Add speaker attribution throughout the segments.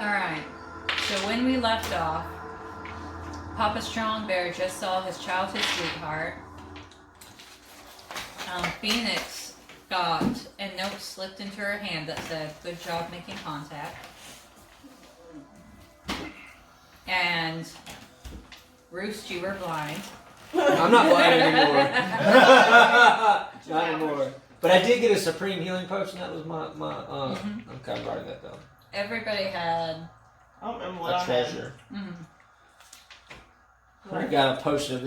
Speaker 1: Alright, so when we left off, Papa Strong Bear just saw his childhood sweetheart. Phoenix got a note slipped into her hand that said, "Good job making contact." And Roost, you were blind.
Speaker 2: I'm not blind anymore. Not anymore. But I did get a supreme healing potion. That was my I'm kind of writing that down.
Speaker 1: Everybody had
Speaker 3: I don't remember what
Speaker 2: A
Speaker 3: I
Speaker 2: treasure. I got a potion of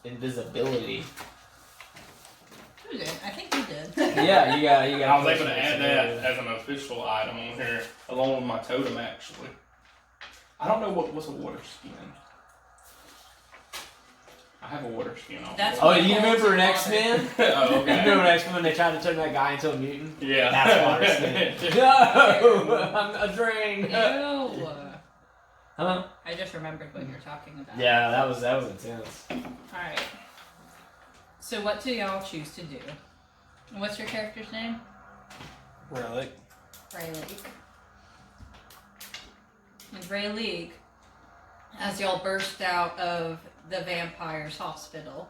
Speaker 2: invisibility.
Speaker 1: Who did? I think you did.
Speaker 2: Yeah, you got.
Speaker 4: I was able to add that as an official item on here, along with my totem, actually. I don't know what's a water skin. I have a water skin on.
Speaker 1: That's
Speaker 2: Oh, you remember in X-Men?
Speaker 4: Oh,
Speaker 2: You
Speaker 4: okay.
Speaker 2: remember in X-Men when they tried to turn that guy into a mutant?
Speaker 4: Yeah.
Speaker 2: That's water skin. No! I'm a drain.
Speaker 1: Ew.
Speaker 2: Huh?
Speaker 1: I just remembered what you're talking about.
Speaker 2: Yeah, that was intense.
Speaker 1: Alright. So what do y'all choose to do? What's your character's name?
Speaker 2: Relic.
Speaker 1: Rayleigh. And Rayleigh, as y'all burst out of the vampire's hospital,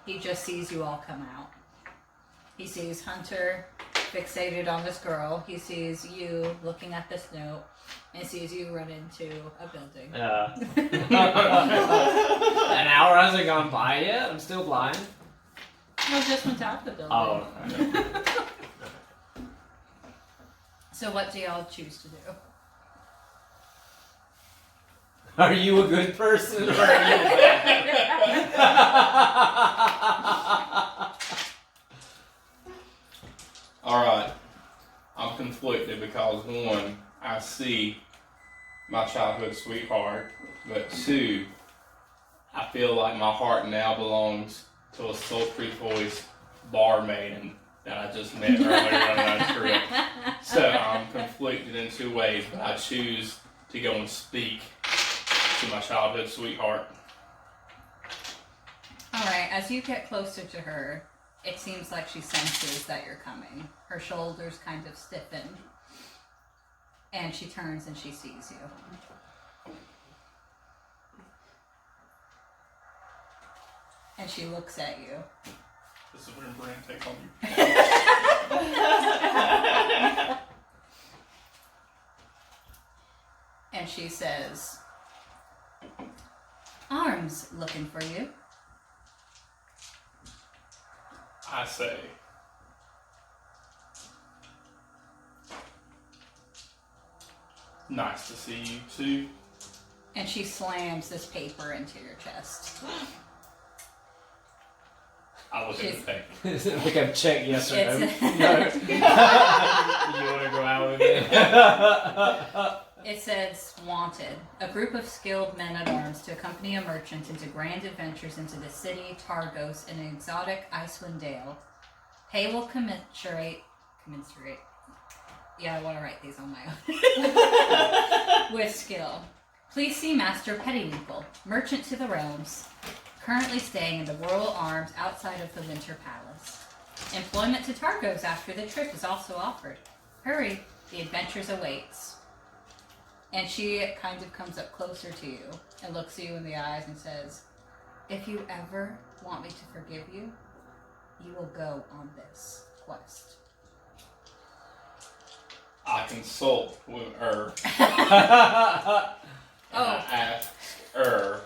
Speaker 1: he just sees you all come out. He sees Hunter fixated on this girl. He sees you looking at this note, and sees you run into a building.
Speaker 2: An hour hasn't gone by yet? I'm still blind.
Speaker 1: No, just went out the building.
Speaker 2: Oh.
Speaker 1: So what do y'all choose to do?
Speaker 2: Are you a good person or are you bad?
Speaker 4: Alright. I'm conflicted because, one, I see my childhood sweetheart, but two, I feel like my heart now belongs to a sultry voiced barmaid that I just met earlier on that trip. So I'm conflicted in two ways, but I choose to go and speak to my childhood sweetheart.
Speaker 1: Alright, as you get closer to her, it seems like she senses that you're coming. Her shoulders kind of stiffen. And she turns and she sees you. And she looks at you.
Speaker 4: This is when Brand take on you.
Speaker 1: And she says, "Arm's looking for you."
Speaker 4: I say, "Nice to see you too."
Speaker 1: And she slams this paper into your chest.
Speaker 4: I look at the paper.
Speaker 2: Like I've checked yes or no.
Speaker 1: It's-
Speaker 2: No. You want to go out with me?
Speaker 1: It says, "Wanted. A group of skilled men-at-arms to accompany a merchant into grand adventures into the city, Targos, and an exotic Icewind Dale. Pay will commensurate. Yeah, I want to write these on my own. With skill. Please see Master Pettiwinkle, merchant to the realms, currently staying in the Royal Arms outside of the Winter Palace. Employment to Targos after the trip is also offered. Hurry, the adventures awaits." And she kind of comes up closer to you and looks you in the eyes and says, "If you ever want me to forgive you, you will go on this quest."
Speaker 4: I consult with her. And
Speaker 1: Oh.
Speaker 4: I ask her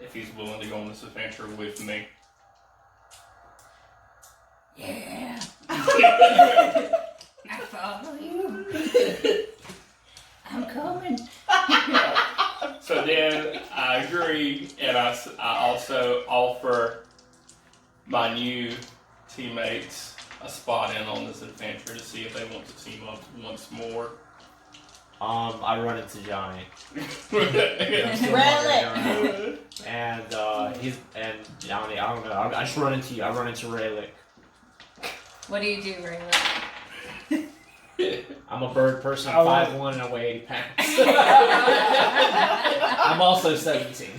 Speaker 4: if he's willing to go on this adventure with me.
Speaker 1: Yeah. I follow you. I'm coming.
Speaker 4: So then I agree, and I also offer my new teammates a spot in on this adventure to see if they want to team up once more.
Speaker 2: I run into Johnny.
Speaker 3: Relic.
Speaker 2: And Johnny, I don't know. I just run into you. I run into Raylick.
Speaker 1: What do you do, Rayleigh?
Speaker 2: I'm a bird person,
Speaker 4: I love-
Speaker 2: 5'1" and I weigh 80 pounds. I'm also 17.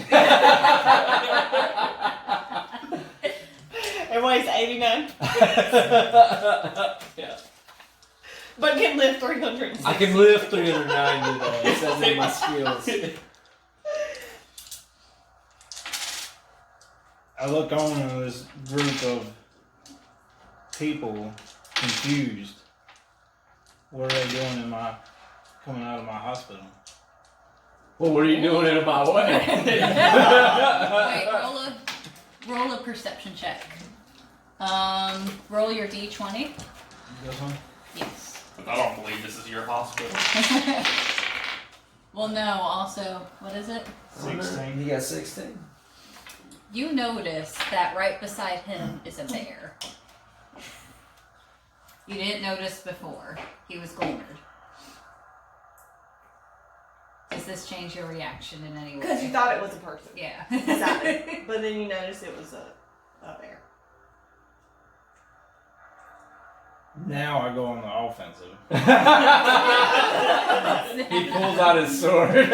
Speaker 3: Everybody's 89.
Speaker 2: Yeah.
Speaker 3: But can lift 360.
Speaker 2: I can lift 390 though. It says in my skills.
Speaker 5: I look on and this group of people confused. What are they doing coming out of my hospital?
Speaker 2: Well, what are you doing in my way?
Speaker 1: Wait, roll a perception check. Roll your d20.
Speaker 5: This one?
Speaker 1: Yes.
Speaker 4: I don't believe this is your hospital.
Speaker 1: Well, no. Also, what is it?
Speaker 5: 16.
Speaker 2: You got 16.
Speaker 1: You notice that right beside him is a bear. You didn't notice before. He was gored. Does this change your reaction in any way?
Speaker 3: Because you thought it was a person.
Speaker 1: Yeah.
Speaker 3: Exactly. But then you noticed it was a bear.
Speaker 5: Now I go on the offensive.
Speaker 2: He pulls out his sword.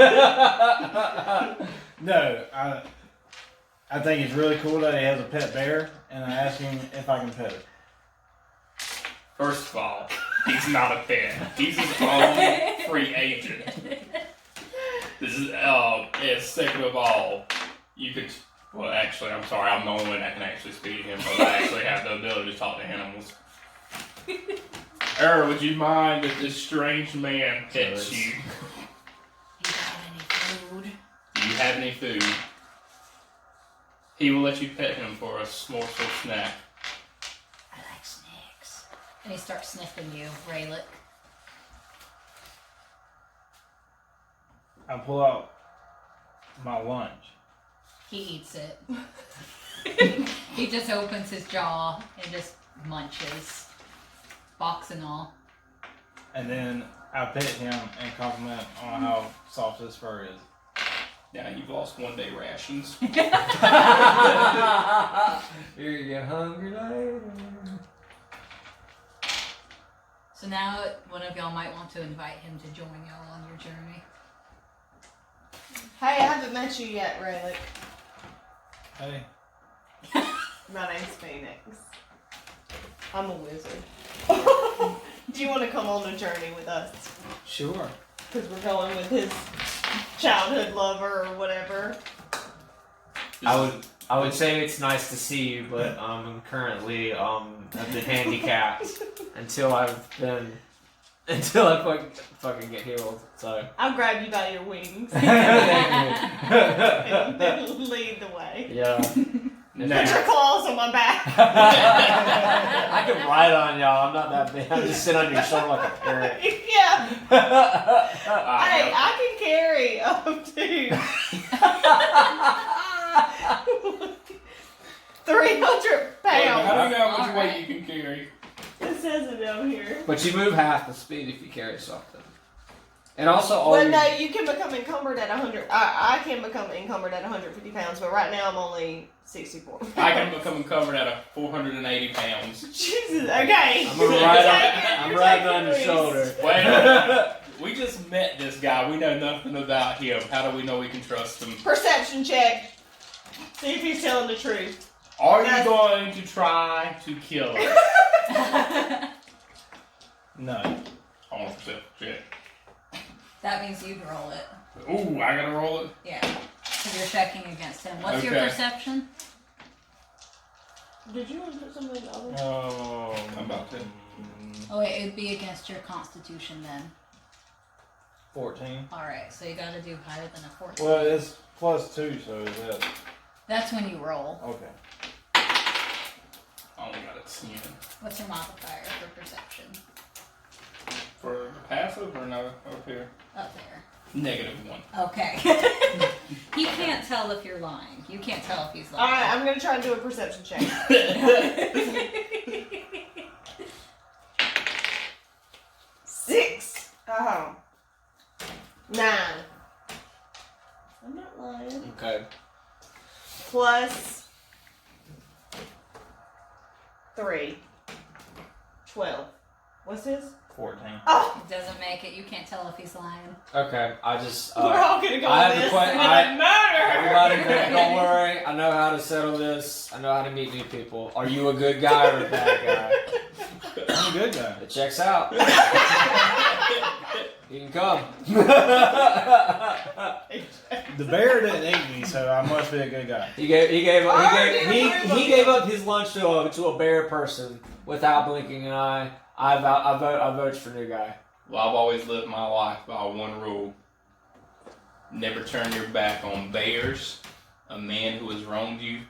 Speaker 5: No, I think it's really cool that he has a pet bear, and I ask him if I can pet it.
Speaker 4: First of all, he's not a pet. He's his own free agent. This is, and second of all, you could, well, actually, I'm sorry, I'm the only one that can actually speak to him, but I actually have the ability to talk to animals. Would you mind if this strange man pets you?
Speaker 1: You got any food?
Speaker 4: Do you have any food? He will let you pet him for a morsel snack.
Speaker 1: I like snakes. And he starts sniffing you, Raylick.
Speaker 5: I pull out my lunch.
Speaker 1: He eats it. He just opens his jaw and just munches. Box and all.
Speaker 5: And then I pet him and compliment on how soft his fur is.
Speaker 4: Now you've lost 1 day rations.
Speaker 2: You're gonna get hungry later.
Speaker 1: So now one of y'all might want to invite him to join y'all on your journey.
Speaker 3: Hey, I haven't met you yet, Raylick.
Speaker 5: Hey.
Speaker 3: My name's Phoenix. I'm a wizard. Do you want to come on a journey with us?
Speaker 5: Sure.
Speaker 3: Because we're going with his childhood lover or whatever.
Speaker 2: I would say it's nice to see you, but I'm currently I've been handicapped until I fucking get healed. So
Speaker 3: I'll grab you by your wings
Speaker 2: Thank
Speaker 3: and lead the way.
Speaker 2: you. Yeah.
Speaker 3: Put your claws on my back.
Speaker 2: I can ride on y'all. I'm not that big. I just sit on your shoulder like a parrot.
Speaker 3: Yeah. Hey, I can carry up to 300 pounds.
Speaker 4: How do you know how much
Speaker 1: All
Speaker 4: weight
Speaker 1: right.
Speaker 4: you can carry?
Speaker 3: It says it down here.
Speaker 2: But you move half the speed if you carry something. And also,
Speaker 3: Well, no, you can become encumbered at 100. I can become encumbered at 150 pounds, but right now I'm only 64.
Speaker 4: I can become encumbered at 480 pounds.
Speaker 3: Jesus. Okay.
Speaker 2: I'm riding on your shoulder.
Speaker 4: Wait a minute. We just met this guy. We know nothing about him. How do we know we can trust him?
Speaker 3: Perception check. See if he's telling the truth.
Speaker 4: Are you going to try to kill us?
Speaker 5: No.
Speaker 4: I want a perception check.
Speaker 1: That means you'd roll it.
Speaker 4: Ooh, I gotta roll it?
Speaker 1: Yeah. So you're checking against him. What's your
Speaker 4: Okay.
Speaker 1: perception?
Speaker 3: Did you want to put something in the oven?
Speaker 5: Oh.
Speaker 4: I'm about to.
Speaker 1: Oh wait, it'd be against your constitution then.
Speaker 5: 14.
Speaker 1: Alright, so you gotta do higher than a 14.
Speaker 5: Well, it's +2, so is that
Speaker 1: That's when you roll.
Speaker 5: okay?
Speaker 4: I only got a 10.
Speaker 1: What's your modifier for perception?
Speaker 4: For passive or no? Up here?
Speaker 1: Up there.
Speaker 4: -1.
Speaker 1: Okay. He can't tell if you're lying. You can't tell if he's lying.
Speaker 3: Alright, I'm going to try and do a perception check. 6. 9. I'm not lying.
Speaker 2: Okay.
Speaker 3: Plus 3. 12. What's his?
Speaker 5: 14.
Speaker 3: Oh,
Speaker 1: Doesn't make it. You can't tell if he's lying.
Speaker 2: Okay, I just.
Speaker 3: we're all gonna go
Speaker 2: I
Speaker 3: on
Speaker 2: have
Speaker 3: this.
Speaker 2: the Everybody,
Speaker 3: Murder.
Speaker 2: don't worry. I know how to settle this. I know how to meet new people. Are you a good guy or a bad guy?
Speaker 5: I'm a good guy.
Speaker 2: It checks out. You can come.
Speaker 5: The bear didn't eat me, so I must be a good guy.
Speaker 2: He gave up his lunch to a bear person without blinking an eye. I vote for new guy.
Speaker 4: Well, I've always lived my life by one rule. Never turn your back on bears, a man who has wronged you,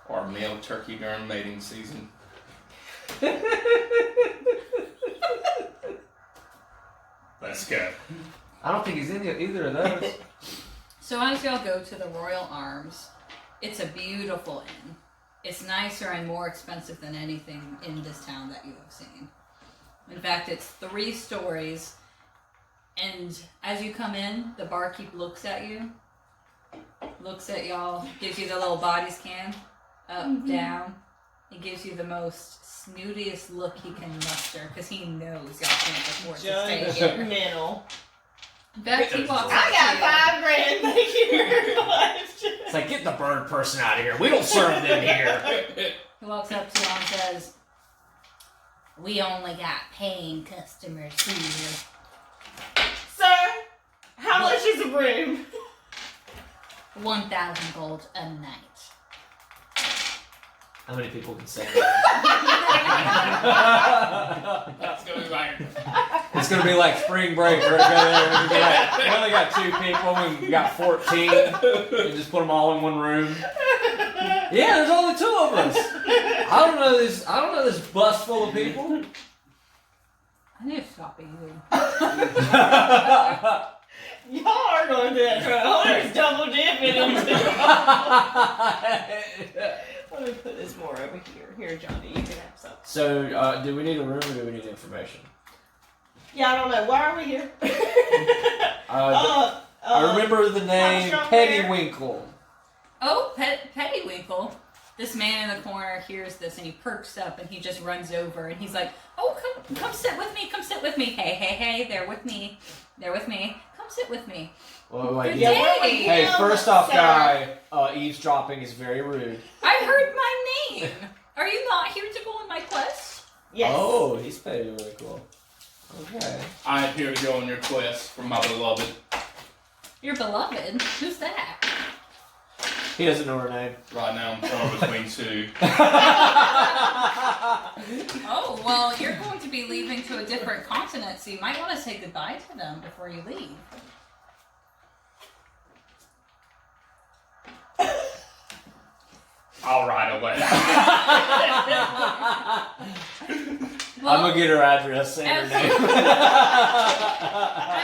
Speaker 4: or a male turkey during mating season. Let's go.
Speaker 2: I don't think he's in either of those.
Speaker 1: So as y'all go to the Royal Arms, it's a beautiful inn. It's nicer and more expensive than anything in this town that you have seen. In fact, it's 3 stories, and as you come in, the barkeep looks at you, looks at y'all, gives you the little body scan, up, down. He gives you the most snootiest look he can muster, because he knows y'all can't afford to stay here.
Speaker 3: Judgmental.
Speaker 1: In fact, he walks up
Speaker 3: I
Speaker 1: to
Speaker 3: got $5 grand. Thank you very much.
Speaker 2: It's like, get the bird person out of here. We don't serve them here.
Speaker 1: He walks up to you and says, "We only got paying customers here.
Speaker 3: Sir, how much is a room?
Speaker 1: 1,000 gold a night."
Speaker 2: How many people can say that?
Speaker 4: That's gonna be like.
Speaker 2: It's gonna be like spring break. We're gonna go there. We're gonna be like, we only got 2 people. And we got 14. We just put them all in one room. Yeah, there's only 2 of us. I don't know this bus full of people.
Speaker 1: I need to stop you.
Speaker 3: Y'all are going to that trouble. There's double dipping into Let me put this more over here. Here, Johnny, you can have some.
Speaker 2: So, do we need a room or do we need information?
Speaker 3: Yeah, I don't know. Why are we here?
Speaker 2: I remember the name
Speaker 3: Strong Bear.
Speaker 2: Pettywinkle.
Speaker 1: Oh, Pettywinkle. This man in the corner hears this and he perks up and he just runs over and he's like, "Oh, come sit with me. Come sit with me. Hey, they're with me. They're with me. Come sit with me."
Speaker 2: Well, like,
Speaker 1: Good
Speaker 3: Yeah,
Speaker 1: day.
Speaker 3: we're with
Speaker 2: hey,
Speaker 3: him,
Speaker 2: first off,
Speaker 3: sir.
Speaker 2: guy, eavesdropping is very rude.
Speaker 1: I heard my name. Are you not here to go on my quest?
Speaker 3: Yes.
Speaker 2: Oh, he's Pettywinkle. Okay.
Speaker 4: I am here to go on your quest for my beloved.
Speaker 1: Your beloved? Who's that?
Speaker 2: He doesn't know her name.
Speaker 4: Right now I'm torn between 2.
Speaker 1: Oh, well, you're going to be leaving to a different continent, so you might want to say goodbye to them before you leave.
Speaker 4: I'll ride away.
Speaker 2: I'm gonna get her address and her
Speaker 1: as-
Speaker 2: name.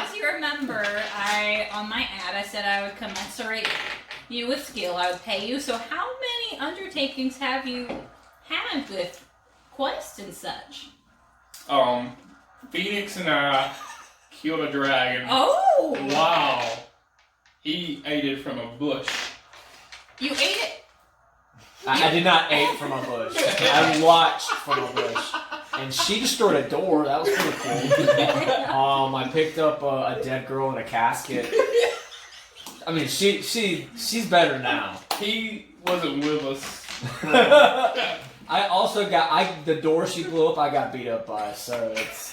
Speaker 1: As you remember, on my ad, I said I would commensurate you with skill. I would pay you. So how many undertakings have you had with quests and such?
Speaker 4: Phoenix and I killed a dragon.
Speaker 1: Oh!
Speaker 4: Wow. He ate it from a bush.
Speaker 1: You ate it?
Speaker 2: I did not eat from a bush. I watched from a bush. And she destroyed a door. That was pretty cool. I picked up a dead girl in a casket. I mean, she's better now.
Speaker 4: He wasn't with us.
Speaker 2: I also got the door she blew up. I got beat up by. So it's.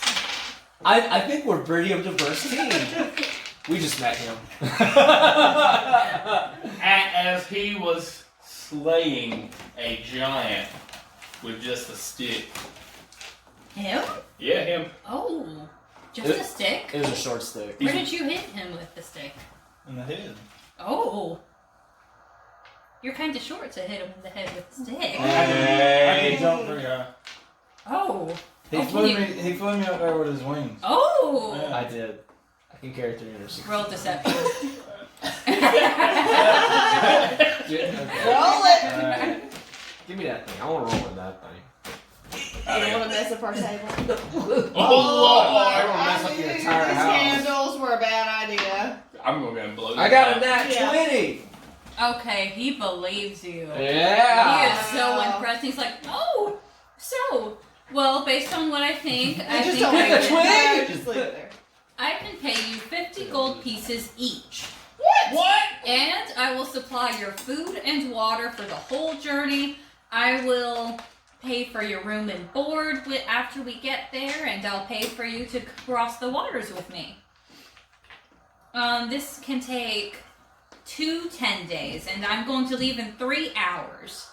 Speaker 2: I think we're pretty a diverse team. We just met him.
Speaker 4: As he was slaying a giant with just a stick.
Speaker 1: Him?
Speaker 4: Yeah, him.
Speaker 1: Oh. Just a stick?
Speaker 2: It was a short stick.
Speaker 1: Where did you hit him with the stick?
Speaker 5: In the head.
Speaker 1: Oh. You're kind of short to hit him in the head with the stick.
Speaker 5: I can jump pretty high.
Speaker 1: Oh.
Speaker 5: He flew me up there with his wings.
Speaker 1: Oh.
Speaker 5: Yeah.
Speaker 2: I did. I can carry 360.
Speaker 1: Roll deception.
Speaker 3: Roll it.
Speaker 2: Alright. Give me that thing. I want to roll with that thing.
Speaker 3: You don't want to mess up our table.
Speaker 4: Oh,
Speaker 2: I don't wanna mess up the entire
Speaker 3: these
Speaker 2: house.
Speaker 3: candles were a bad idea.
Speaker 4: I'm gonna go and blow
Speaker 2: I
Speaker 4: this
Speaker 2: got a
Speaker 4: out.
Speaker 2: nat
Speaker 3: Yeah.
Speaker 2: 20.
Speaker 1: Okay, he believes you.
Speaker 2: Yeah.
Speaker 1: He is so impressed. He's like, "Oh, so Well, based on what I think, I
Speaker 3: Just
Speaker 1: think
Speaker 3: don't leave
Speaker 1: I
Speaker 3: it
Speaker 1: can,
Speaker 3: there. Just leave it there.
Speaker 1: I can pay you 50 gold pieces each.
Speaker 4: What?
Speaker 1: And I will supply your food and water for the whole journey. I will pay for your room and board after we get there, and I'll pay for you to cross the waters with me. This can take 10 days, and I'm going to leave in 3 hours.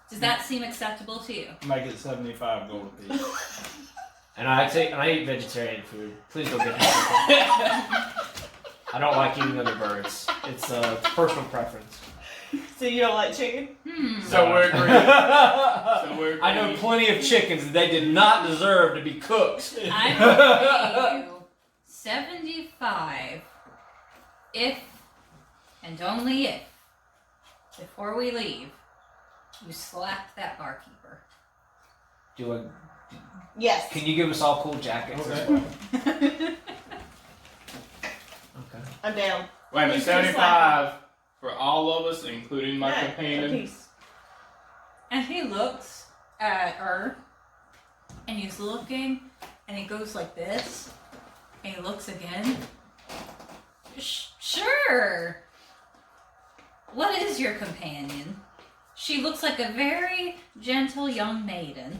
Speaker 1: Does that seem acceptable to you?
Speaker 5: Make it 75 gold a piece.
Speaker 2: And I eat vegetarian food. Please don't get me. I don't like eating other birds. It's a personal preference.
Speaker 3: So you don't like chicken?
Speaker 4: So we're agreed. So we're agreed.
Speaker 2: I know plenty of chickens and they did not deserve to be cooked.
Speaker 1: I'm going to pay you 75 if, and only if, before we leave, you slap that barkeeper.
Speaker 3: Yes.
Speaker 2: Can you give us all cool jackets as
Speaker 5: Okay.
Speaker 2: well? Okay.
Speaker 3: I'm down.
Speaker 4: Wait a minute,
Speaker 3: He's gonna
Speaker 4: 75 for all of us, including my
Speaker 3: A
Speaker 4: companion.
Speaker 3: piece.
Speaker 1: And he looks at her, and he's looking, and he goes like this, and he looks again. Sure. What is your companion? She looks like a very gentle young maiden.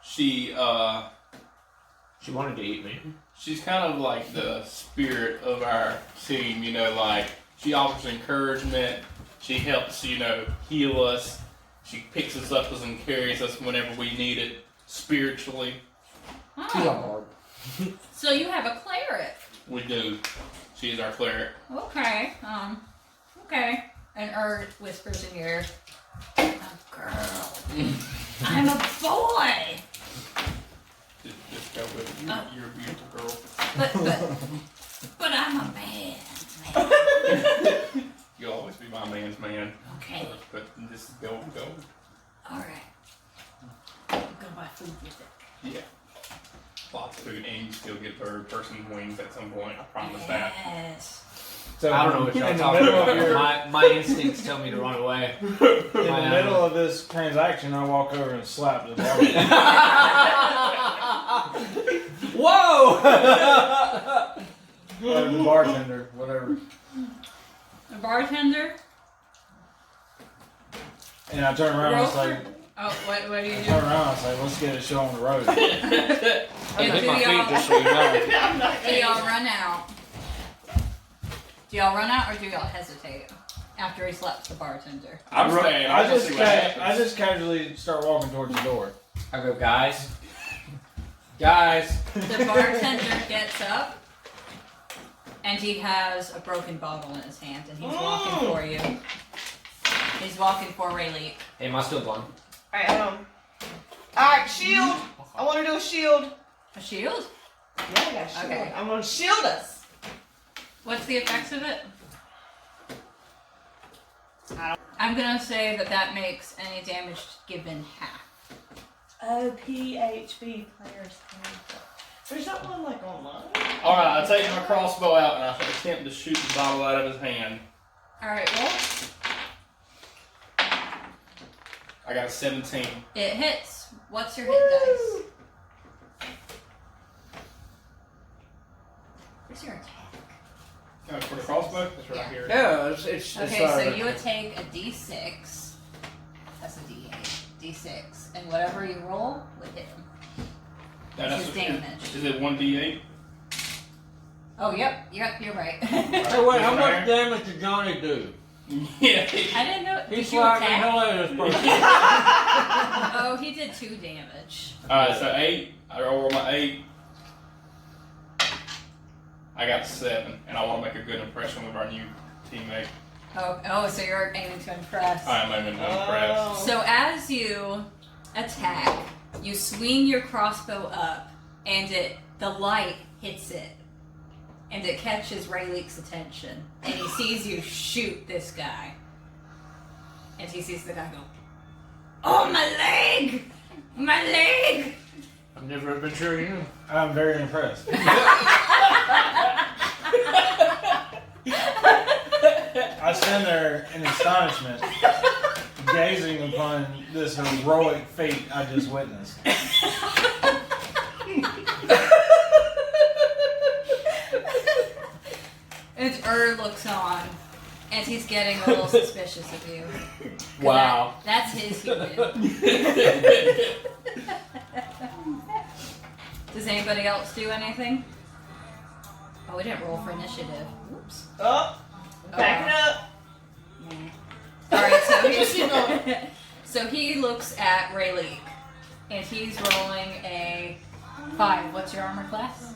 Speaker 4: She
Speaker 2: wanted to eat me.
Speaker 4: she's kind of like the spirit of our team, you know, like she offers encouragement, she helps, you know, heal us, she picks us up and carries us whenever we need it spiritually.
Speaker 1: Oh. So you have a cleric.
Speaker 4: We do. She is our cleric.
Speaker 1: Okay. Okay. And Erd whispers in your ear, "A girl. I'm a boy."
Speaker 4: Just go with it. You're a beautiful girl.
Speaker 1: But I'm a man.
Speaker 4: You'll always be my man's man.
Speaker 1: Okay.
Speaker 4: But this is gold.
Speaker 1: All right. I'm gonna buy food with it.
Speaker 4: Yeah. Lots of food, and you still get third person wings at some point. I promise that.
Speaker 1: Yes.
Speaker 5: So
Speaker 2: I don't know what
Speaker 5: in
Speaker 2: y'all
Speaker 5: the
Speaker 2: talking
Speaker 5: middle of
Speaker 2: about.
Speaker 5: your-
Speaker 2: My instincts tell me to run away.
Speaker 5: In the middle of this transaction, I walk over and slap the barkeep.
Speaker 2: Whoa!
Speaker 5: Or the bartender, whatever.
Speaker 1: The bartender.
Speaker 5: And I turn around and say,
Speaker 1: Roper? Oh, what do you
Speaker 5: I
Speaker 1: do?
Speaker 5: turn around and say, let's get a show on the road.
Speaker 2: I hit my feet just so you know.
Speaker 3: I'm not
Speaker 1: Do y'all run out? Do y'all run out or do y'all hesitate after he slaps the bartender?
Speaker 4: I'm staying.
Speaker 5: I
Speaker 4: I
Speaker 5: just
Speaker 4: see what happens.
Speaker 5: I just casually start walking towards the door.
Speaker 2: I go, guys. Guys.
Speaker 1: The bartender gets up and he has a broken bottle in his hand and he's walking for you. He's walking for Rayleigh.
Speaker 2: Hey, am I still blind?
Speaker 3: Alright, Alright, shield. I want to do a shield.
Speaker 1: A shield?
Speaker 3: Yeah, I got a shield.
Speaker 1: Okay.
Speaker 3: I'm going to shield us.
Speaker 1: What's the effects of it? I'm gonna say that makes any damage given half.
Speaker 3: OPHB players. There's not one like online.
Speaker 4: Alright, I take my crossbow out and I attempt to shoot the bottle out of his hand.
Speaker 1: Alright, well,
Speaker 4: I got a 17.
Speaker 1: it hits. What's your hit dice? Where's your attack?
Speaker 4: For the crossbow? That's right here.
Speaker 2: Yeah, it's
Speaker 1: Okay, so you would take a d6. That's a d8. D6. And whatever you roll would hit him.
Speaker 4: That's
Speaker 1: His damage.
Speaker 4: Is it 1d8?
Speaker 1: Oh, yep, you're right.
Speaker 2: Hey, wait, how much damage did Johnny do?
Speaker 4: Yeah.
Speaker 1: I didn't know.
Speaker 2: He
Speaker 1: Did you
Speaker 2: slapped the
Speaker 1: attack?
Speaker 2: hell out of this person.
Speaker 1: Oh, he did 2 damage.
Speaker 4: Alright, so 8. I roll my 8. I got 7, and I want to make a good impression with our new teammate.
Speaker 1: Oh, so you're aiming to impress.
Speaker 4: I am aiming to impress.
Speaker 1: So as you attack, you swing your crossbow up, and the light hits it, and it catches Rayleigh's attention, and he sees you shoot this guy, and he sees the guy go, "Oh, my leg! My leg!"
Speaker 2: I've never been sure you.
Speaker 5: I'm very impressed. I stand there in astonishment, gazing upon this heroic feat I just witnessed.
Speaker 1: And looks on, and he's getting a little suspicious of you. 'Cause
Speaker 2: Wow.
Speaker 1: That's his human. Does anybody else do anything? Oh, we didn't roll for initiative. Oops.
Speaker 3: Oh, back it up.
Speaker 1: Alright,
Speaker 3: Just, you know.
Speaker 1: so he looks at Rayleigh, and he's rolling a 5. What's your armor class?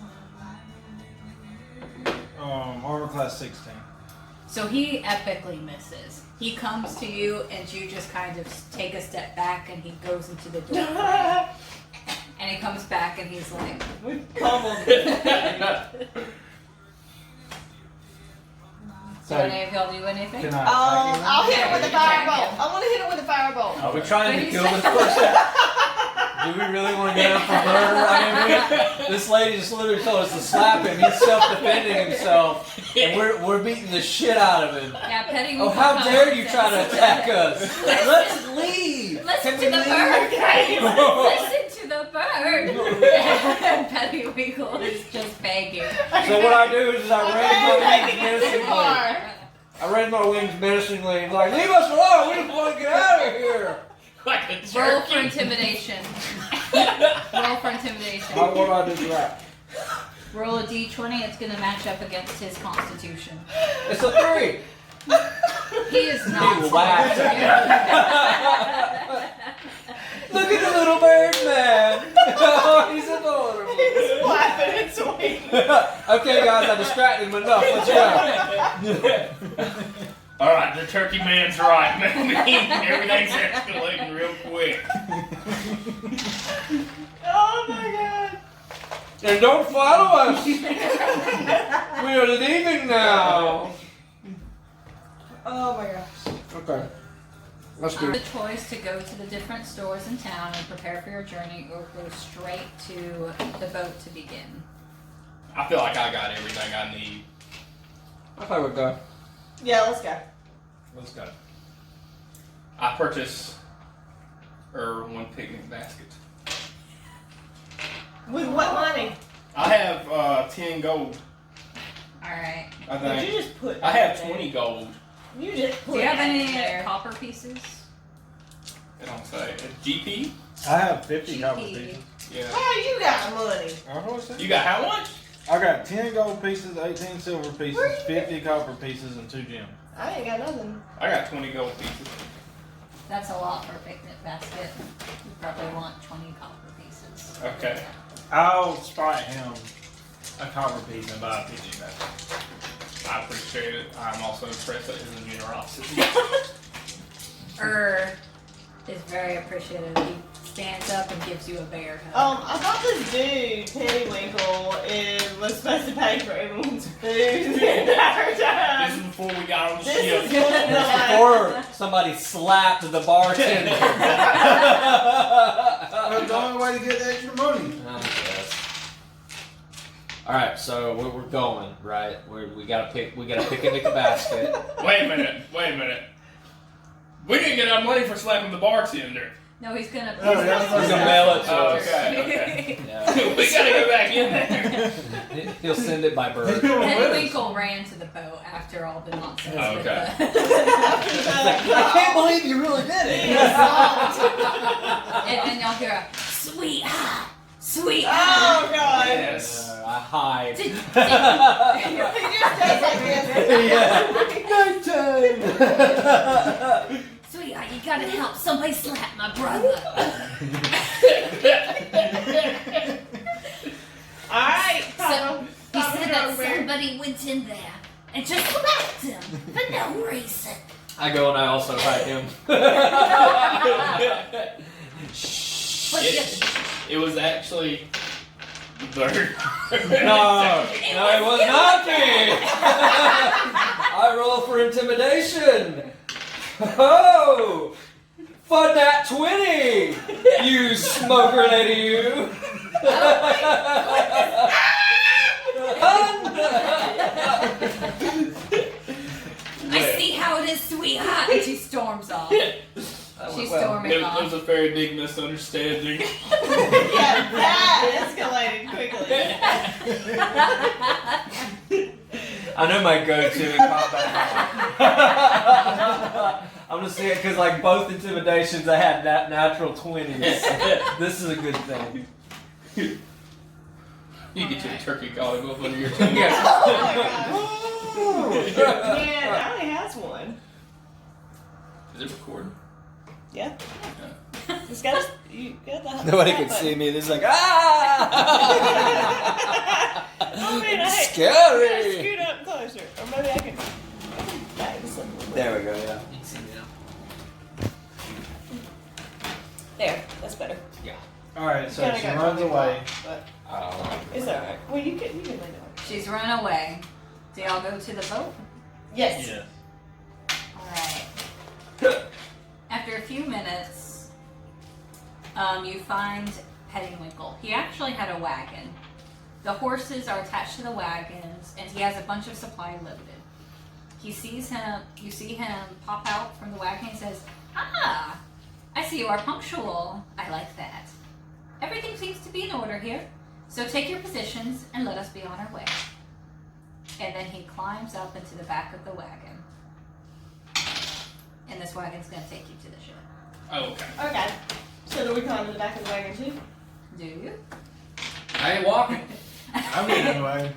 Speaker 5: Armor class 16.
Speaker 1: So he epically misses. He comes to you, and you just kind of take a step back, and he goes into the door. And he comes back, and he's like,
Speaker 3: We pummeled it.
Speaker 1: do any of y'all do anything?
Speaker 5: Can I
Speaker 3: I'll hit it with a
Speaker 1: Yeah,
Speaker 3: fireball.
Speaker 1: yeah.
Speaker 3: I want to hit it with a fireball.
Speaker 2: Are we trying to kill this person? Do we really want to get him for murder? I mean, this lady just literally told us to slap him. He's self-defending himself, and we're beating the shit out of him.
Speaker 1: Yeah, Petty.
Speaker 2: Oh, how dare you try to attack us? Let's leave.
Speaker 1: Listen
Speaker 2: Can
Speaker 1: to
Speaker 2: we
Speaker 1: the
Speaker 2: leave?
Speaker 1: bird. Listen to the bird. And Petty Winkle is just begging.
Speaker 2: So what I do is I raise my wings menacingly.
Speaker 3: Far.
Speaker 2: I raise my wings menacingly and like, leave us alone. We just want to get out of here.
Speaker 4: Like a
Speaker 1: Roll for
Speaker 4: turkey.
Speaker 1: intimidation. Roll for intimidation.
Speaker 2: What do I do for that?
Speaker 1: Roll a d20. It's going to match up against his constitution.
Speaker 2: It's a 3.
Speaker 1: He is not.
Speaker 2: He laughed. Look at the little bird man. Oh, he's adorable.
Speaker 3: He's laughing and sweet.
Speaker 2: Okay, guys, I distracted him enough. Let's go.
Speaker 4: All right, the turkey man's right. Man, everything's escalating real quick.
Speaker 3: Oh my god.
Speaker 2: And don't follow us. We are leaving now.
Speaker 3: Oh my gosh.
Speaker 2: Okay. Let's do
Speaker 1: The
Speaker 2: it.
Speaker 1: choice to go to the different stores in town and prepare for your journey, or go straight to the boat to begin.
Speaker 4: I feel like I got everything I need.
Speaker 2: I thought we'd go.
Speaker 3: Yeah, let's go.
Speaker 5: Let's go.
Speaker 4: I purchased one picnic basket.
Speaker 3: With what money?
Speaker 4: I have 10 gold.
Speaker 1: Alright.
Speaker 4: I
Speaker 3: Did
Speaker 4: think
Speaker 3: you just put
Speaker 4: I have
Speaker 3: that
Speaker 4: 20 gold.
Speaker 3: there? You just put
Speaker 1: Do you have
Speaker 3: that
Speaker 1: any
Speaker 3: there.
Speaker 1: copper pieces?
Speaker 4: It don't say GP.
Speaker 5: I have 50
Speaker 1: GP.
Speaker 5: copper pieces.
Speaker 4: Yeah.
Speaker 3: How you got money?
Speaker 4: You got how much?
Speaker 5: I got 10 gold pieces, 18 silver
Speaker 3: Where
Speaker 5: pieces,
Speaker 3: you
Speaker 5: 50 copper pieces, and 2 gems.
Speaker 3: I ain't got nothing.
Speaker 4: I got 20 gold pieces.
Speaker 1: That's a lot for a picnic basket. You probably want 20 copper pieces.
Speaker 4: Okay.
Speaker 5: I'll spot him a copper piece and buy a picnic basket.
Speaker 4: I appreciate it. I'm also impressed at his generosity.
Speaker 1: Is very appreciative. He stands up and gives you a bear hug.
Speaker 3: I thought this dude, Pennywinkle, was supposed to pay for everyone's food the entire
Speaker 4: This
Speaker 3: time.
Speaker 4: is before we got on the
Speaker 3: This
Speaker 4: ship.
Speaker 3: is going to like,
Speaker 2: Before somebody slapped the bartender.
Speaker 5: That's the only way to get the extra money.
Speaker 2: All right, so we're going right. We gotta pick a basket.
Speaker 4: Wait a minute. We didn't get our money for slapping the bartender.
Speaker 1: No, he's gonna.
Speaker 5: Oh, yeah.
Speaker 2: He's gonna mail it to
Speaker 4: Oh,
Speaker 2: us.
Speaker 4: okay.
Speaker 2: Yeah.
Speaker 4: We gotta go back in there.
Speaker 2: He'll send it by
Speaker 5: He's
Speaker 2: bird.
Speaker 5: going with us.
Speaker 1: Pennywinkle ran to the boat after all the nonsense.
Speaker 4: Oh,
Speaker 1: with
Speaker 4: okay.
Speaker 1: the-
Speaker 2: I can't believe you really did it.
Speaker 1: and y'all hear a sweetheart, sweetheart.
Speaker 3: oh god.
Speaker 4: Yes.
Speaker 2: I hide.
Speaker 3: He just does like this.
Speaker 2: Nighttime.
Speaker 1: Sweetheart, you gotta help somebody slap my brother.
Speaker 3: Alright, Papa.
Speaker 1: He said that somebody went in there and just slapped him for no reason.
Speaker 2: I go and I also hide him.
Speaker 1: But
Speaker 4: It was actually the bird.
Speaker 2: No, it was not me. I roll for intimidation. Oh, fun that 20, you smoker lady, you.
Speaker 1: I see how it is, sweetheart. And she storms off. She's
Speaker 2: well,
Speaker 1: storming
Speaker 4: There
Speaker 1: off.
Speaker 4: was a very big misunderstanding.
Speaker 3: Yeah, that escalated quickly.
Speaker 2: I know my go-to in combat. I'm gonna say it because like both intimidations, I had that natural 20s. This is a good thing.
Speaker 4: You get your turkey collar both under your tongue.
Speaker 3: Oh my god. Man, I only has one.
Speaker 4: Is it recording?
Speaker 3: Yeah. It's got you got the
Speaker 2: Nobody
Speaker 3: that
Speaker 2: can
Speaker 3: button.
Speaker 2: see me. This is like ah.
Speaker 3: Oh man,
Speaker 2: It's
Speaker 3: I
Speaker 2: scary.
Speaker 3: gotta scoot up closer. Or maybe I can back this up a little bit.
Speaker 2: There we go. Yeah.
Speaker 4: You can see me now.
Speaker 3: There, that's better.
Speaker 5: Alright, so
Speaker 3: Kinda
Speaker 5: she
Speaker 3: got
Speaker 5: runs
Speaker 3: jumping
Speaker 5: away.
Speaker 3: off, but
Speaker 2: Oh.
Speaker 3: it's alright. Well, you can lean it.
Speaker 1: She's run away. Do y'all go to the boat?
Speaker 3: Yes.
Speaker 5: Yeah.
Speaker 1: Alright. After a few minutes, you find Pettingwinkle. He actually had a wagon. The horses are attached to the wagons, and he has a bunch of supply loaded. You see him pop out from the wagon and says, "Ah, I see you are punctual. I like that. Everything seems to be in order here. So take your positions and let us be on our way." And then he climbs up into the back of the wagon. And this wagon's gonna take you to the ship.
Speaker 4: Oh, okay.
Speaker 3: Okay. So do we climb to the back of the wagon too?
Speaker 1: Do you?
Speaker 2: I ain't walking.
Speaker 5: I'm getting in the wagon.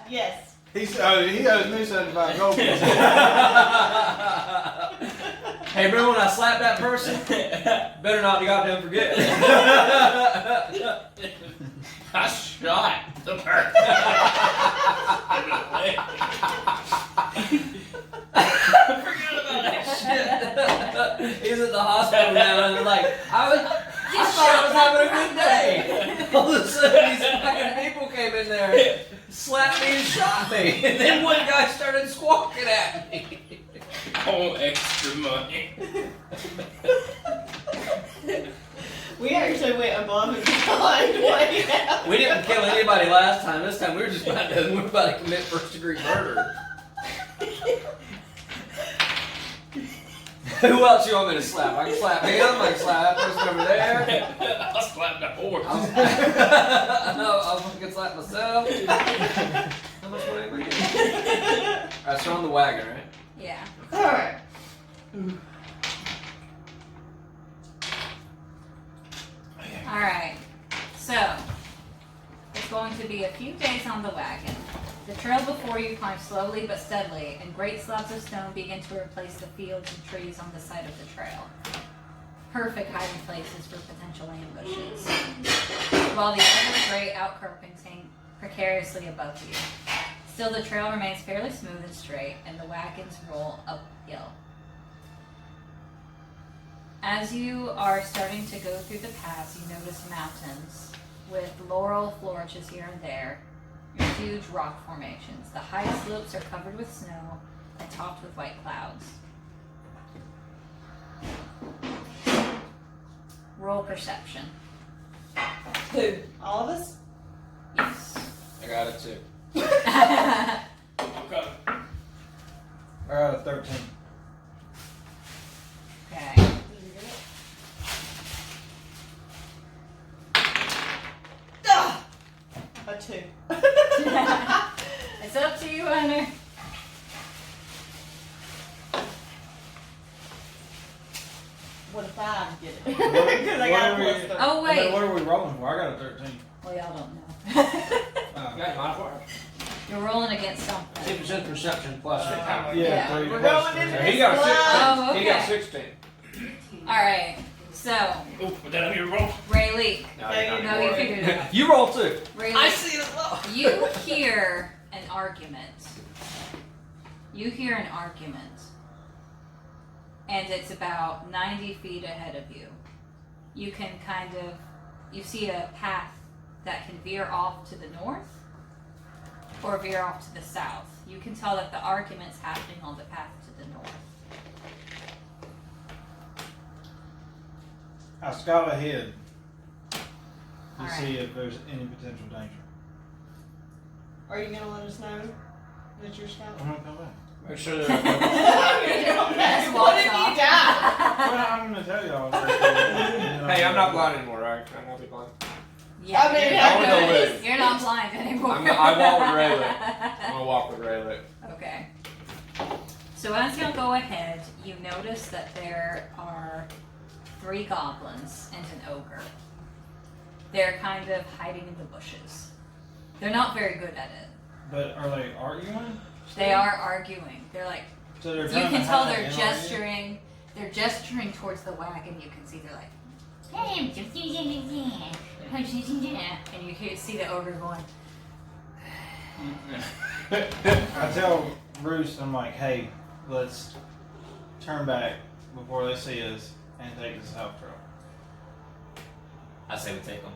Speaker 3: Yes.
Speaker 5: He owes me 75 gold pieces.
Speaker 2: Hey, remember when I slapped that person? Better not goddamn forget.
Speaker 4: I shot the person.
Speaker 2: Forget about that shit. He's at the hospital now, and like, I thought I was having a good day. All of a sudden, these fucking people came in there, slapped me and shot me, and then one guy started squawking at me.
Speaker 4: I want extra money.
Speaker 3: We actually went above and beyond way out.
Speaker 2: We didn't kill anybody last time. This time we were just about to commit first-degree murder. Who else you want me to slap? I can slap him. I can slap that person over there.
Speaker 4: I'll slap the horse.
Speaker 2: I'll fucking slap myself. How much money we get? Alright, so on the wagon, right?
Speaker 1: Yeah.
Speaker 3: Alright.
Speaker 1: Alright. So, it's going to be a few days on the wagon. The trail before you climbs slowly but steadily, and great slabs of stone begin to replace the fields and trees on the side of the trail. Perfect hiding places for potential ambushes. While the other great outcroppings hang precariously above you. Still, the trail remains fairly smooth and straight, and the wagons roll uphill. As you are starting to go through the pass, you notice mountains with laurel flourishes here and there, and huge rock formations. The high slopes are covered with snow and topped with white clouds. Roll perception.
Speaker 3: Who? All of us?
Speaker 1: Yes.
Speaker 2: I got it too.
Speaker 4: Okay.
Speaker 5: I got a 13.
Speaker 1: Okay.
Speaker 3: Did you get it? Ah! A 2.
Speaker 1: It's up to you, Hunter.
Speaker 3: What if I get it? Because I got a plus 3.
Speaker 1: Oh,
Speaker 5: I mean,
Speaker 1: wait.
Speaker 5: what are we rolling for? I got a 13.
Speaker 1: Well, y'all don't know.
Speaker 2: Got my part.
Speaker 1: You're rolling against something.
Speaker 2: 10% perception plus.
Speaker 3: Oh,
Speaker 5: Yeah,
Speaker 1: Yeah.
Speaker 5: 3
Speaker 3: We're
Speaker 5: plus
Speaker 3: going
Speaker 5: 3.
Speaker 3: into
Speaker 2: He got
Speaker 3: this
Speaker 2: six.
Speaker 1: Oh, okay.
Speaker 2: He got 16.
Speaker 1: Alright, so,
Speaker 4: Oh, put that on your roll.
Speaker 1: Ray Leak.
Speaker 2: No,
Speaker 3: No,
Speaker 2: you're
Speaker 3: you
Speaker 2: not
Speaker 1: No, you
Speaker 2: anymore.
Speaker 1: figured it out.
Speaker 2: You roll too.
Speaker 1: Ray
Speaker 2: I
Speaker 1: Leak,
Speaker 2: see it as well.
Speaker 1: you hear an argument. You hear an argument. And it's about 90 feet ahead of you. You can you see a path that can veer off to the north or veer off to the south. You can tell that the argument's happening on the path to the north.
Speaker 5: I scout ahead to
Speaker 1: Alright.
Speaker 5: see if there's any potential danger.
Speaker 3: Are you going to let us know that you're scouting?
Speaker 5: I'm gonna come back.
Speaker 2: Make sure they're.
Speaker 1: Just
Speaker 3: What
Speaker 1: walks
Speaker 3: have you
Speaker 1: off.
Speaker 3: got?
Speaker 5: Well, I'm gonna tell y'all.
Speaker 2: Hey, I'm not blind anymore, right? I'm not be blind.
Speaker 1: Yeah,
Speaker 3: I mean,
Speaker 1: you're,
Speaker 3: I
Speaker 2: wanna
Speaker 1: not,
Speaker 2: go live.
Speaker 1: you're not blind anymore.
Speaker 2: I walk with Rayleigh. I'm gonna walk with Rayleigh.
Speaker 1: Okay. So as y'all go ahead, you notice that there are 3 goblins and an ogre. They're kind of hiding in the bushes. They're not very good at it.
Speaker 5: But are they arguing?
Speaker 1: They are arguing. They're like,
Speaker 5: So they're
Speaker 1: you
Speaker 5: trying
Speaker 1: can
Speaker 5: to
Speaker 1: tell
Speaker 5: hide
Speaker 1: they're
Speaker 5: and
Speaker 1: gesturing. They're gesturing towards the wagon. You can see they're like, hey, and you can see the ogre going.
Speaker 5: I tell Bruce, I'm like, hey, let's turn back before they see us and take this out trail.
Speaker 2: I say we take them.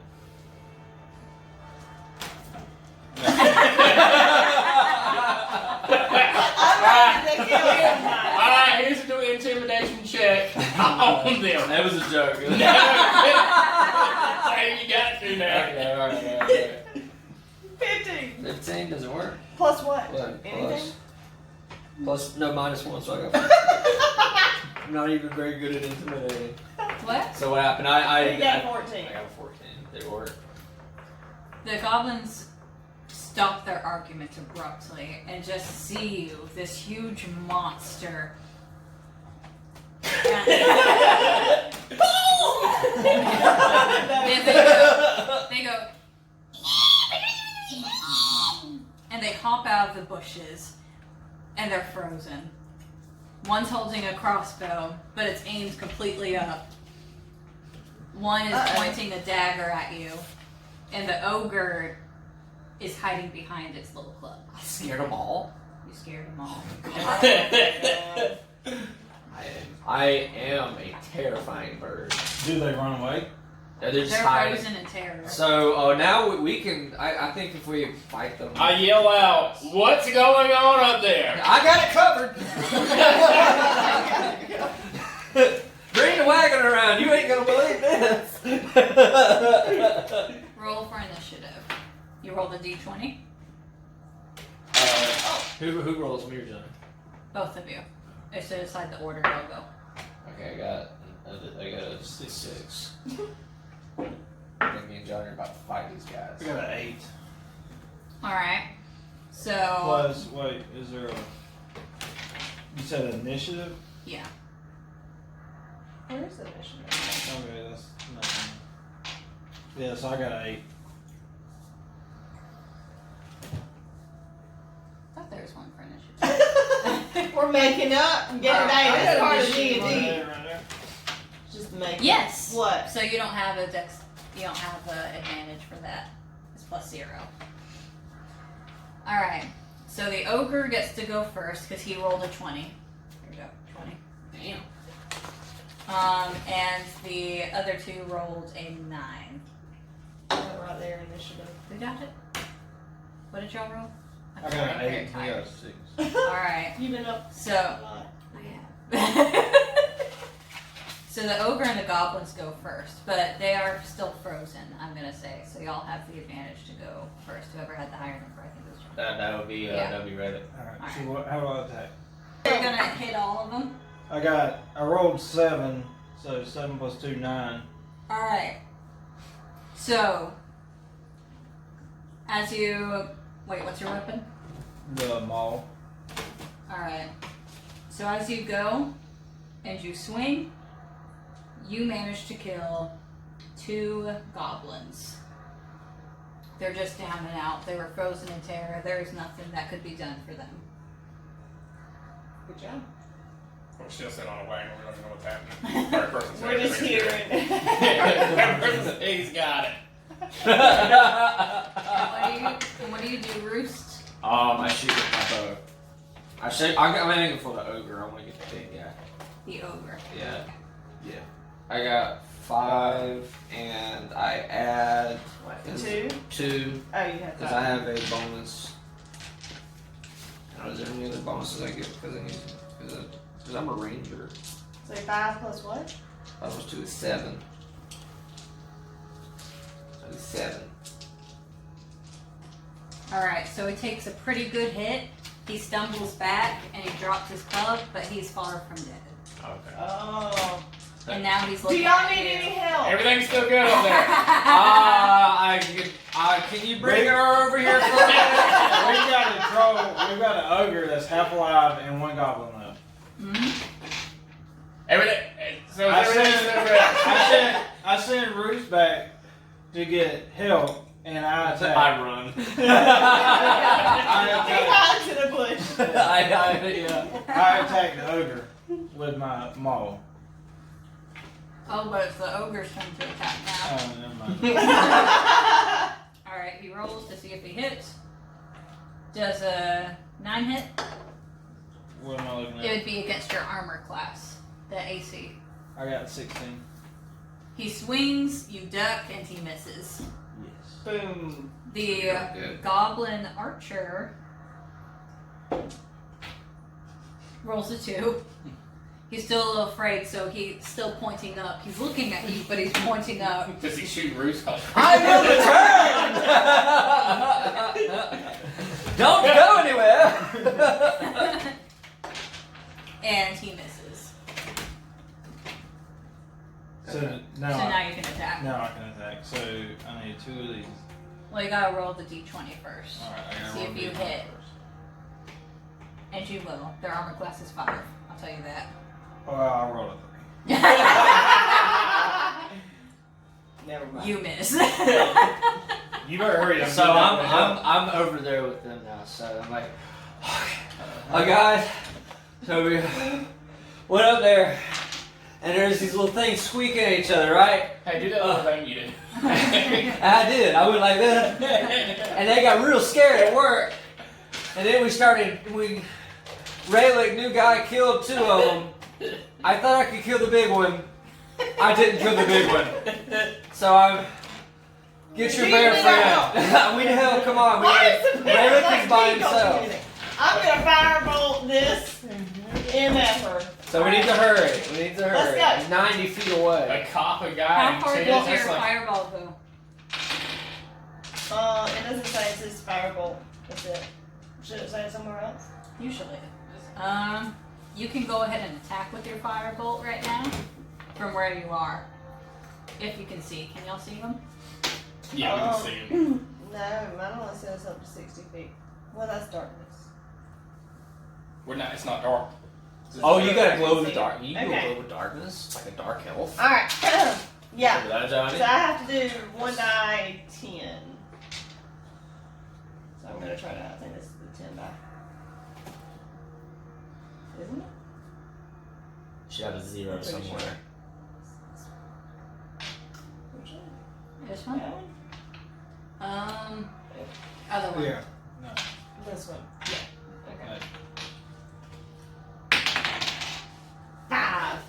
Speaker 3: I'm ready to kill him.
Speaker 4: Alright, here's a do intimidation check on them.
Speaker 2: That was a joke.
Speaker 4: Hey, you got to now.
Speaker 2: Okay.
Speaker 3: 15.
Speaker 6: 15 doesn't work.
Speaker 3: Plus what?
Speaker 6: What?
Speaker 3: Anything?
Speaker 6: Plus, no, -1, so I got 4. I'm not even very good at intimidating.
Speaker 1: What?
Speaker 2: So what happened?
Speaker 3: You got 14.
Speaker 2: I got a 14.
Speaker 6: They work.
Speaker 1: The goblins stop their argument abruptly and just see you, this huge monster. And they go, and they hop out of the bushes, and they're frozen. One's holding a crossbow, but it's aimed completely up. One is pointing a dagger at you, and the ogre is hiding behind its little club.
Speaker 2: I scared them all.
Speaker 1: You scared them all.
Speaker 2: I am a terrifying bird.
Speaker 5: Do they run away?
Speaker 2: They're just
Speaker 1: They're
Speaker 2: hiding.
Speaker 1: frozen in terror.
Speaker 2: So now we can. I think if we fight them,
Speaker 4: I yell out, what's going on up there?
Speaker 2: I got it covered. Bring the wagon around. You ain't gonna believe this.
Speaker 1: Roll for initiative. You rolled a d20.
Speaker 2: Who rolls me or Johnny?
Speaker 1: Both of you. It's to decide the order you'll go.
Speaker 2: Okay, I got a 6. I think me and Johnny are about to fight these guys.
Speaker 5: I got an 8.
Speaker 1: Alright. So.
Speaker 5: Plus, wait, is there a. You said initiative?
Speaker 1: Yeah.
Speaker 3: Where's the initiative?
Speaker 5: Okay, that's nothing. Yeah, so I got an 8.
Speaker 1: I thought there was one for initiative.
Speaker 3: We're making up and getting back. That's part of D&D.
Speaker 5: Right there.
Speaker 3: Just making.
Speaker 1: Yes.
Speaker 3: What?
Speaker 1: So you don't have a dex. You don't have an advantage for that. It's +0. All right. So the ogre gets to go first because he rolled a 20. Here we go. 20.
Speaker 2: Damn.
Speaker 1: And the other 2 rolled a 9.
Speaker 3: Right there, initiative.
Speaker 1: Who got it? What did y'all roll?
Speaker 5: I got
Speaker 1: I'm
Speaker 5: an
Speaker 1: very
Speaker 5: 8. I
Speaker 1: tired.
Speaker 5: got a 6.
Speaker 1: All right.
Speaker 3: You've been up.
Speaker 1: So.
Speaker 3: a lot.
Speaker 1: I have. So the ogre and the goblins go first, but they are still frozen, I'm gonna say. So y'all have the advantage to go first. Whoever had the higher number, I think it was John.
Speaker 2: That would be
Speaker 1: Yeah.
Speaker 2: that would be ready.
Speaker 5: Alright, so what, how do I attack?
Speaker 1: You're gonna hit all of them.
Speaker 5: I rolled 7, so 7 plus 2, 9.
Speaker 1: All right. So, as you wait, what's your weapon?
Speaker 5: The maul.
Speaker 1: All right. So as you go and you swing, you manage to kill 2 goblins. They're just down and out. They were frozen in terror. There is nothing that could be done for them.
Speaker 3: Good job.
Speaker 4: We're still sitting on a wagon. We don't even know what's happening. Third person
Speaker 3: We're just hearing.
Speaker 4: Third person said, he's got it.
Speaker 1: What do you do, Roost?
Speaker 2: I shoot with my bow. I'm aiming for the ogre. I want to get the big guy.
Speaker 1: The ogre.
Speaker 2: Yeah. Yeah. I got 5, and I add what is
Speaker 3: 2?
Speaker 2: it? 2
Speaker 3: Oh, you have
Speaker 2: because I have a bonus. Is there any other bonuses I get because I'm a ranger?
Speaker 3: So 5 plus what?
Speaker 2: 5 plus 2 is 7. So it's 7.
Speaker 1: All right. So he takes a pretty good hit, He stumbles back and he drops his club, but he's far from dead.
Speaker 2: Okay.
Speaker 3: Oh.
Speaker 1: And now he's
Speaker 3: Do
Speaker 1: looking
Speaker 3: y'all
Speaker 1: at
Speaker 3: need
Speaker 1: you.
Speaker 3: any help?
Speaker 4: Everything's still good up there.
Speaker 2: Can you bring her over here for a minute?
Speaker 5: We've got a troll. We've got an ogre that's half alive and one goblin left.
Speaker 1: Mhm.
Speaker 4: Everything. So
Speaker 5: I
Speaker 4: everything's
Speaker 5: sent,
Speaker 4: still good.
Speaker 5: I sent Roots back to get help, and I attacked.
Speaker 2: I run.
Speaker 3: He hides in a bush.
Speaker 2: yeah.
Speaker 5: I attacked the ogre with my maul.
Speaker 1: Oh, but it's the ogre's turn to attack now.
Speaker 5: Oh, never mind.
Speaker 1: Alright, he rolls to see if he hits. Does a 9 hit?
Speaker 5: What am I looking
Speaker 1: It
Speaker 5: at?
Speaker 1: would be against your armor class, the AC.
Speaker 5: I got 16.
Speaker 1: He swings, you duck, and he misses.
Speaker 5: Yes.
Speaker 3: Boom.
Speaker 1: The
Speaker 6: Good.
Speaker 1: goblin archer rolls a 2. He's still a little afraid, so he's still pointing up. He's looking at you, but he's pointing up.
Speaker 4: Does he shoot Roost off?
Speaker 6: I will return! Don't go anywhere!
Speaker 1: And he misses.
Speaker 5: So
Speaker 1: So
Speaker 5: now,
Speaker 1: now you can attack.
Speaker 5: now I can attack. So I need 2 of these.
Speaker 1: Well, you gotta roll the d20 first.
Speaker 5: Alright, I gotta
Speaker 1: See
Speaker 5: roll
Speaker 1: if you
Speaker 5: these
Speaker 1: hit.
Speaker 5: first.
Speaker 1: And you will. Their armor class is 5. I'll tell you that.
Speaker 5: Well, I'll roll a 3.
Speaker 3: Never mind.
Speaker 1: You miss.
Speaker 5: You better hurry up.
Speaker 6: So I'm over there with them now. So I'm like, oh guys, so we went up there, and there's these little things squeaking at each other, right?
Speaker 4: Hey, do that little thing you did.
Speaker 6: I did. I went like that, and they got real scared at work. And then Raylick, new guy, killed 2 of them. I thought I could kill the big one. I didn't kill the big one. So get your
Speaker 3: Do
Speaker 6: bear
Speaker 3: you need
Speaker 6: friend.
Speaker 3: our
Speaker 6: We need help. Come on.
Speaker 3: Why is the bear
Speaker 6: Raylick
Speaker 3: like
Speaker 6: is by
Speaker 3: me? Don't do
Speaker 6: himself.
Speaker 3: anything. I'm gonna firebolt this MFer.
Speaker 6: So we need to hurry. We need to hurry.
Speaker 3: Let's go.
Speaker 6: 90 feet away.
Speaker 4: A cop, a guy.
Speaker 1: How
Speaker 4: and
Speaker 1: far
Speaker 4: two-
Speaker 1: does
Speaker 4: that's
Speaker 1: your
Speaker 4: like-
Speaker 1: fireball go?
Speaker 3: It doesn't say it says firebolt. That's it. Should it say it somewhere else?
Speaker 1: Usually. You can go ahead and attack with your firebolt right now from where you are. If you can see. Can y'all see them?
Speaker 4: Yeah, we can see him.
Speaker 3: No, mine only says up to 60 feet. Well, that's darkness.
Speaker 4: It's not dark.
Speaker 2: Oh, you gotta glow in the dark. You can
Speaker 3: Okay.
Speaker 2: glow with darkness, like a dark elf.
Speaker 3: Alright. Yeah.
Speaker 2: Remember that, Johnny?
Speaker 3: So I have to do 1 die 10. So I'm gonna try to, I think this is the 10 die. Isn't it?
Speaker 2: Should have a 0
Speaker 3: Pretty sure.
Speaker 2: somewhere.
Speaker 3: Which one?
Speaker 1: This one?
Speaker 3: That one?
Speaker 1: Other one.
Speaker 5: Yeah. No.
Speaker 3: This one. Yeah. Okay.
Speaker 5: Right.
Speaker 3: 5.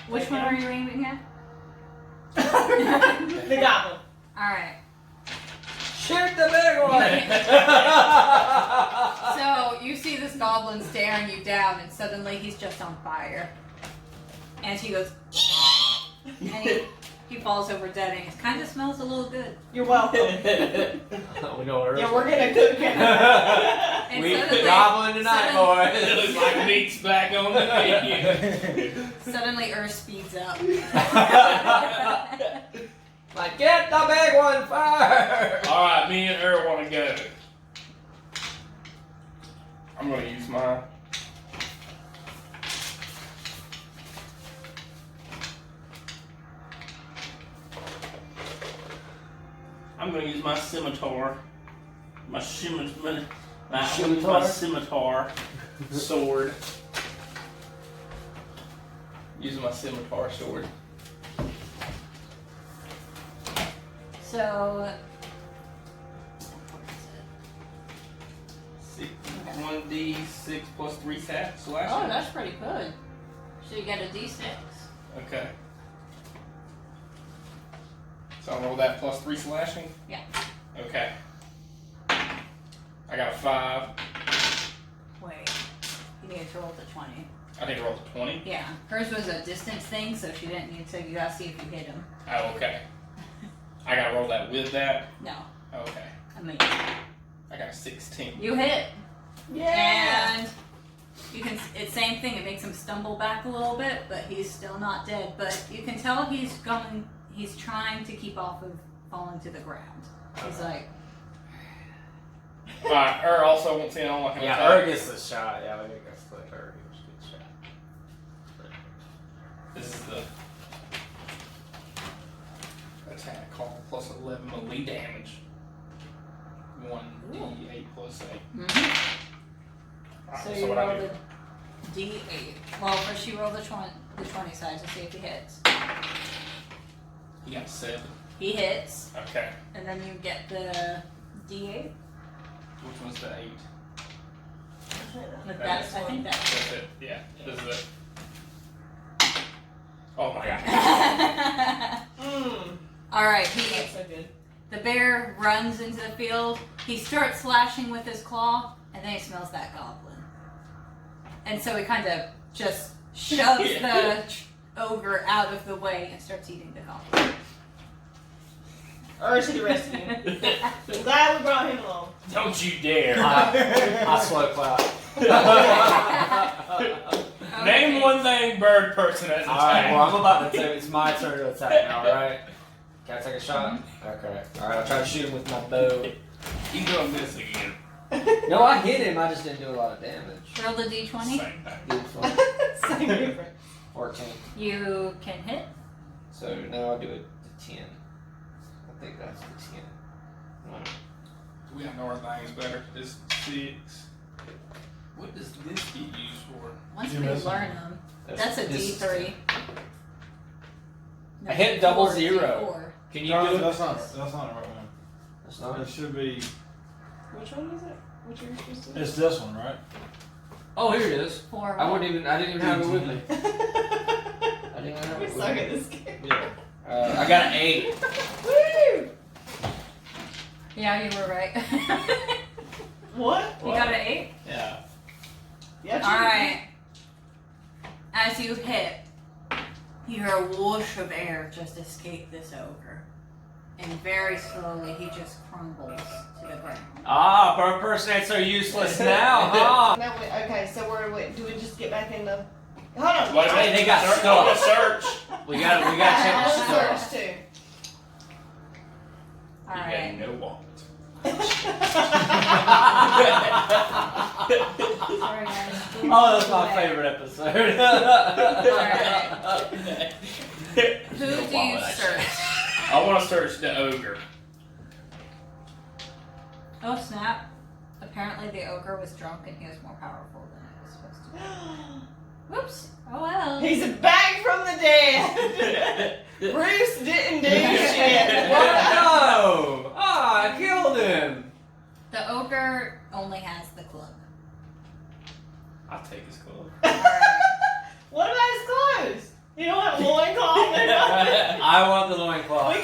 Speaker 1: Which one are you aiming at?
Speaker 3: The goblin.
Speaker 1: Alright.
Speaker 6: Shoot the big one!
Speaker 1: So you see this goblin staring you down, and suddenly he's just on fire. And he goes, and he falls over dead, and it kind of smells a little good.
Speaker 3: You're welcome.
Speaker 2: We know what
Speaker 3: Yeah, we're gonna cook it.
Speaker 1: And
Speaker 2: We
Speaker 1: suddenly,
Speaker 2: goblin tonight,
Speaker 1: suddenly-
Speaker 4: It looks like meat's back on the menu.
Speaker 1: Suddenly, Earth speeds up.
Speaker 6: Like, get the big one first!
Speaker 4: Alright, me and her want to go. I'm going to use mine. I'm going to use my scimitar. My scimitar.
Speaker 6: Scimitar?
Speaker 4: My scimitar. Sword. Using my scimitar sword.
Speaker 1: So,
Speaker 4: 1d6 plus 3 slashing.
Speaker 1: oh, that's pretty good. So you get a d6.
Speaker 4: Okay. So I'll roll that plus 3 slashing?
Speaker 1: Yeah.
Speaker 4: Okay. I got a 5.
Speaker 1: Wait, you need to roll the 20.
Speaker 4: I need to roll the 20.
Speaker 1: Yeah, hers was a distance thing, so she didn't need to. You gotta see if you hit him.
Speaker 4: Oh, okay. I gotta roll that with that?
Speaker 1: No,
Speaker 4: Okay.
Speaker 1: I mean,
Speaker 4: I got a 16.
Speaker 1: You hit.
Speaker 3: Yeah.
Speaker 1: And you can. It's same thing. It makes him stumble back a little bit, but he's still not dead. But you can tell he's going. He's trying to keep off of falling to the ground. He's like,
Speaker 4: Alright, also wants in on like an
Speaker 2: Yeah,
Speaker 4: attack.
Speaker 2: gets the shot. Yeah, we gotta go split Ur. He was a good shot.
Speaker 4: This is the attack call plus 11 melee damage. 1d8 plus 8.
Speaker 1: mm-hmm.
Speaker 4: Alright,
Speaker 1: So
Speaker 4: so
Speaker 1: you
Speaker 4: what
Speaker 1: roll
Speaker 4: I do?
Speaker 1: the D8. Well, first you roll the 20 side to see if he hits.
Speaker 4: He got 7.
Speaker 1: He hits,
Speaker 4: Okay.
Speaker 1: and then you get the D8.
Speaker 4: Which one's the 8?
Speaker 1: But that's, I think that's
Speaker 4: That's it. Yeah. This is it. Oh my god.
Speaker 3: Mmm.
Speaker 1: All right,
Speaker 3: That's so good.
Speaker 1: the bear runs into the field. He starts slashing with his claw, and then he smells that goblin. And so he kind of just shoves the ogre out of the way and starts eating the goblin.
Speaker 3: Or to the rescue. I'm glad we brought him along.
Speaker 4: Don't you dare.
Speaker 2: I slow clap.
Speaker 4: Name one thing bird person has
Speaker 2: Alright,
Speaker 4: attacked.
Speaker 2: well, I'm about to say it's my turn to attack now, alright? Can I take a shot? Okay. Alright, I'll try to shoot him with my bow.
Speaker 4: He's doing this again.
Speaker 6: No, I hit him. I just didn't do a lot of damage.
Speaker 1: Roll the D20.
Speaker 4: Same thing.
Speaker 6: Did fun.
Speaker 3: Same difference.
Speaker 6: 14.
Speaker 1: You can hit.
Speaker 6: So now I'll do it to 10. I think that's the 10. One.
Speaker 4: We have no other things better. This is 6. What does this get used for?
Speaker 1: Once
Speaker 5: You're
Speaker 1: we
Speaker 5: missing
Speaker 1: learn them. That's a
Speaker 6: this is
Speaker 1: D3.
Speaker 6: 10.
Speaker 1: No,
Speaker 2: I hit double
Speaker 1: D4,
Speaker 2: zero.
Speaker 1: D4.
Speaker 2: Can you
Speaker 5: No,
Speaker 2: do it?
Speaker 5: that's not the right one.
Speaker 6: That's not
Speaker 5: It should be.
Speaker 3: Which one is it? Which are you supposed to do?
Speaker 5: It's this one, right?
Speaker 6: Oh, here it is.
Speaker 1: 4.
Speaker 6: I didn't even have it with me. I
Speaker 3: We
Speaker 6: didn't even have it with
Speaker 3: suck
Speaker 6: me.
Speaker 3: at this game.
Speaker 5: Yeah.
Speaker 2: I got an 8.
Speaker 3: Woo!
Speaker 1: Yeah, you were right.
Speaker 3: What?
Speaker 1: You got an 8?
Speaker 2: Yeah.
Speaker 3: Yeah,
Speaker 1: Alright. As you hit, you hear a whoosh of air just escape this ogre. And very slowly he just crumbles to the ground.
Speaker 2: Ah, bird person ain't so useless now, huh?
Speaker 3: No, okay, so do we just get back in the... Hold on.
Speaker 4: Wait a minute,
Speaker 2: They got
Speaker 4: I
Speaker 2: stuff.
Speaker 4: want to search.
Speaker 2: We got
Speaker 3: I
Speaker 2: check
Speaker 3: want
Speaker 2: the
Speaker 3: to
Speaker 2: stuff.
Speaker 3: search too.
Speaker 4: You
Speaker 1: Alright.
Speaker 4: had no wallet.
Speaker 1: Sorry guys.
Speaker 2: Oh, that's my favorite episode.
Speaker 1: Who do you search?
Speaker 4: I want to search the ogre.
Speaker 1: Oh snap. Apparently the ogre was drunk and he was more powerful than it was supposed to be. Whoops. Oh well.
Speaker 3: He's back from the dead. Bruce didn't do shit.
Speaker 6: What? No! Ah, I killed him!
Speaker 1: The ogre only has the club.
Speaker 4: I'll take his club.
Speaker 1: Alright.
Speaker 3: What about his clothes? You don't have a loincloth?
Speaker 2: I want the loincloth.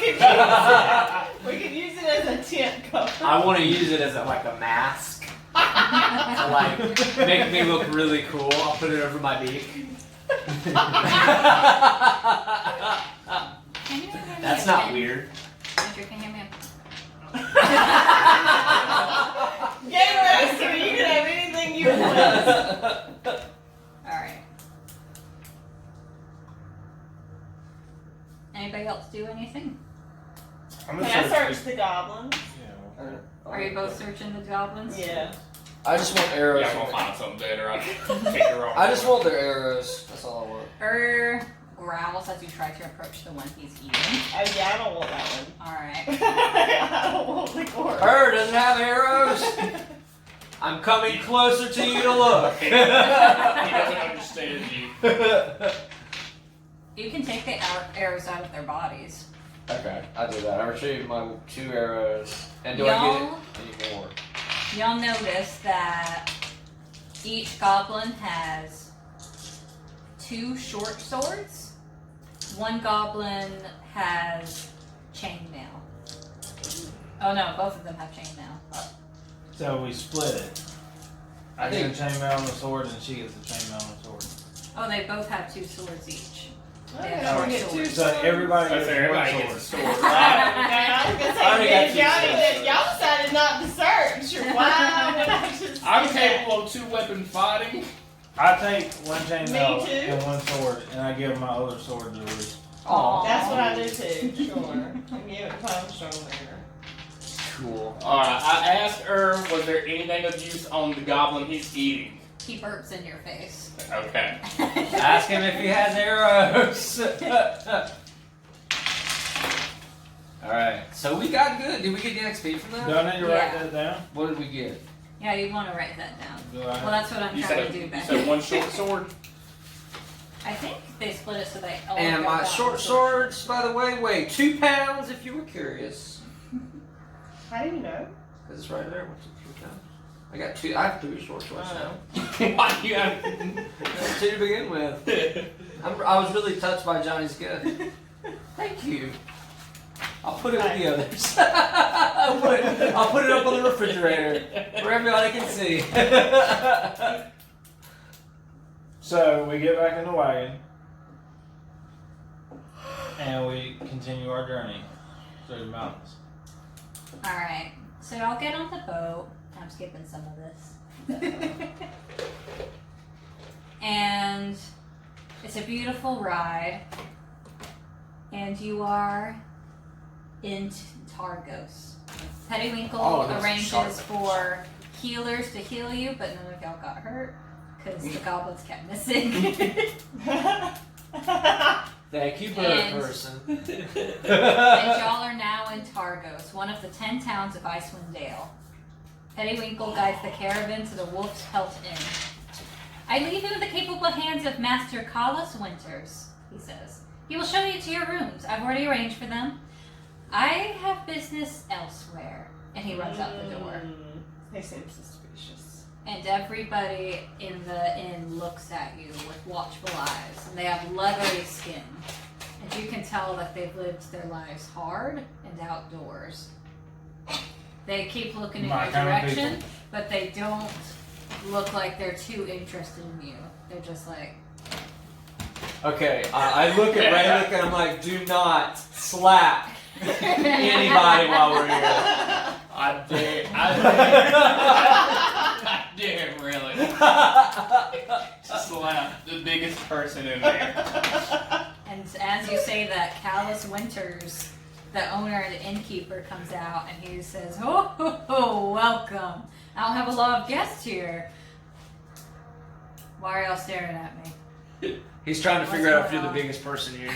Speaker 3: We could use it as a tent cover.
Speaker 2: I want to use it as a mask. To make me look really cool. I'll put it over my beak.
Speaker 1: Can you hand me
Speaker 2: That's
Speaker 1: a
Speaker 2: not
Speaker 1: pen?
Speaker 2: weird.
Speaker 1: Andrew, can you hand me a
Speaker 3: Game master, you can have anything you want.
Speaker 1: Alright. Anybody else do anything?
Speaker 5: I'm
Speaker 3: Can I search the goblins?
Speaker 5: Yeah.
Speaker 1: Are you both searching the goblins?
Speaker 3: Yeah.
Speaker 6: I just want arrows.
Speaker 4: Yeah, I'm gonna find something better. I take her off.
Speaker 6: I just want their arrows. That's all I want.
Speaker 1: Growls as you try to approach the one he's eating.
Speaker 3: Oh yeah, I don't want that one.
Speaker 1: Alright.
Speaker 3: I don't want the corpse.
Speaker 6: Doesn't have arrows. I'm coming closer to you to look.
Speaker 4: He doesn't understand you.
Speaker 1: You can take the arrows out of their bodies.
Speaker 6: Okay, I do that. I retrieve my 2 arrows. And do I
Speaker 1: Y'all,
Speaker 6: get any more?
Speaker 1: y'all notice that each goblin has 2 short swords. One goblin has chainmail. Oh no, both of them have chainmail.
Speaker 5: So we split it. I get a chainmail on the sword, and she gets a chainmail on the sword.
Speaker 1: Oh, they both have 2 swords each.
Speaker 3: Okay,
Speaker 1: Yeah,
Speaker 3: we
Speaker 1: short
Speaker 3: get 2
Speaker 1: swords.
Speaker 5: So everybody
Speaker 4: So
Speaker 5: gets
Speaker 4: everybody
Speaker 5: one
Speaker 4: gets a
Speaker 5: sword.
Speaker 4: sword.
Speaker 3: I was gonna
Speaker 2: I already
Speaker 3: say,
Speaker 2: got
Speaker 3: y'all,
Speaker 2: 2
Speaker 3: y'all decided not to search. Why?
Speaker 4: I'm capable of 2-weapon fighting.
Speaker 5: I take one chainmail
Speaker 3: Me too.
Speaker 5: and one sword, and I give my other sword to Reese.
Speaker 1: Aw.
Speaker 3: That's what I do too. Sure. I give it to Power Strong Leader.
Speaker 2: Cool.
Speaker 4: Alright, I asked her, was there anything of use on the goblin he's eating?
Speaker 1: He burps in your face.
Speaker 4: Okay.
Speaker 6: Ask him if he has arrows. Alright, so we got good. Did we get the XP from that?
Speaker 5: Do I need to write
Speaker 1: Yeah.
Speaker 5: that down?
Speaker 6: What did we get?
Speaker 1: Yeah, you'd want to write that down.
Speaker 5: Do
Speaker 1: Well,
Speaker 5: I?
Speaker 1: that's what I'm
Speaker 4: You
Speaker 1: trying
Speaker 4: said,
Speaker 1: to do
Speaker 4: you
Speaker 1: back.
Speaker 4: said one short sword?
Speaker 1: I think they split it so they all
Speaker 6: And
Speaker 1: go
Speaker 6: my
Speaker 1: down
Speaker 6: short
Speaker 1: to-
Speaker 6: swords, by the way, weigh 2 pounds if you were curious.
Speaker 3: How do you know?
Speaker 6: Because it's right there. 1, 2, 3 pounds. I have 3 short swords now.
Speaker 4: Why do you have...
Speaker 6: 2 to begin with. I was really touched by Johnny's gift. Thank you. I'll put it with the others. I'll put it up on the refrigerator where everybody can see.
Speaker 5: So we get back in the wagon, and we continue our journey through the mountains.
Speaker 1: Alright, so I'll get on the boat. I'm skipping some of this. And it's a beautiful ride. And you are in Targos. Pettiwinkle
Speaker 2: Oh, that's
Speaker 1: arranges
Speaker 2: sharp.
Speaker 1: for healers to heal you, but none of y'all got hurt because the goblins kept missing.
Speaker 6: Thank you, bird
Speaker 1: And-
Speaker 6: person.
Speaker 1: And y'all are now in Targos, one of the 10 towns of Icewind Dale. Pettiwinkle guides the caravan to the Wolf's Pelt Inn. I leave you in the capable hands of Master Carlos Winters, he says. He will show you to your rooms. I've already arranged for them. I have business elsewhere. And he runs out the door.
Speaker 3: They seem suspicious.
Speaker 1: And everybody in the inn looks at you with watchful eyes. And they have leathery skin. And you can tell that they've lived their lives hard and outdoors. They keep looking in
Speaker 5: My
Speaker 1: your
Speaker 5: kind of
Speaker 1: direction,
Speaker 5: people.
Speaker 1: but they don't look like they're too interested in you. They're just like,
Speaker 6: Okay, I look at Raylick and I'm like, do not slap anybody while we're here.
Speaker 4: I dare. I dare, really. Slap the biggest person in there.
Speaker 1: and as you say that, Callus Winters, the owner and innkeeper, comes out and he says, oh, welcome. I don't have a lot of guests here. Why are y'all staring at me?
Speaker 6: He's trying to
Speaker 1: What's
Speaker 6: figure out if
Speaker 1: going
Speaker 6: you're the
Speaker 1: on?
Speaker 6: biggest person here.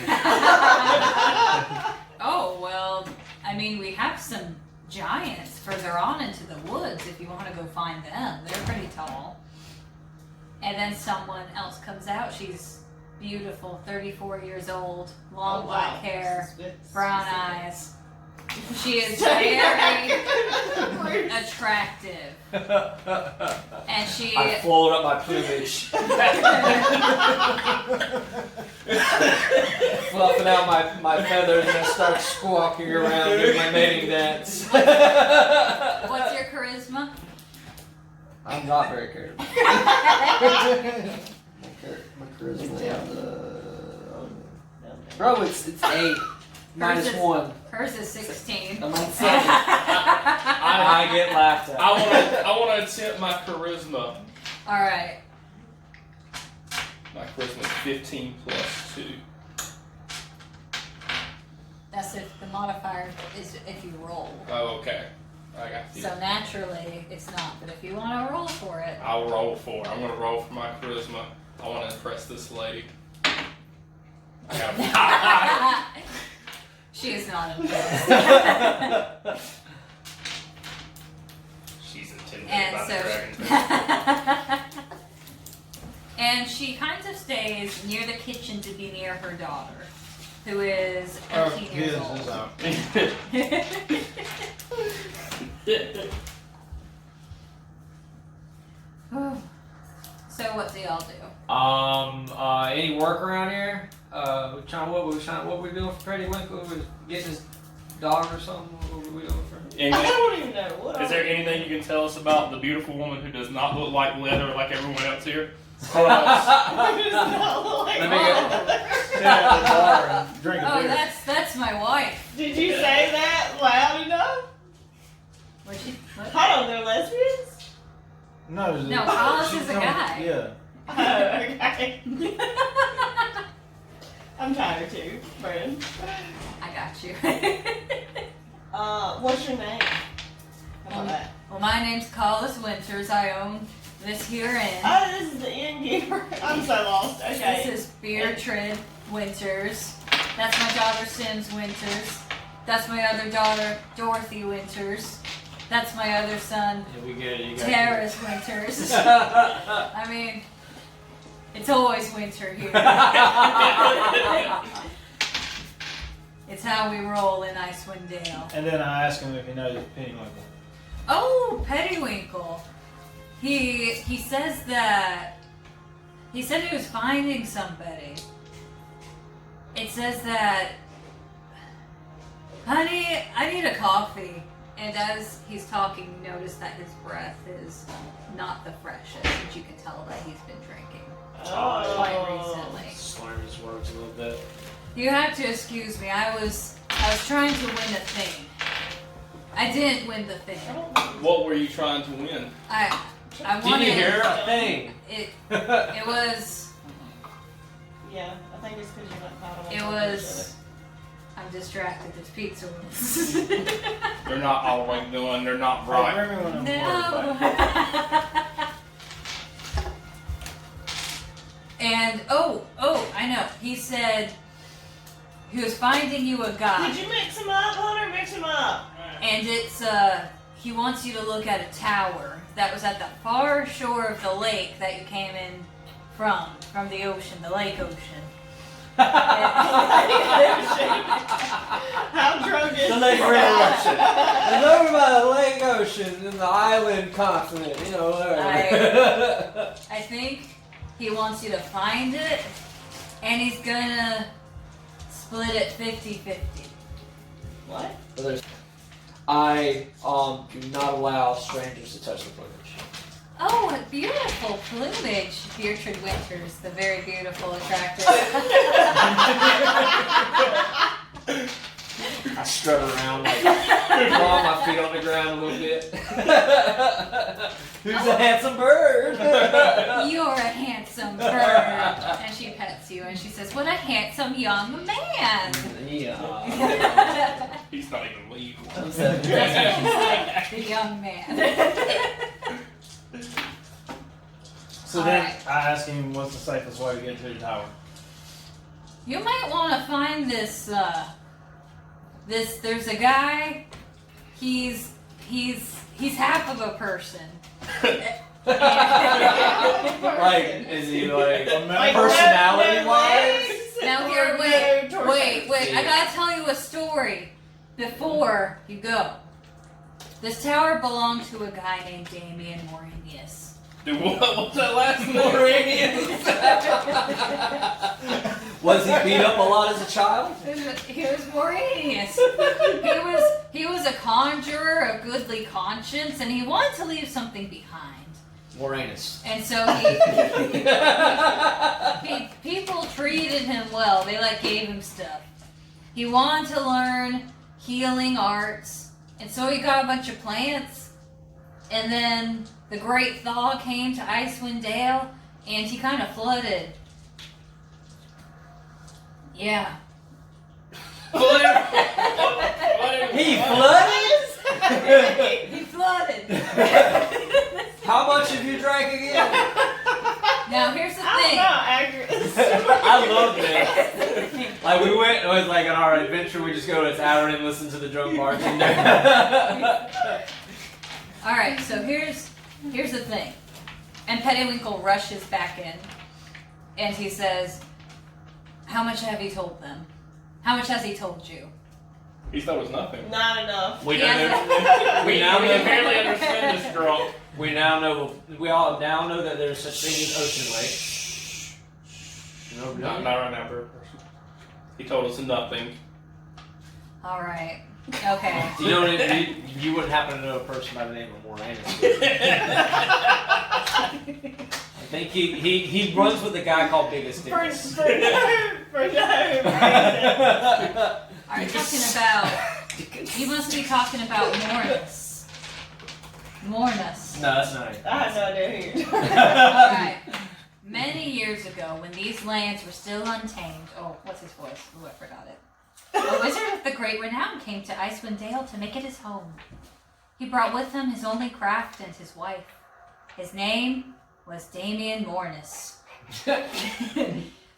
Speaker 1: Oh, well, I mean, we have some giants further on into the woods if you want to go find them. They're pretty tall. And then someone else comes out. She's beautiful, 34 years old, long black hair, brown eyes. She is very attractive. And she...
Speaker 6: I fold up my plumage. Fluffing out my feathers and I start squawking around doing my mating dance.
Speaker 1: What's your charisma?
Speaker 6: I'm not very charismatic. My charisma bro, it's 8 minus
Speaker 1: is-
Speaker 6: 1.
Speaker 1: Hers is 16.
Speaker 6: I'm on 7. I get laughed at.
Speaker 4: I want to attempt my charisma.
Speaker 1: Alright.
Speaker 4: My charisma is 15 plus 2.
Speaker 1: That's if the modifier is if you roll.
Speaker 4: Oh, okay. I got you.
Speaker 1: So naturally, it's not. But if you want to roll for it,
Speaker 4: I'll roll for it. I'm going to roll for my charisma. I want to impress this lady. I got
Speaker 1: she is not impressed.
Speaker 4: She's intimidated
Speaker 1: And
Speaker 4: by the
Speaker 1: so,
Speaker 4: dragon.
Speaker 1: and she kind of stays near the kitchen to be near her daughter, who is 18 years
Speaker 5: His
Speaker 1: old.
Speaker 5: is out.
Speaker 1: So what do y'all do?
Speaker 6: Any work around here? What we doing for Pettiwinkle? We getting his dog or something? What were we doing for him?
Speaker 3: I
Speaker 4: Anything-
Speaker 3: don't even know. What
Speaker 4: Is there anything you can tell us about the beautiful woman who does not look like leather like everyone else here? Or else?
Speaker 6: Let me
Speaker 5: Sit at the bar and drink a
Speaker 1: Oh,
Speaker 5: beer.
Speaker 1: that's my wife.
Speaker 3: Did you say that loud enough?
Speaker 1: Was she? What?
Speaker 3: Hold on, they're lesbians?
Speaker 5: No,
Speaker 1: No, Hollis
Speaker 5: she
Speaker 1: is a
Speaker 5: told-
Speaker 1: guy.
Speaker 5: Yeah.
Speaker 3: Oh, okay. I'm tired too, friend.
Speaker 1: I got you.
Speaker 3: What's your name? How about that?
Speaker 1: Well, my name's Hollis Winters. I own this here inn.
Speaker 3: Oh, this is the innkeeper. I'm so lost. Okay.
Speaker 1: This is Beatrice Winters. That's my daughter Sims Winters. That's my other daughter Dorothy Winters. That's my other son
Speaker 6: Yeah, we get it. You got
Speaker 1: Terrace Winters. I mean, it's always winter here. It's how we roll in Icewind Dale.
Speaker 5: And then I asked him if he knows Pennywinkle.
Speaker 1: Oh, Pettiwinkle. He says that he said he was finding somebody. It says that, honey, I need a coffee. And as he's talking, you notice that his breath is not the freshest, which you can tell that he's been drinking quite recently.
Speaker 2: Slurring his words a little bit.
Speaker 1: You have to excuse me. I was trying to win a thing. I didn't win the thing.
Speaker 4: What were you trying to win?
Speaker 1: I
Speaker 6: Did
Speaker 1: wanted
Speaker 6: you hear a thing?
Speaker 1: it was
Speaker 3: Yeah, I think it's because you're not caught
Speaker 1: it was I'm distracted. There's pizza rolls.
Speaker 4: They're not always doing. They're not
Speaker 5: Right.
Speaker 4: right.
Speaker 5: Everyone on board,
Speaker 1: No.
Speaker 5: but-
Speaker 1: And oh, I know. He said he was finding you a guy,
Speaker 3: Did you mix them up, Hunter? Mix them up.
Speaker 1: and it's he wants you to look at a tower that was at the far shore of the lake that you came in from the ocean, the lake ocean.
Speaker 3: How drunk is
Speaker 6: The Lake Ocean. It's over by the Lake Ocean in the island continent, you know, whatever.
Speaker 1: I think he wants you to find it, and he's gonna split it 50-50.
Speaker 3: What?
Speaker 6: I do not allow strangers to touch the plumage.
Speaker 1: Oh, a beautiful plumage, Beatrice Winters, the very beautiful, attractive.
Speaker 2: I strut around like
Speaker 6: Claw my feet on the ground a little bit. Who's a handsome bird?
Speaker 1: You're a handsome bird. And she pets you and she says, what a handsome young man.
Speaker 6: Yeah.
Speaker 4: He's not even legal.
Speaker 1: That's what she said, the young man.
Speaker 5: So then
Speaker 1: Alright.
Speaker 5: I asked him what's the safest way to get to the tower.
Speaker 1: You might want to find this, there's a guy, he's half of a person.
Speaker 6: Like, is he like
Speaker 3: Like,
Speaker 6: personality
Speaker 3: no
Speaker 6: wise?
Speaker 3: legs
Speaker 1: Now
Speaker 3: or
Speaker 1: here,
Speaker 3: no torso?
Speaker 1: wait, I gotta tell you a story before you go. This tower belonged to a guy named Damien Morenius.
Speaker 4: Dude, what's that last name?
Speaker 6: Was he beat up a lot as a child?
Speaker 1: He was Morenius. He was a conjurer of goodly conscience, and he wanted to leave something behind.
Speaker 2: Moranus.
Speaker 1: And so people treated him well. They gave him stuff. He wanted to learn healing arts, and so he got a bunch of plants. And then the Great Thaw came to Icewind Dale, and he kind of flooded. Yeah.
Speaker 6: He flooded?
Speaker 1: He flooded.
Speaker 6: How much have you drank again?
Speaker 1: Now here's the
Speaker 3: I'm
Speaker 1: thing.
Speaker 3: not accurate.
Speaker 6: I love this. Like we went, it was like on our adventure, we just go to a tavern and listen to the drunk bartender.
Speaker 1: All right, so here's the thing. And Pettiwinkle rushes back in, and he says, "How much have you told them? How much has he told you?"
Speaker 4: He thought it was nothing.
Speaker 3: Not enough.
Speaker 4: We
Speaker 1: Yeah.
Speaker 4: don't.
Speaker 6: We now
Speaker 4: we
Speaker 6: know-
Speaker 4: can barely understand this drunk.
Speaker 6: We all now know that there's such thing as Ocean Lake.
Speaker 4: Not right now, bro. He told us nothing.
Speaker 1: All right. Okay.
Speaker 6: You wouldn't happen to know a person by the name of Moranus. I think he runs with a guy called Biggest
Speaker 3: For
Speaker 6: Dickus.
Speaker 3: no reason.
Speaker 1: Are you talking about? You must be talking about Morris. Mornus.
Speaker 2: No, that's not it.
Speaker 3: I had no idea who you're talking
Speaker 1: Alright. Many years ago, when these lands were still untamed, oh, what's his voice? Ooh, I forgot it. A wizard of the great renown came to Icewind Dale to make it his home. He brought with him his only craft and his wife. His name was Damien Mornus.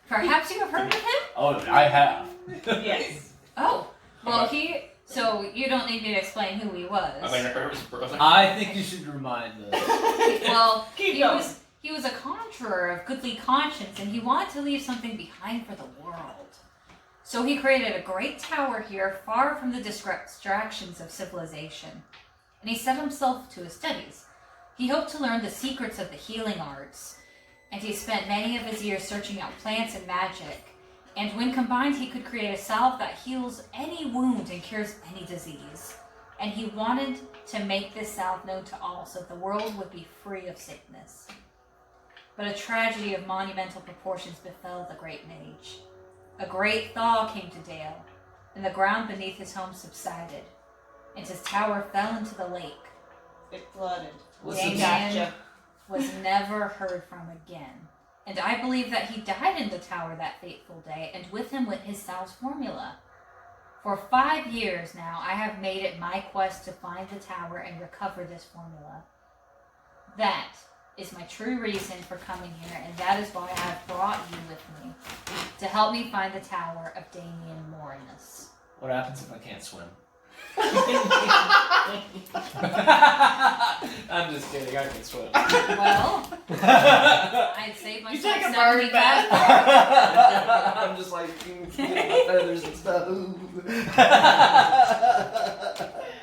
Speaker 1: Perhaps you have heard of him?
Speaker 2: Oh, I have.
Speaker 3: Yes.
Speaker 1: Oh, well, so you don't need me to explain who he was.
Speaker 4: I think I heard his brother.
Speaker 6: I think you should remind us.
Speaker 1: Well,
Speaker 3: Keep
Speaker 1: he
Speaker 3: going.
Speaker 1: was a conjurer of goodly conscience, and he wanted to leave something behind for the world. So he created a great tower here, far from the distractions of civilization. And he set himself to his studies. He hoped to learn the secrets of the healing arts, and he spent many of his years searching out plants and magic. And when combined, he could create a salve that heals any wound and cures any disease. And he wanted to make this salve known to all so that the world would be free of sickness. But a tragedy of monumental proportions befell the great mage. A great thaw came to Dale, and the ground beneath his home subsided, and his tower fell into the lake.
Speaker 3: It flooded.
Speaker 1: Damien
Speaker 3: Gotcha.
Speaker 1: was never heard from again. And I believe that he died in the tower that fateful day, and with him went his salve's formula. For 5 years now, I have made it my quest to find the tower and recover this formula. That is my true reason for coming here, and that is why I have brought you with me, to help me find the tower of Damien Morinus.
Speaker 2: What happens if I can't swim? I'm just kidding. I can swim.
Speaker 1: Well, I'd save myself
Speaker 3: take a bird
Speaker 1: 75
Speaker 3: bath.
Speaker 6: I'm just like getting my feathers and stuff.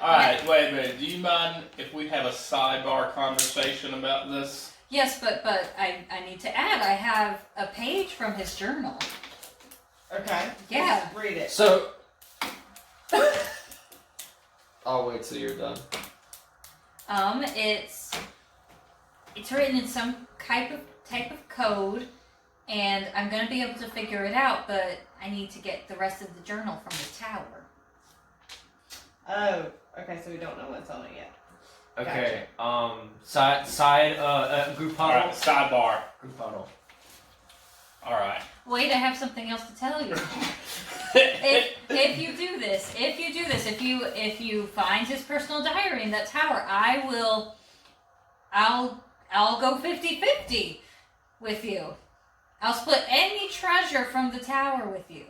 Speaker 4: Alright, wait a minute. Do you mind if we have a sidebar conversation about this?
Speaker 1: Yes, but I need to add, I have a page from his journal.
Speaker 3: Okay.
Speaker 1: Yeah.
Speaker 3: Read it.
Speaker 6: So, I'll wait till you're done.
Speaker 1: It's written in some type of code, and I'm gonna be able to figure it out, but I need to get the rest of the journal from the tower.
Speaker 3: Oh, okay, so we don't know what's on it yet.
Speaker 2: Okay. Group huddle.
Speaker 4: Alright, sidebar.
Speaker 2: Group huddle.
Speaker 4: Alright.
Speaker 1: Wait, I have something else to tell you. if you do this, if you find his personal diary in that tower, I'll go 50-50 with you. I'll split any treasure from the tower with you,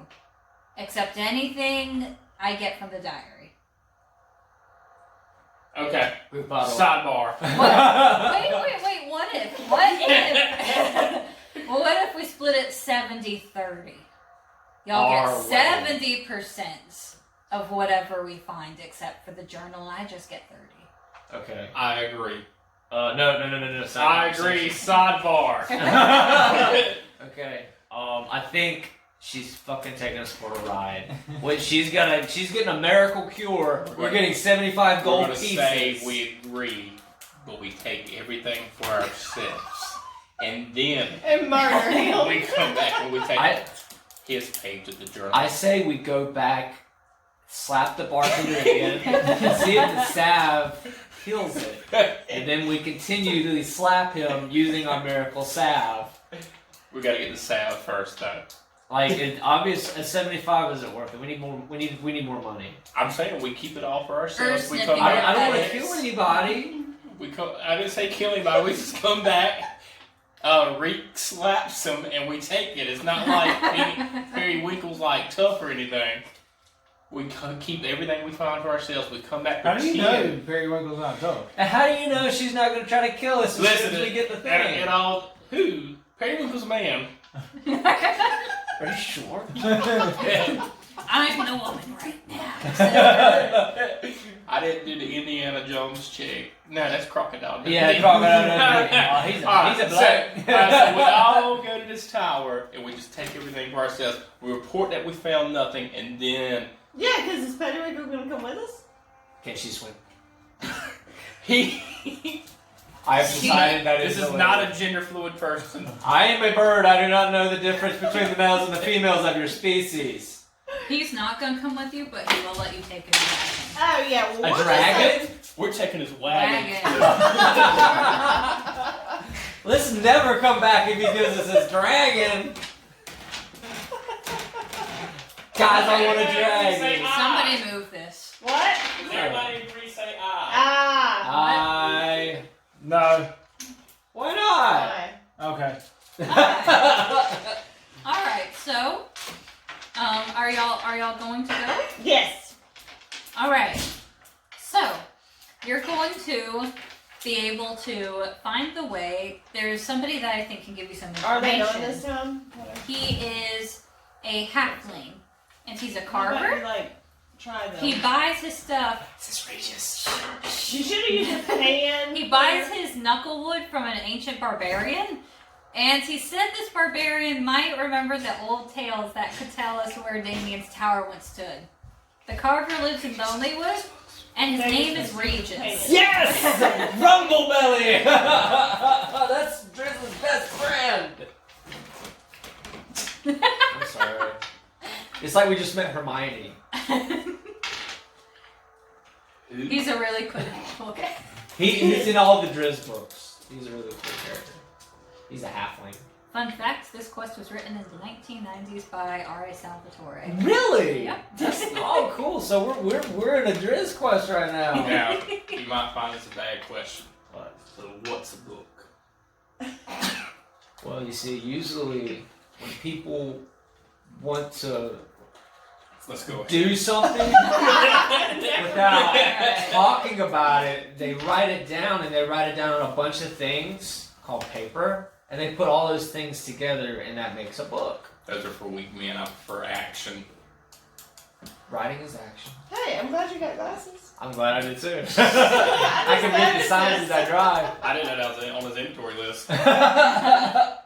Speaker 1: except anything I get from the diary.
Speaker 4: Okay.
Speaker 2: Group huddle.
Speaker 4: Sidebar.
Speaker 1: Wait, what if? Well, what if we split it 70-30? Y'all
Speaker 2: Our
Speaker 1: get
Speaker 2: way.
Speaker 1: 70% of whatever we find, except for the journal. I just get 30.
Speaker 2: Okay.
Speaker 4: I agree.
Speaker 2: No.
Speaker 4: I agree. Sidebar.
Speaker 2: Okay. I think she's fucking taking us for a ride. Wait, she's getting a miracle cure. We're getting 75 gold
Speaker 4: We're gonna
Speaker 2: pieces.
Speaker 4: say we agree, but we take everything for ourselves, and then
Speaker 3: And murder him.
Speaker 4: we come back and we take
Speaker 2: I-
Speaker 4: his page of the journal.
Speaker 2: I say we go back, slap the bartender again, and see if the salve heals it. And then we continually slap him using our miracle salve.
Speaker 4: We gotta get the salve first, though.
Speaker 2: Like, a 75 isn't worth it. We need more. We need more money.
Speaker 4: I'm saying we keep it all for ourselves.
Speaker 1: First
Speaker 4: We
Speaker 1: snipping
Speaker 4: come
Speaker 1: it
Speaker 4: back.
Speaker 2: I don't want to
Speaker 1: That is-
Speaker 2: kill anybody.
Speaker 4: I didn't say kill anybody. We just come back. Reek slaps him and we take it. It's not like Harry Winkle's like tough or anything. We keep everything we find for ourselves. We come back.
Speaker 5: How do you
Speaker 4: pretend.
Speaker 5: know Periwinkle's not tough?
Speaker 2: And how do you know she's not going to try to kill us as
Speaker 4: Listen,
Speaker 2: soon as we get the thing?
Speaker 4: and all who? Periwinkle's a man.
Speaker 2: Are you sure?
Speaker 1: I'm the woman right now.
Speaker 4: I didn't do the Indiana Jones check. No, that's Crocodile.
Speaker 2: Yeah, crocodile. He's a
Speaker 4: Alright,
Speaker 2: black.
Speaker 4: so we all go to this tower and we just take everything for ourselves. We report that we found nothing, and then
Speaker 3: Yeah, because is Periwinkle gonna come with us?
Speaker 2: Can she swim?
Speaker 4: he.
Speaker 2: I've decided that
Speaker 4: This is not a gender fluid person.
Speaker 2: I am a bird. I do not know the difference between the males and the females of your species.
Speaker 1: He's not gonna come with you, but he will let you take a dragon.
Speaker 3: Oh yeah. Well,
Speaker 2: A
Speaker 3: we'll
Speaker 2: dragon?
Speaker 3: Just
Speaker 4: We're taking his wagon.
Speaker 6: Let's never come back if he gives us his dragon. Guys, I want a dragon.
Speaker 1: Somebody move this.
Speaker 3: What?
Speaker 4: Does everybody agree? Say aye.
Speaker 3: Ah.
Speaker 5: No.
Speaker 6: Why not?
Speaker 3: Why?
Speaker 5: Okay.
Speaker 1: All right. So, are y'all going to go?
Speaker 3: Yes.
Speaker 1: All right. So, you're going to be able to find the way. There's somebody that I think can give you some information.
Speaker 3: Are they going this time?
Speaker 1: He is a halfling, and he's a
Speaker 3: How about
Speaker 1: carver.
Speaker 3: you, like, try them?
Speaker 1: He buys his stuff.
Speaker 2: This is Regis.
Speaker 3: You should have used a pan.
Speaker 1: He buys his knucklewood from an ancient barbarian, and he said this barbarian might remember the old tales that could tell us where Damien's tower once stood. The carver lives in Lonelywood, and his name is Regis.
Speaker 6: Yes! Rumble Belly! That's Drizzle's best friend! I'm sorry. It's like we just met Hermione.
Speaker 1: He's a really cool guy.
Speaker 6: He's in all the Drizz books. He's a really cool character. He's a halfling.
Speaker 1: Fun fact, this quest was written in the 1990s by R.A. Salvatore.
Speaker 6: Really?
Speaker 1: Yep.
Speaker 6: Oh, cool. So we're in a Drizz quest right now.
Speaker 4: Now, you might find this a bad question.
Speaker 6: What?
Speaker 4: So, what's a book?
Speaker 6: Well, you see, usually when people want to
Speaker 4: Let's go.
Speaker 6: do something without talking about it, they write it down, and they write it down on a bunch of things called paper, and they put all those things together, and that makes a book.
Speaker 4: Those are for weak men. I prefer action.
Speaker 6: Writing is action.
Speaker 3: Hey, I'm glad you got glasses.
Speaker 6: I'm glad I did too. I can read the signs as I drive.
Speaker 4: I didn't know that was on his inventory list.
Speaker 6: I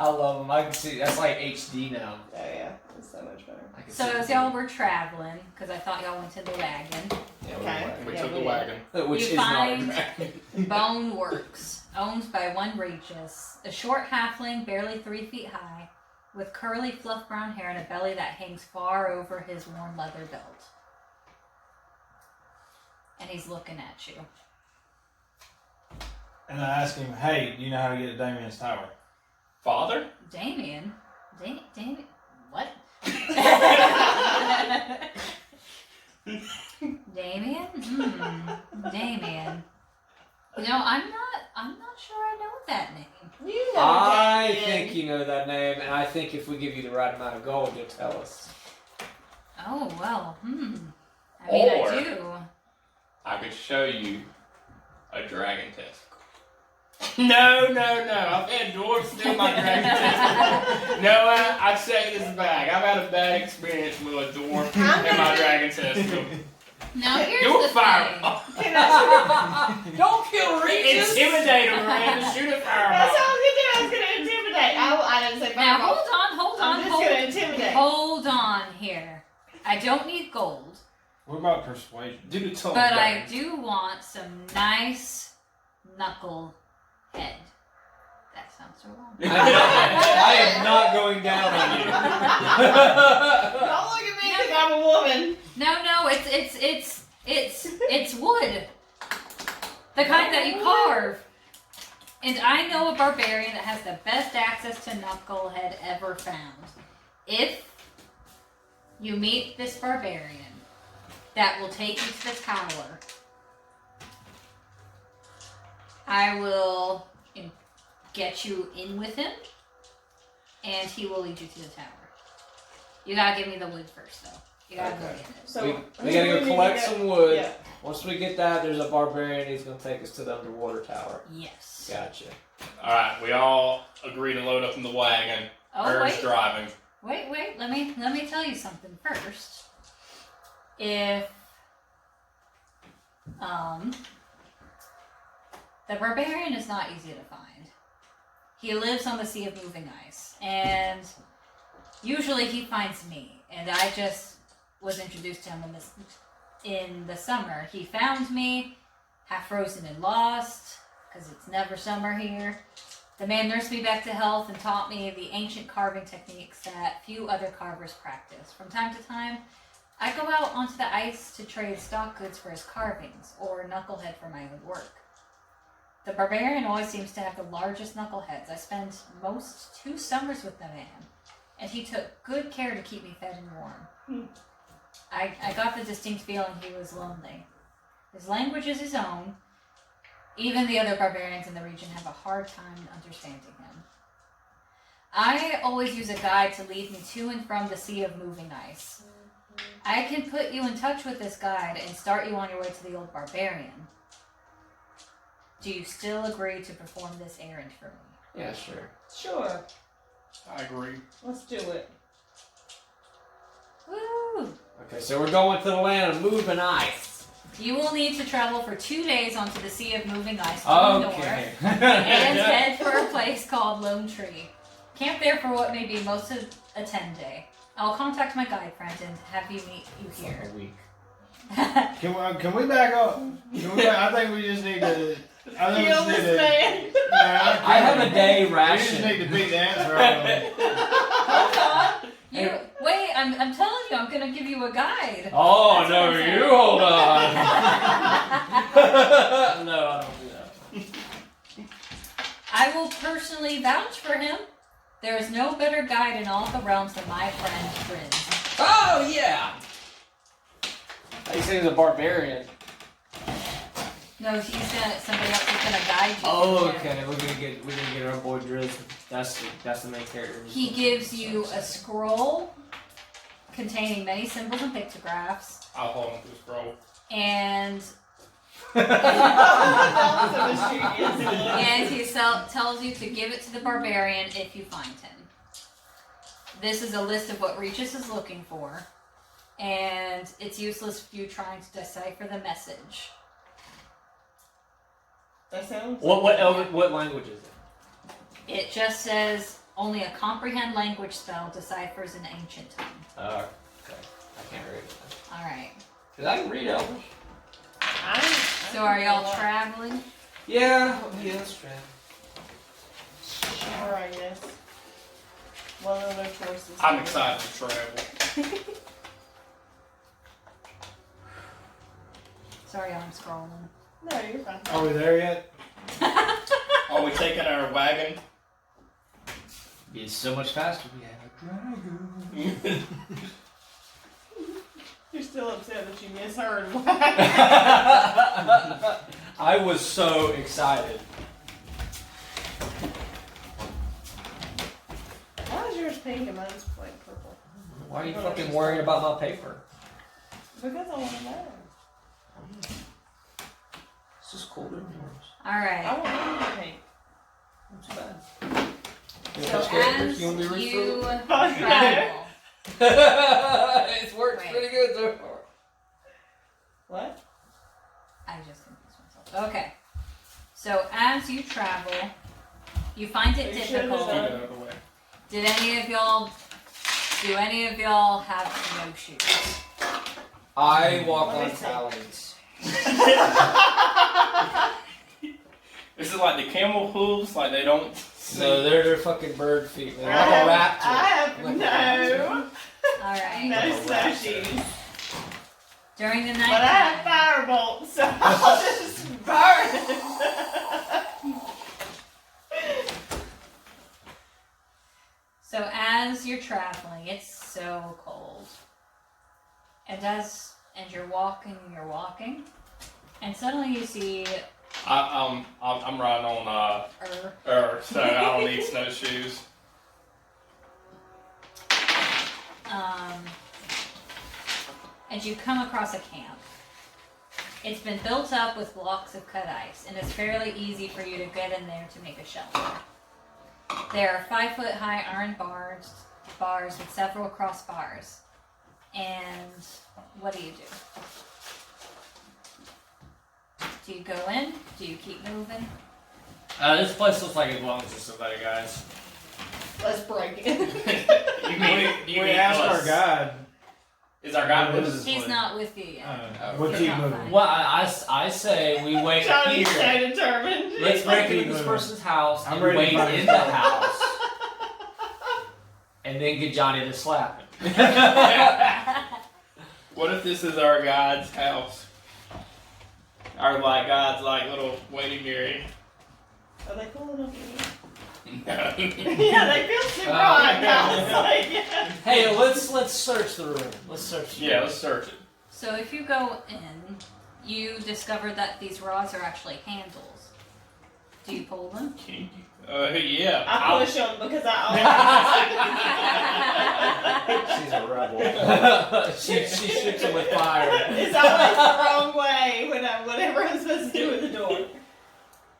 Speaker 6: love them. I can see. That's like HD now.
Speaker 3: Oh yeah, it's so much better.
Speaker 6: I can
Speaker 1: So
Speaker 6: see
Speaker 1: as y'all were traveling, because I thought y'all went to the wagon,
Speaker 6: Yeah,
Speaker 3: Okay.
Speaker 4: We
Speaker 3: Yeah,
Speaker 4: took the
Speaker 3: we-
Speaker 4: wagon.
Speaker 6: which
Speaker 1: You
Speaker 6: is not
Speaker 1: find-
Speaker 6: a dragon.
Speaker 1: Bone Works, owned by one Regis, a short halfling barely 3 feet high, with curly fluff brown hair and a belly that hangs far over his worn leather belt. And he's looking at you.
Speaker 5: And I asked him, hey, do you know how to get to Damien's tower?
Speaker 4: Father?
Speaker 1: Damien? Damien? What? Damien? Damien. You know, I'm not sure I know that name.
Speaker 3: You know
Speaker 6: I
Speaker 3: Damien.
Speaker 6: think you know that name, and I think if we give you the right amount of gold, you'll tell us.
Speaker 1: Oh, well, I mean,
Speaker 4: Or-
Speaker 1: I do.
Speaker 4: I could show you a dragon testicle. No. I've had dwarves steal my dragon testicle. No, I take this back. I've had a bad experience with a dwarf and my dragon testicle.
Speaker 1: Now, here's
Speaker 4: You're
Speaker 1: the
Speaker 4: fired.
Speaker 1: thing.
Speaker 6: Don't kill Regis!
Speaker 4: Intimidate him, Miranda. Shoot a
Speaker 3: That's
Speaker 4: fireball.
Speaker 3: all I was gonna do. I was gonna intimidate. I didn't say
Speaker 1: Now,
Speaker 3: fireball.
Speaker 1: hold
Speaker 3: I'm
Speaker 1: on,
Speaker 3: just gonna intimidate.
Speaker 1: hold on here. I don't need gold,
Speaker 5: What about persuasion?
Speaker 4: Do the tongue.
Speaker 1: but I
Speaker 4: dance.
Speaker 1: do want some nice knuckle head. That sounds so wrong.
Speaker 6: I am not going down on you.
Speaker 3: Don't look at me because I'm a woman.
Speaker 1: No, it's wood. The kind that you carve. And I know a barbarian that has the best access to knucklehead ever found. If you meet this barbarian that will take you to the tower, I will get you in with him, and he will lead you to the tower. You gotta give me the wood first, though. You gotta go
Speaker 6: Okay.
Speaker 1: get it.
Speaker 3: So
Speaker 6: We
Speaker 3: who
Speaker 6: gotta
Speaker 3: do
Speaker 6: go
Speaker 3: we need to
Speaker 6: collect
Speaker 3: go-
Speaker 6: some wood.
Speaker 3: Yeah.
Speaker 6: Once we get that, there's a barbarian. He's gonna take us to the underwater tower.
Speaker 1: Yes.
Speaker 6: Gotcha.
Speaker 4: Alright, we all agree to load up in the wagon.
Speaker 1: Oh
Speaker 4: Er's
Speaker 1: wait.
Speaker 4: driving.
Speaker 1: Wait, let me tell you something first. If the barbarian is not easy to find. He lives on the Sea of Moving Ice, and usually he finds me, and I just was introduced to him in the summer. He found me, half frozen and lost, because it's never summer here. The man nursed me back to health and taught me the ancient carving techniques that few other carvers practice. From time to time, I go out onto the ice to trade stock goods for his carvings, or knucklehead for my own work. The barbarian always seems to have the largest knuckleheads. I spent most 2 summers with the man, and he took good care to keep me fed and warm. I got the distinct feeling he was lonely. His language is his own. Even the other barbarians in the region have a hard time understanding him. I always use a guide to lead me to and from the sea of moving ice. I can put you in touch with this guide and start you on your way to the old barbarian. Do you still agree to perform this errand for me?
Speaker 6: Yeah, sure.
Speaker 3: Sure.
Speaker 4: I agree.
Speaker 3: Let's do it.
Speaker 1: Woo!
Speaker 2: Okay, so we're going to the land of moving ice.
Speaker 1: You will need to travel for 2 days onto the sea of moving ice to the north
Speaker 2: Okay.
Speaker 1: and head for a place called Lone Tree. Camp there for what may be most of a 10-day. I'll contact my guide friend and have you meet you here.
Speaker 2: A week.
Speaker 5: Can we back up? I think we just need to. I think
Speaker 3: Kill
Speaker 5: we just need
Speaker 3: this
Speaker 5: to.
Speaker 3: man.
Speaker 2: I have a day
Speaker 5: We just need
Speaker 2: ration.
Speaker 5: to beat the answer out of it.
Speaker 3: Hold on.
Speaker 1: Wait, I'm telling you, I'm gonna give you a guide.
Speaker 2: Oh,
Speaker 1: That's
Speaker 2: no,
Speaker 1: what I'm saying.
Speaker 2: you hold on. No, I don't do that.
Speaker 1: I will personally vouch for him. There is no better guide in all the realms than my friend Bryn.
Speaker 2: Oh, yeah. He said he's a barbarian.
Speaker 1: No, somebody else is gonna guide you.
Speaker 2: Oh,
Speaker 1: to him.
Speaker 2: okay. We're gonna get our boy Driz. That's the main character.
Speaker 1: He gives you a scroll containing many symbols and pictographs,
Speaker 4: I'll hold on to the scroll.
Speaker 1: and
Speaker 3: That was a mischievous look.
Speaker 1: and he tells you to give it to the barbarian if you find him. This is a list of what Regis is looking for, and it's useless for you trying to decipher the message.
Speaker 3: That sounds.
Speaker 2: what language is it?
Speaker 1: It just says only a comprehend language spell deciphers an ancient tongue.
Speaker 2: Oh, okay. I can't read it.
Speaker 1: Alright.
Speaker 2: Cause I can read Elvish.
Speaker 1: So are y'all traveling?
Speaker 2: Yeah, let's try.
Speaker 3: Alright, yes. What other choices?
Speaker 4: I'm excited to travel.
Speaker 1: Sorry, I'm scrolling.
Speaker 3: No, you're fine.
Speaker 5: Are we there yet?
Speaker 4: Are we taking our wagon?
Speaker 6: Be so much faster. We have a dragon.
Speaker 3: You're still upset that you misheard.
Speaker 2: I was so excited.
Speaker 3: Why is yours pink and mine's like purple?
Speaker 6: Why are you fucking worrying about my paper?
Speaker 3: Because I want to know.
Speaker 6: It's just colder than yours.
Speaker 1: Alright.
Speaker 3: I want to pink.
Speaker 6: Not too bad.
Speaker 1: So as
Speaker 6: You want me to read
Speaker 1: you
Speaker 6: through
Speaker 1: travel,
Speaker 6: It's worked
Speaker 1: Wait.
Speaker 6: pretty good so far.
Speaker 3: What?
Speaker 1: I just confused myself. Okay. So as you travel, you find it
Speaker 3: You should've
Speaker 1: difficult.
Speaker 3: done-
Speaker 4: Get out of the way.
Speaker 1: Do any of y'all have snowshoes?
Speaker 6: I walk
Speaker 3: Let me
Speaker 6: on
Speaker 3: see.
Speaker 6: talons.
Speaker 4: Is it like the camel hooves? Like they don't.
Speaker 6: No, they're fucking bird feet, man.
Speaker 3: I
Speaker 6: Like a
Speaker 3: have,
Speaker 6: raptor.
Speaker 3: I have
Speaker 6: Like a
Speaker 3: no,
Speaker 1: Alright.
Speaker 3: no snowshoes.
Speaker 1: During the
Speaker 3: But I have
Speaker 1: night,
Speaker 3: firebolt, so I'll just burn it.
Speaker 1: so as you're traveling, it's so cold. And you're walking, and suddenly you see
Speaker 4: I'm riding on Earth, so I don't need snowshoes.
Speaker 1: and you come across a camp. It's been built up with blocks of cut ice, and it's fairly easy for you to get in there to make a shelter. There are 5-foot high iron bars with several crossbars. And what do? Do you go in? Do you keep moving?
Speaker 2: This place looks like it belongs to somebody, guys.
Speaker 3: Let's break it.
Speaker 4: You mean
Speaker 5: We asked
Speaker 4: us?
Speaker 5: our guide.
Speaker 4: Is our guy
Speaker 5: What
Speaker 4: with
Speaker 5: is
Speaker 4: us?
Speaker 5: this
Speaker 1: He's
Speaker 5: place?
Speaker 1: not with you yet.
Speaker 5: We'll
Speaker 1: It's
Speaker 5: keep
Speaker 1: not
Speaker 5: moving.
Speaker 1: fine.
Speaker 2: Well, I say we wait
Speaker 3: Johnny's
Speaker 2: here.
Speaker 3: so determined.
Speaker 2: Let's break
Speaker 5: Keep
Speaker 2: into this
Speaker 5: moving.
Speaker 2: person's house
Speaker 5: I'm
Speaker 2: and
Speaker 5: ready to
Speaker 2: wait
Speaker 5: find
Speaker 2: in
Speaker 5: this
Speaker 2: the
Speaker 5: out.
Speaker 2: house, and then get Johnny to slap him.
Speaker 4: What if this is our guide's house? Our like God's like little waiting area.
Speaker 3: Are they cool enough to eat?
Speaker 4: No.
Speaker 3: Yeah, they feel super hot now. It's like, yeah.
Speaker 6: Hey, let's search the room. Let's search.
Speaker 4: Yeah, let's search it.
Speaker 1: So if you go in, you discover that these rods are actually handles. Do you pull them?
Speaker 4: Yeah.
Speaker 3: I push them because I
Speaker 2: She's a rebel.
Speaker 6: she shoots him with fire.
Speaker 3: It's always the wrong way whatever I'm supposed to do with the door.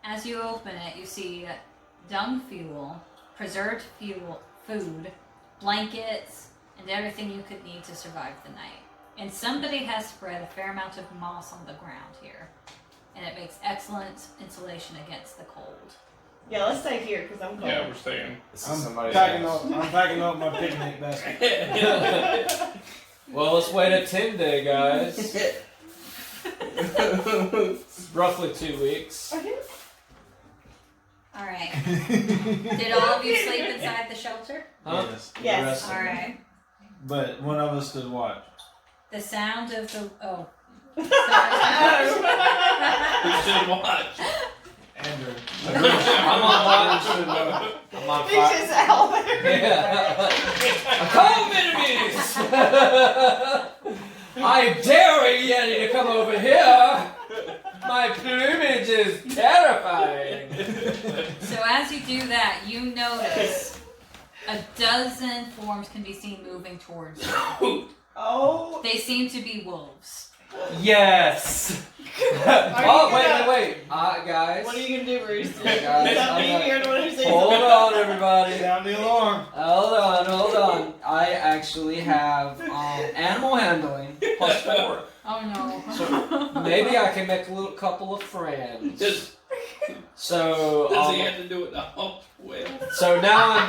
Speaker 1: As you open it, you see dung fuel, preserved fuel, food, blankets, and everything you could need to survive the night. And somebody has spread a fair amount of moss on the ground here, and it makes excellent insulation against the cold.
Speaker 3: Yeah, let's stay here because I'm cold.
Speaker 4: Yeah, we're staying.
Speaker 2: This is
Speaker 5: I'm
Speaker 2: somebody's
Speaker 5: packing
Speaker 2: house.
Speaker 5: up my picnic basket.
Speaker 6: Well, let's wait a 10-day, guys. Roughly 2 weeks.
Speaker 1: Alright. Did all of you sleep inside the shelter?
Speaker 6: Huh?
Speaker 5: Yes.
Speaker 3: Yes.
Speaker 1: Alright.
Speaker 5: But one of us stood watch.
Speaker 1: The sound of the. Oh.
Speaker 4: Who should watch?
Speaker 5: Andrew.
Speaker 6: I'm on watch. I'm on
Speaker 3: He's
Speaker 6: fire.
Speaker 3: just out there.
Speaker 6: Yeah. Come, enemies! I dare you, Yeti, to come over here! My plumage is terrifying!
Speaker 1: So as you do that, you notice a dozen forms can be seen moving towards you.
Speaker 3: Oh.
Speaker 1: They seem to be wolves.
Speaker 6: Yes! Oh, wait. Guys.
Speaker 3: What are you gonna do, Bruce?
Speaker 6: Yeah, guys,
Speaker 3: Is that
Speaker 6: I'm
Speaker 3: me
Speaker 6: not-
Speaker 3: here to understand?
Speaker 6: Hold on, everybody.
Speaker 5: Sound the alarm.
Speaker 6: Hold on. I actually have animal handling plus 4.
Speaker 1: Oh no.
Speaker 6: So maybe I can make a little couple of friends.
Speaker 4: Does
Speaker 6: So
Speaker 4: he have to do it the whole way?
Speaker 6: so now I'm.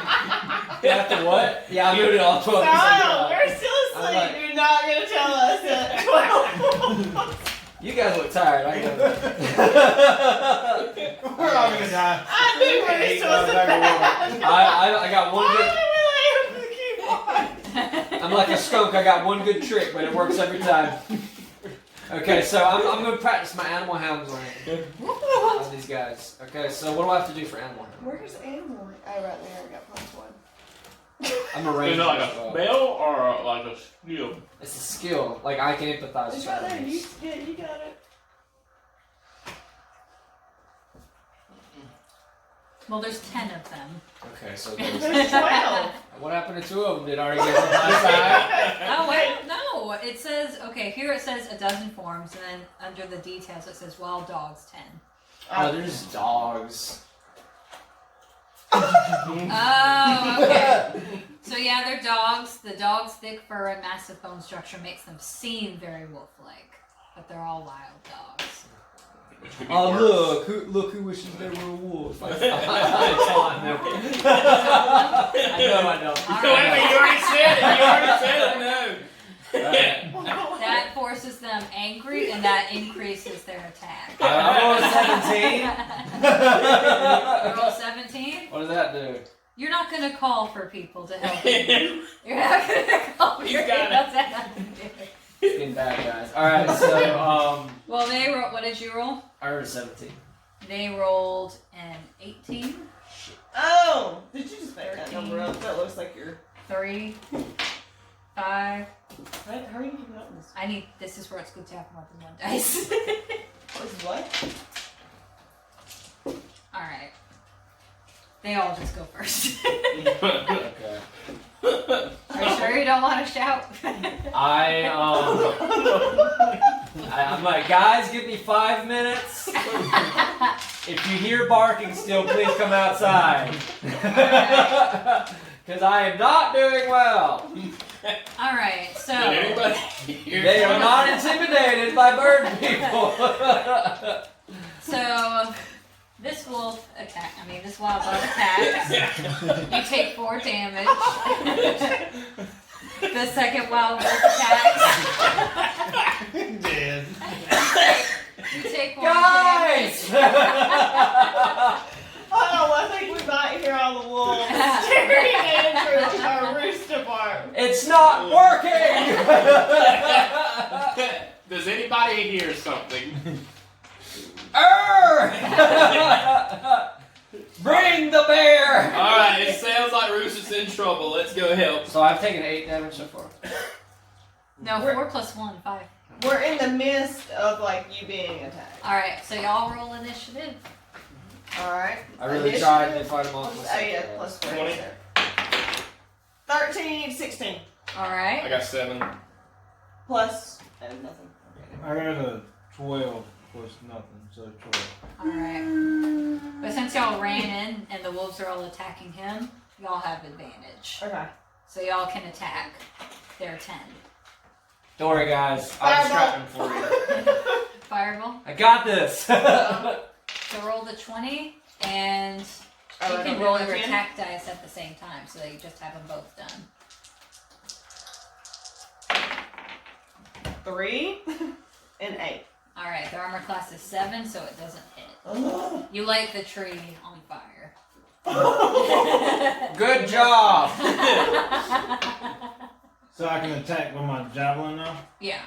Speaker 6: You have to what? Yeah, I'm doing it all 12.
Speaker 3: No, we're still
Speaker 6: I'm
Speaker 3: asleep.
Speaker 6: like-
Speaker 3: You're not gonna tell us at 12.
Speaker 6: You guys look tired. I know.
Speaker 5: We're all gonna die.
Speaker 3: I knew Bruce was a bad.
Speaker 6: I got one
Speaker 3: Why
Speaker 6: good.
Speaker 3: did we lay him the keyboard?
Speaker 6: I'm like a skunk. I got one good trick, but it works every time. Okay, so I'm gonna practice my animal handling on these guys. Okay, so what do I have to do for animal handling?
Speaker 3: Where's animal? Oh, right there. I got plus 1.
Speaker 6: I'm a
Speaker 4: Is
Speaker 6: ranger.
Speaker 4: it like
Speaker 6: as
Speaker 4: a
Speaker 6: well.
Speaker 4: spell or like a skill?
Speaker 6: It's a skill. Like I can empathize
Speaker 3: It's
Speaker 6: with
Speaker 3: right there.
Speaker 6: animals.
Speaker 3: You got it.
Speaker 1: Well, there's 10 of them.
Speaker 6: Okay, so
Speaker 3: There's
Speaker 6: there's,
Speaker 3: 12.
Speaker 6: what happened to 2 of them? Did I already get from my side?
Speaker 1: Oh wait, no. It says here it says a dozen forms, and then under the details it says wild dogs 10.
Speaker 6: Oh, there's dogs.
Speaker 1: Oh, okay. So yeah, they're dogs. The dog's thick fur and massive bone structure makes them seem very wolf-like, but they're all wild dogs.
Speaker 4: Which could be
Speaker 6: Oh
Speaker 4: worse.
Speaker 6: look who wishes they were a wolf. I know. I know.
Speaker 1: All
Speaker 4: Wait,
Speaker 1: right.
Speaker 4: you already said it. You already said it. No.
Speaker 1: That forces them angry, and that increases their attack.
Speaker 6: I'm on 17.
Speaker 1: Roll 17.
Speaker 6: What does that do?
Speaker 1: You're not gonna call for people to help you. You're not gonna call for
Speaker 4: You
Speaker 1: people
Speaker 4: got
Speaker 1: to help you.
Speaker 6: It's getting bad, guys. Alright, so,
Speaker 1: Well, they roll. What did you roll?
Speaker 6: I heard 17.
Speaker 1: They rolled an 18,
Speaker 3: Oh, did you just make that
Speaker 1: 13.
Speaker 3: number up? That looks like you're.
Speaker 1: 3, 5.
Speaker 3: How are you keeping up with
Speaker 1: I need. This is where it's good to have more than one dice.
Speaker 3: this? This is what?
Speaker 1: All right. They all just go first.
Speaker 6: Okay.
Speaker 1: Are you sure you don't want to shout?
Speaker 6: I'm like, guys, give me 5 minutes. If you hear barking still, please come outside. Because I am not doing well.
Speaker 1: All right. So.
Speaker 4: Did anybody hear
Speaker 6: They are not intimidated by bird people.
Speaker 1: So, this wolf attack. I mean, this wild dog attacks. You take 4 damage. The second wild wolf attacks.
Speaker 5: Dead.
Speaker 1: You take 1
Speaker 6: Guys!
Speaker 1: damage.
Speaker 3: Oh, I think we might hear all the wolves tearing Andrew our roost apart.
Speaker 6: It's not working!
Speaker 4: Does anybody hear something?
Speaker 6: Bring the bear!
Speaker 4: Alright, it sounds like Roos is in trouble. Let's go help.
Speaker 6: So I've taken 8 damage so far.
Speaker 1: No, 4 plus 1, 5.
Speaker 3: We're in the midst of like you being attacked.
Speaker 1: Alright, so y'all roll initiative.
Speaker 3: Alright.
Speaker 6: I really
Speaker 3: Initiative.
Speaker 6: tried to fight him off.
Speaker 3: Oh yeah, plus 4.
Speaker 4: 20.
Speaker 3: 13, 16.
Speaker 4: I
Speaker 1: Alright.
Speaker 4: got 7.
Speaker 3: Plus nothing.
Speaker 5: I got a 12 plus nothing, so 12.
Speaker 1: Alright. But since y'all ran in and the wolves are all attacking him, y'all have advantage.
Speaker 3: Okay.
Speaker 1: So y'all can attack their 10.
Speaker 6: Don't worry, guys. I'll distract him for you.
Speaker 1: Fireball.
Speaker 6: I got this.
Speaker 1: So roll the 20, and
Speaker 3: Oh,
Speaker 1: you
Speaker 3: I
Speaker 1: can
Speaker 3: don't
Speaker 1: roll
Speaker 3: do
Speaker 1: your
Speaker 3: it again?
Speaker 1: attack dice at the same time, so that you just have them both done.
Speaker 3: 3 and 8.
Speaker 1: Alright, the armor class is 7, so it doesn't hit.
Speaker 3: Oh.
Speaker 1: You light the tree on fire.
Speaker 6: Good job.
Speaker 5: So I can attack with my javelin now?
Speaker 1: Yeah,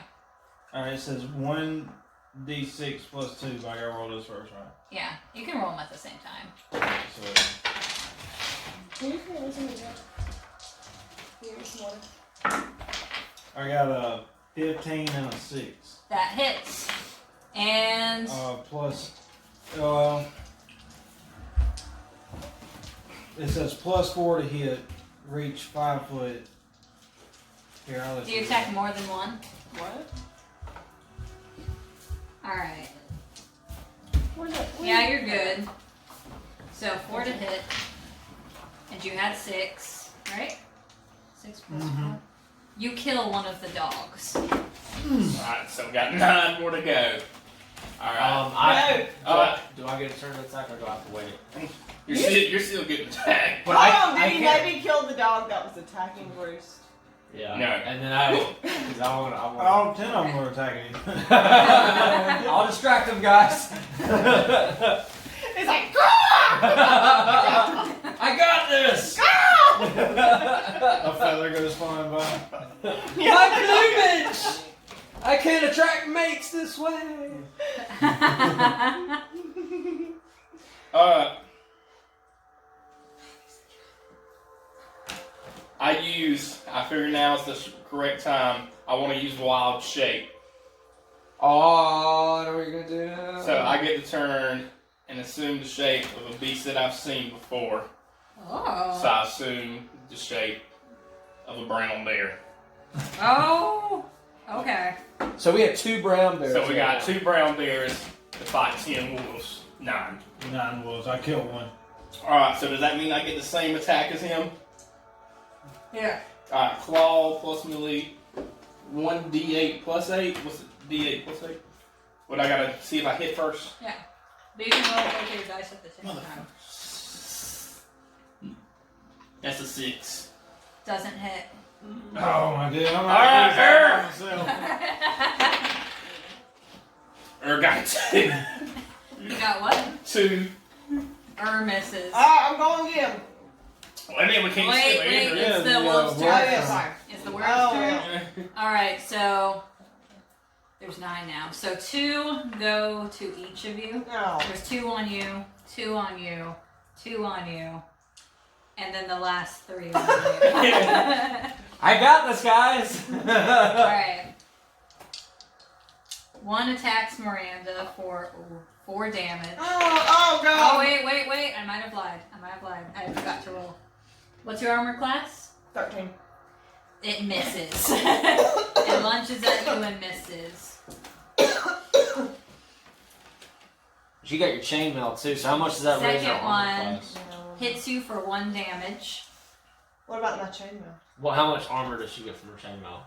Speaker 5: Alright, it says 1d6 plus 2, but I gotta roll this first, right?
Speaker 1: yeah. You can roll them at the same time.
Speaker 5: So I got a 15 and a 6.
Speaker 1: That hits. And
Speaker 5: Plus, it says plus 4 to hit, reach 5 foot. Here, I'll let
Speaker 1: do you attack more than one?
Speaker 3: What?
Speaker 1: Alright.
Speaker 3: Where's that?
Speaker 1: Yeah, you're good. So 4 to hit. And you had 6, right? 6 plus 4. You kill one of the dogs.
Speaker 4: Alright, so we got 9 more to go. Alright.
Speaker 6: Do I get a turn to attack or do I have to wait?
Speaker 4: You're still getting attacked.
Speaker 6: But
Speaker 3: Hold on,
Speaker 6: I
Speaker 3: did you
Speaker 6: can't-
Speaker 3: maybe kill the dog that was attacking Bruce?
Speaker 6: Yeah.
Speaker 4: No.
Speaker 6: And then because I want
Speaker 5: All 10 of them were attacking him.
Speaker 6: I'll distract them, guys.
Speaker 3: It's like,
Speaker 6: I got this.
Speaker 5: A feather goes flying by.
Speaker 6: My plumage. I can't attract mates this way.
Speaker 4: I figure now is the correct time. I want to use wild shape.
Speaker 6: Oh, I know what you're gonna do now.
Speaker 4: So I get to turn and assume the shape of a beast that I've seen before.
Speaker 1: Oh.
Speaker 4: So I assume the shape of a brown bear.
Speaker 1: Oh. Okay.
Speaker 6: So we have 2 brown bears.
Speaker 4: So we got
Speaker 6: now.
Speaker 4: 2 brown bears to fight 10 wolves. 9.
Speaker 5: 9 wolves. I killed one.
Speaker 4: Alright, so does that mean I get the same attack as him?
Speaker 1: Yeah.
Speaker 4: Alright, claw plus melee. 1d8 plus 8. What's it? D8 plus 8? What I gotta see if I hit first?
Speaker 1: Yeah. But you can roll both your dice at the same time.
Speaker 4: That's a 6.
Speaker 1: Doesn't hit.
Speaker 5: Oh my god, I'm
Speaker 4: Alright,
Speaker 5: out myself.
Speaker 4: Got 2.
Speaker 1: You got what?
Speaker 4: 2.
Speaker 1: Misses.
Speaker 3: I'm going to get him.
Speaker 4: Well, then we can't
Speaker 1: Wait,
Speaker 4: still
Speaker 1: wait,
Speaker 4: enter.
Speaker 1: it's the wolf's
Speaker 3: Oh,
Speaker 1: turn.
Speaker 3: yeah, sorry.
Speaker 1: It's the wolf's
Speaker 3: Oh,
Speaker 1: turn.
Speaker 3: yeah.
Speaker 1: Alright, so there's 9 now. So 2 go to each of you.
Speaker 3: No.
Speaker 1: There's 2 on you, 2 on you, 2 on you, and then the last 3 on you.
Speaker 6: I got this, guys.
Speaker 1: Alright. 1 attacks Miranda for 4 damage.
Speaker 3: Oh, God.
Speaker 1: Oh, wait. I might have lied. I forgot to roll. What's your armor class?
Speaker 3: 13.
Speaker 1: It misses. It lunges at you and misses.
Speaker 6: You got your chainmail too. So how much does that raise your
Speaker 1: Second
Speaker 6: armor
Speaker 1: one.
Speaker 6: class?
Speaker 1: Hits you for 1 damage.
Speaker 3: What about my chainmail?
Speaker 6: Well, how much armor does she get from her chainmail?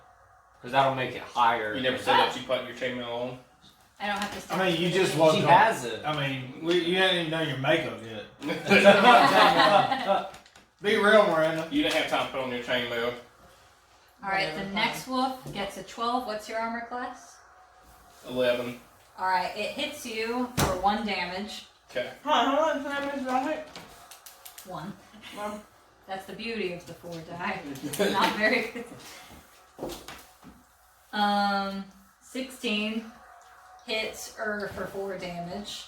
Speaker 6: Because that'll make it higher.
Speaker 4: You never said that you put your chainmail on?
Speaker 1: I don't have to start.
Speaker 5: I mean, you just
Speaker 6: She
Speaker 5: wasn't.
Speaker 6: has it.
Speaker 5: I mean, you haven't even done your makeup yet. Be real, Miranda.
Speaker 4: You didn't have time to put on your chainmail.
Speaker 1: Alright, the next wolf gets a 12. What's your armor class?
Speaker 4: 11.
Speaker 1: Alright, it hits you for 1 damage.
Speaker 4: Okay.
Speaker 3: How much damage did I hit?
Speaker 1: 1.
Speaker 3: Well,
Speaker 1: That's the beauty of the 4 die. It's not very good. 16 hits for 4 damage.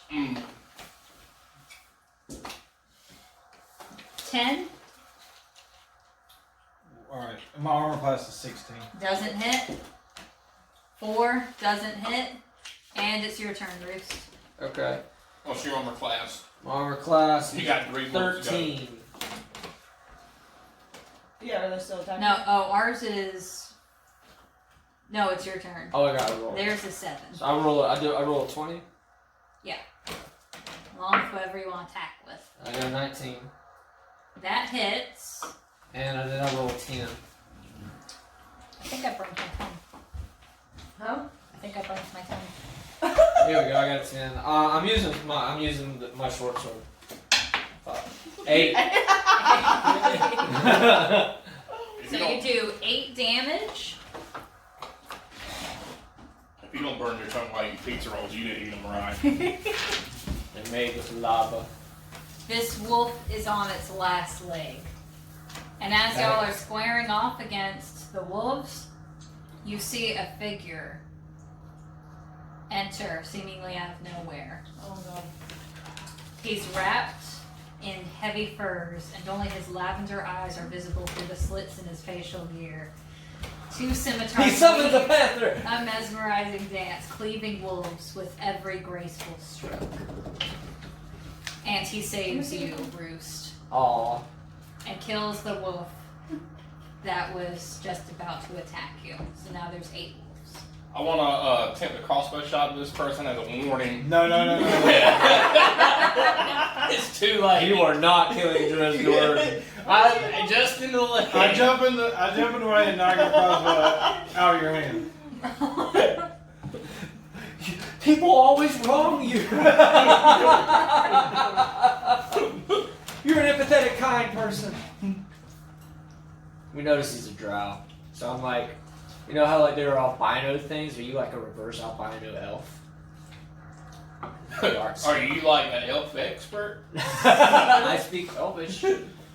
Speaker 1: 10
Speaker 5: Alright, my armor class is 16.
Speaker 1: doesn't hit. 4 doesn't hit. And it's your turn, Roost.
Speaker 6: Okay.
Speaker 4: What's your armor class?
Speaker 6: My armor class
Speaker 4: You got 3 wolves to go.
Speaker 6: 13.
Speaker 3: Yeah, are they still attacking?
Speaker 1: No, ours is. No, it's your turn.
Speaker 6: Oh, I got to roll.
Speaker 1: Theirs is 7.
Speaker 6: So I roll a 20.
Speaker 1: Along with whatever you want to attack with.
Speaker 6: I got a 19.
Speaker 1: That hits.
Speaker 6: And then I roll a 10.
Speaker 1: I think I broke my tongue.
Speaker 3: Huh?
Speaker 1: I think I broke my tongue.
Speaker 6: Here we go. I got a 10. I'm using my short sword. 8.
Speaker 1: So you do 8 damage.
Speaker 4: If you don't burn your tongue while you eat pizza rolls, you didn't eat them right.
Speaker 6: They're made with lava.
Speaker 1: This wolf is on its last leg. And as y'all are squaring off against the wolves, you see a figure enter seemingly out of nowhere.
Speaker 3: Oh god.
Speaker 1: He's wrapped in heavy furs, and only his lavender eyes are visible through the slits in his facial gear. 2 scimitars
Speaker 6: He summons a
Speaker 1: lead
Speaker 6: panther!
Speaker 1: a mesmerizing dance, cleaving wolves with every graceful stroke. And he saves you, Roost,
Speaker 6: Aw.
Speaker 1: and kills the wolf that was just about to attack you. So now there's 8 wolves.
Speaker 4: I want to attempt a crossbow shot at this person as a warning.
Speaker 5: No.
Speaker 4: It's too late.
Speaker 6: You are not killing Dresdor.
Speaker 4: I just in the leg.
Speaker 5: I jump in the way and knock your crossbow out of your hand.
Speaker 6: People always wrong you. You're an empathetic, kind person. We notice he's a drow. So I'm like, you know how like there are albino things? Are you like a reverse albino elf?
Speaker 4: Are you like an elf expert?
Speaker 6: I speak elvish.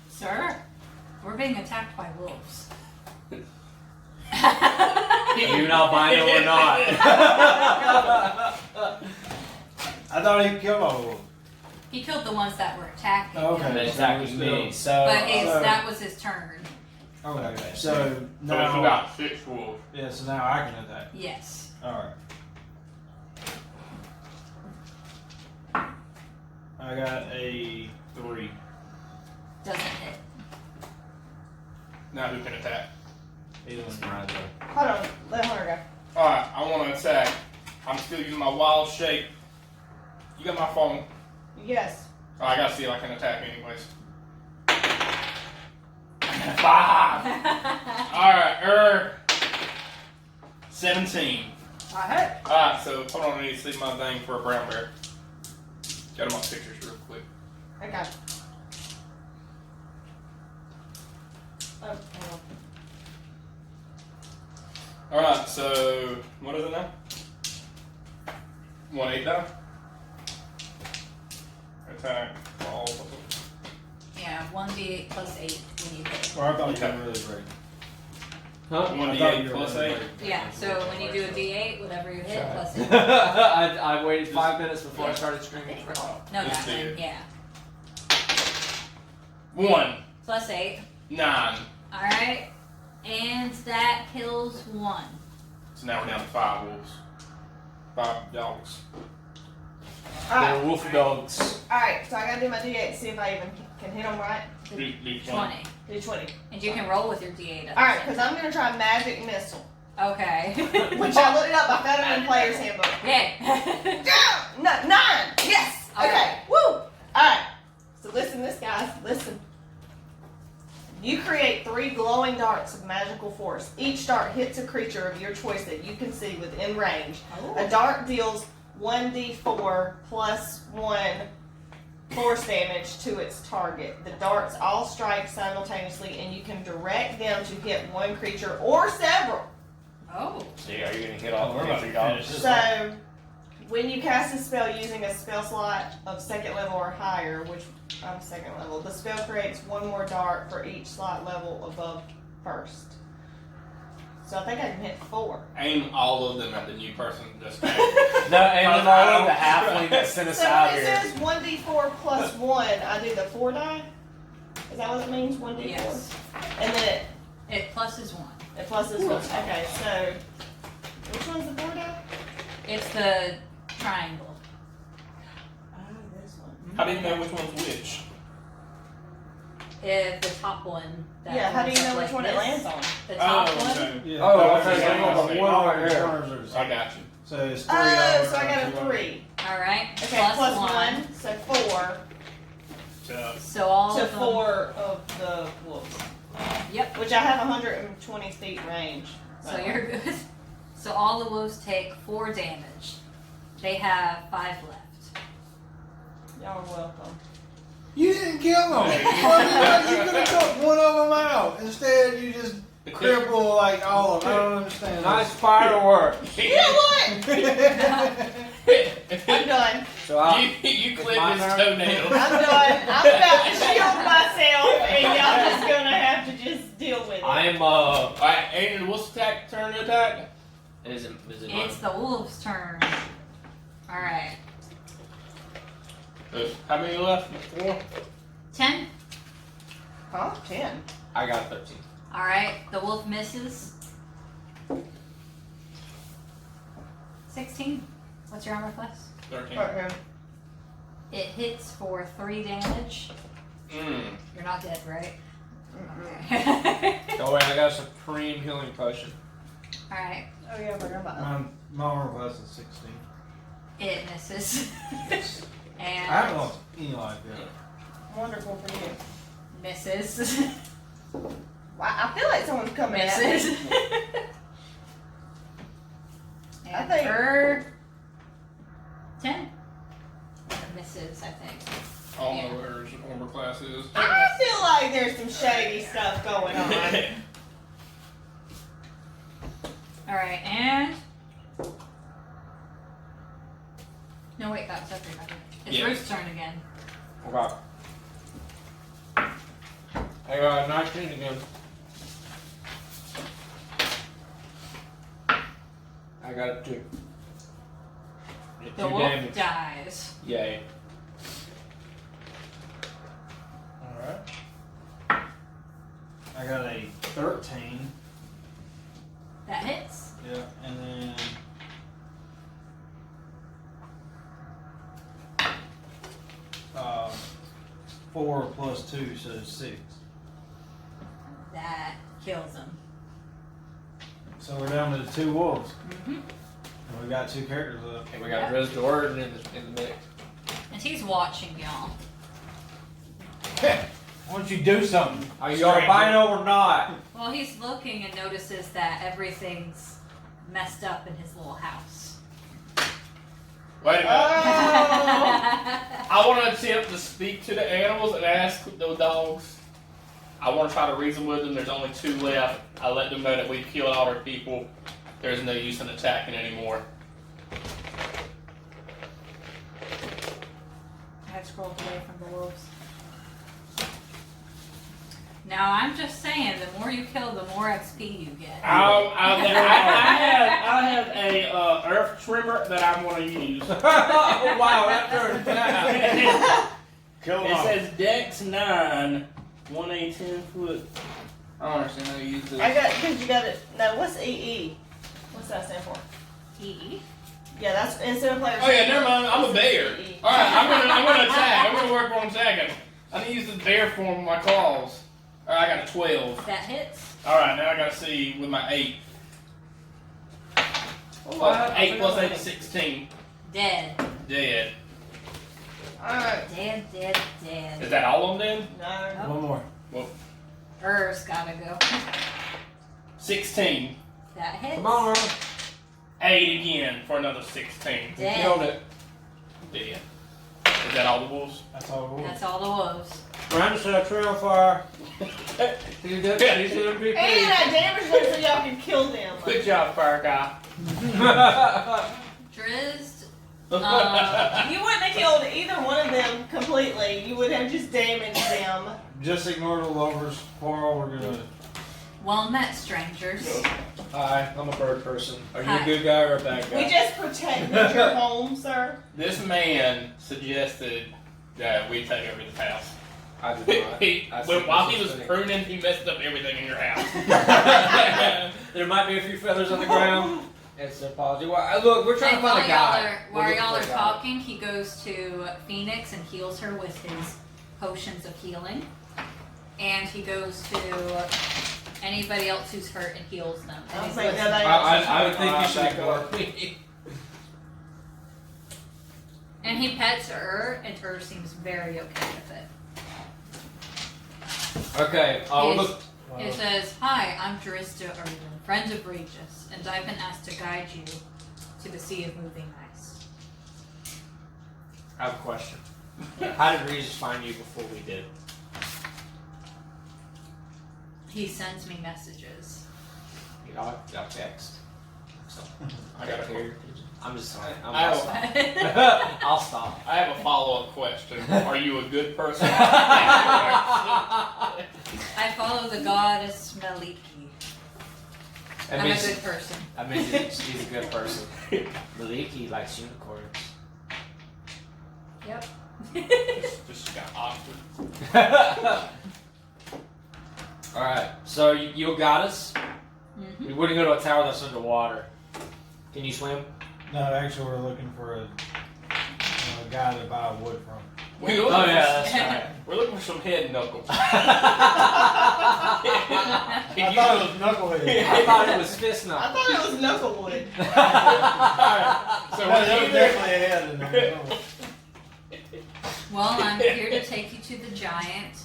Speaker 1: Sir, we're being attacked by wolves.
Speaker 6: You an albino or not?
Speaker 5: I thought he killed all of them.
Speaker 1: He killed the ones that were attacking him.
Speaker 5: Okay.
Speaker 6: They're attacking me. So
Speaker 1: But
Speaker 5: so-
Speaker 1: that was his turn.
Speaker 5: Okay. So
Speaker 4: So it's
Speaker 5: now,
Speaker 4: about 6 wolves.
Speaker 5: yeah. So now I can attack.
Speaker 1: Yes.
Speaker 5: All right. I got a 3.
Speaker 1: Doesn't hit.
Speaker 4: Now who can attack?
Speaker 5: He doesn't ride though.
Speaker 3: Hold on. Let Hunter go.
Speaker 4: Alright, I want to attack. I'm still using my wild shape. You got my phone.
Speaker 3: Yes.
Speaker 4: Oh, I gotta see if I can attack anyways. 5! Alright, 17.
Speaker 3: I hurt.
Speaker 4: Alright, so hold on, I need to see my thing for a brown bear. Got him on pictures real quick.
Speaker 3: Okay. Oh, hold on.
Speaker 4: Alright, so what is it now? 1/8 now? Attack all of them.
Speaker 1: Yeah, 1d8 plus 8 when you hit.
Speaker 5: Or I thought you were really great.
Speaker 6: Huh?
Speaker 5: I thought
Speaker 4: 1d8
Speaker 5: you were
Speaker 4: plus
Speaker 5: really
Speaker 4: 8.
Speaker 5: great.
Speaker 1: Yeah, so when you do a d8, whatever you hit,
Speaker 5: Sure.
Speaker 1: plus 8.
Speaker 6: I waited 5 minutes before I started screaming for help.
Speaker 1: No,
Speaker 4: Just
Speaker 1: that
Speaker 4: do
Speaker 1: one,
Speaker 4: it.
Speaker 1: yeah.
Speaker 4: 1,
Speaker 1: Plus 8.
Speaker 4: 9.
Speaker 1: Alright. And that kills 1.
Speaker 4: So now we're down to 5 wolves. 5 dogs.
Speaker 6: They're
Speaker 3: Alright.
Speaker 6: wolf dogs.
Speaker 3: Alright, so I gotta do my d8 to see if I even can hit them right.
Speaker 4: Do 20.
Speaker 1: 20.
Speaker 3: Do 20.
Speaker 1: And you can roll with your d8. at the
Speaker 3: Alright,
Speaker 1: same
Speaker 3: because I'm gonna try magic missile.
Speaker 1: Okay.
Speaker 3: Which I looked it up. I found it in Player's Handbook.
Speaker 1: Yay.
Speaker 3: No, 9! Yes!
Speaker 1: Okay.
Speaker 3: Okay, woo! Alright. So listen to this, guys. Listen. You create 3 glowing darts of magical force. Each dart hits a creature of your choice that you can see within range. A dart deals 1d4 plus 1 force damage to its target. The darts all strike simultaneously, and you can direct them to hit one creature or several.
Speaker 1: Oh.
Speaker 2: So are you gonna hit all
Speaker 5: We're
Speaker 2: the
Speaker 5: about to
Speaker 2: three dogs?
Speaker 5: finish this.
Speaker 3: So, when you cast a spell using a spell slot of 2nd level or higher, which I'm 2nd level, the spell creates 1 more dart for each slot level above 1st. So I think I can hit 4.
Speaker 4: Aim all of them at the new person just came.
Speaker 2: No, and then all of the halfling that sent us
Speaker 3: So
Speaker 2: out
Speaker 3: when it
Speaker 2: here.
Speaker 3: says 1d4 plus 1, I do the 4 die? Is that what it means? 1d4?
Speaker 1: Yes.
Speaker 3: And then
Speaker 1: It pluses 1.
Speaker 3: it pluses 1. Okay, so which one's the 4 die?
Speaker 1: It's the triangle.
Speaker 3: Oh, this one.
Speaker 4: How do you know which one's which?
Speaker 1: The top one. That
Speaker 3: Yeah, how do you
Speaker 1: lines
Speaker 3: know
Speaker 1: up
Speaker 3: which
Speaker 1: like
Speaker 3: one it
Speaker 1: this.
Speaker 3: lands on?
Speaker 1: The top one.
Speaker 4: okay.
Speaker 5: Yeah.
Speaker 6: Oh,
Speaker 5: okay.
Speaker 6: okay,
Speaker 4: so
Speaker 5: The
Speaker 4: you
Speaker 5: one
Speaker 6: got
Speaker 5: right
Speaker 6: the
Speaker 5: corners are the
Speaker 4: I
Speaker 5: same.
Speaker 4: got you.
Speaker 5: So it's $3.
Speaker 3: Oh, so I got a 3.
Speaker 1: All right.
Speaker 3: Okay, plus
Speaker 1: 1.
Speaker 3: 1, so 4
Speaker 4: So,
Speaker 1: So all
Speaker 3: to
Speaker 1: of them.
Speaker 3: 4 of the wolves.
Speaker 1: Yep.
Speaker 3: Which I have 120 feet range.
Speaker 1: So you're good. So all the wolves take 4 damage. They have 5 left.
Speaker 3: Y'all are welcome.
Speaker 5: You didn't kill them. You could have took one of them out. Instead, you just cripple like all of them. I don't understand.
Speaker 6: Nice firework.
Speaker 3: You know what? I'm done.
Speaker 6: So I,
Speaker 4: you clip
Speaker 6: my
Speaker 4: his
Speaker 6: turn?
Speaker 4: toenail.
Speaker 3: I'm done. I'm about to shield myself, and y'all just gonna have to just deal with it.
Speaker 2: I'm
Speaker 4: Alright, Aiden, what's attack turn to attack?
Speaker 2: is it
Speaker 1: It's the wolves' turn. All right.
Speaker 4: How many left? 4?
Speaker 1: 10.
Speaker 3: Huh? 10.
Speaker 6: I got 13.
Speaker 1: All right. The wolf misses. 16. What's your armor class?
Speaker 4: 13.
Speaker 3: Okay.
Speaker 1: It hits for 3 damage.
Speaker 4: Mm.
Speaker 1: You're not dead, right?
Speaker 3: Mm-mm.
Speaker 1: Okay.
Speaker 6: Oh wait, I got a supreme healing potion.
Speaker 1: All right.
Speaker 3: Oh yeah, I forgot about that.
Speaker 5: My armor class is 16.
Speaker 1: It misses.
Speaker 5: I
Speaker 1: And
Speaker 5: haven't lost any life yet.
Speaker 3: Wonderful for you.
Speaker 1: misses.
Speaker 3: Wow, I feel like someone's coming at
Speaker 1: Misses.
Speaker 3: me.
Speaker 1: And
Speaker 3: think-
Speaker 1: her 10 misses, I think.
Speaker 4: I don't know where his armor class is.
Speaker 3: I feel like there's some shady stuff going on.
Speaker 1: All right, and no, wait, that's everybody. It's
Speaker 4: Yeah.
Speaker 1: Ruth's turn again.
Speaker 6: Okay. I got 19 again. I got a 2. Did
Speaker 1: The
Speaker 6: 2
Speaker 1: wolf
Speaker 6: damage.
Speaker 1: dies.
Speaker 6: Yay.
Speaker 5: Alright. I got a 13.
Speaker 1: That hits.
Speaker 5: Yeah, and then 4 plus 2, so 6.
Speaker 1: That kills him.
Speaker 5: So we're down to the 2 wolves.
Speaker 1: Mm-hmm.
Speaker 5: And we got 2 characters left.
Speaker 6: And we got Riz Jordan in the mix.
Speaker 1: And he's watching y'all.
Speaker 5: Why don't you do something?
Speaker 6: Are you albino or not?
Speaker 1: Well, he's looking and notices that everything's messed up in his little house.
Speaker 4: Wait a minute.
Speaker 3: Oh!
Speaker 4: I want to attempt to speak to the animals and ask the dogs. I want to try to reason with them. There's only 2 left. I let them know that we've killed all our people. There's no use in attacking anymore.
Speaker 1: I have scrolled away from the wolves. Now, I'm just saying, the more you kill, the more XP you get.
Speaker 4: I have a earth trimmer that I'm going to use.
Speaker 6: Oh wow, that turned down.
Speaker 5: Kill
Speaker 4: It says Dex 9, 1A 10 foot. I don't understand how you use this.
Speaker 3: I got, because you got it. No, what's EE? What's that stand for?
Speaker 1: E.
Speaker 3: Yeah, that's instead of players.
Speaker 4: Oh yeah, never mind. I'm a bear.
Speaker 3: EE.
Speaker 4: All right, I'm gonna attack. I'm gonna work on attacking. I need to use the bear form of my claws. All right, I got a 12.
Speaker 1: That hits.
Speaker 4: All right, now I gotta see with my 8.
Speaker 6: Oh,
Speaker 4: 8 plus 8 is 16.
Speaker 1: Dead.
Speaker 4: Dead.
Speaker 3: Alright.
Speaker 1: Dead, dead, dead.
Speaker 4: Is that all of them then?
Speaker 3: No.
Speaker 5: One more.
Speaker 1: Ur's gotta go.
Speaker 4: 16.
Speaker 1: That hits.
Speaker 6: Come on, Earl.
Speaker 4: 8 again for another 16.
Speaker 6: You
Speaker 1: Dead.
Speaker 6: killed it.
Speaker 4: Dead. Is that all the wolves?
Speaker 5: That's all the wolves.
Speaker 1: That's all the wolves.
Speaker 6: Brandon set a trail fire. He did. He's an MVP.
Speaker 3: And I damaged them so y'all can kill them.
Speaker 4: Good job, fire guy.
Speaker 1: Drizzt.
Speaker 3: You wouldn't have killed either one of them completely. You would have just damaged them.
Speaker 5: Just ignore the lovers quarrel. We're gonna
Speaker 1: Well met, strangers.
Speaker 6: Hi, I'm a bird person. Are you
Speaker 1: Hi.
Speaker 6: a good guy or a bad guy?
Speaker 3: We just protected your home, sir.
Speaker 4: This man suggested that we take over this house.
Speaker 6: I did not.
Speaker 4: While he was pruning, he messed up everything in your house.
Speaker 6: There might be a few feathers on the ground. It's an apology. Well, look, we're trying
Speaker 1: And
Speaker 6: to find a guy.
Speaker 1: while y'all are talking, he goes to Phoenix and heals her with his potions of healing. And he goes to anybody else who's hurt and heals them. And
Speaker 3: I
Speaker 1: he's
Speaker 3: was like,
Speaker 1: listening.
Speaker 6: I would think you should ignore me.
Speaker 1: And he pets her, and her seems very okay with it.
Speaker 6: Okay. Oh, look.
Speaker 1: It says, "Hi, I'm Drista Erwin, friend of Regis, and I've been asked to guide you to the Sea of Moving Ice."
Speaker 6: I have a question. How did Regis find you before we did?
Speaker 1: He sends me messages.
Speaker 6: You know, I'll text. So,
Speaker 4: I got a
Speaker 6: here. I'm just sorry.
Speaker 4: I
Speaker 6: I'll stop.
Speaker 4: I have a follow-up question. Are you a good person?
Speaker 1: I follow the goddess Maliki. I'm a good person.
Speaker 6: I mean, she's a good person. Maliki likes unicorns.
Speaker 1: Yep.
Speaker 4: Just got awkward.
Speaker 6: Alright, so you a goddess?
Speaker 1: Mm-hmm.
Speaker 6: We wouldn't go to a tower that's underwater. Can you swim?
Speaker 5: No, actually, we're looking for a guy to buy wood from.
Speaker 4: We're looking for-
Speaker 6: that's right.
Speaker 4: We're looking for some head knuckles.
Speaker 5: I
Speaker 4: Can you
Speaker 5: thought
Speaker 4: go-
Speaker 5: it was knucklehead.
Speaker 6: I thought it was fist
Speaker 3: I
Speaker 6: knuckle.
Speaker 3: thought it was knucklewood.
Speaker 4: So
Speaker 5: No,
Speaker 4: we're
Speaker 5: there was
Speaker 4: either-
Speaker 5: definitely a head in there.
Speaker 1: Well, I'm here to take you to the giant.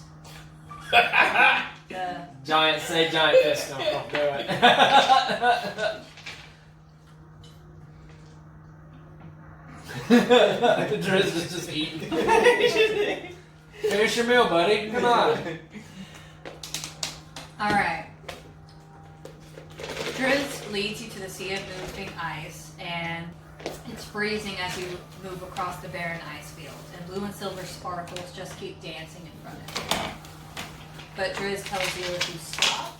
Speaker 1: The
Speaker 6: Giant, say giant fist knuckle. Do it. Driz is just eating. Finish your meal, buddy. Come on.
Speaker 1: Alright. Driz leads you to the Sea of Moving Ice, and it's freezing as you move across the barren ice field, and blue and silver sparkles just keep dancing in front of you. But Driz tells you if you stop,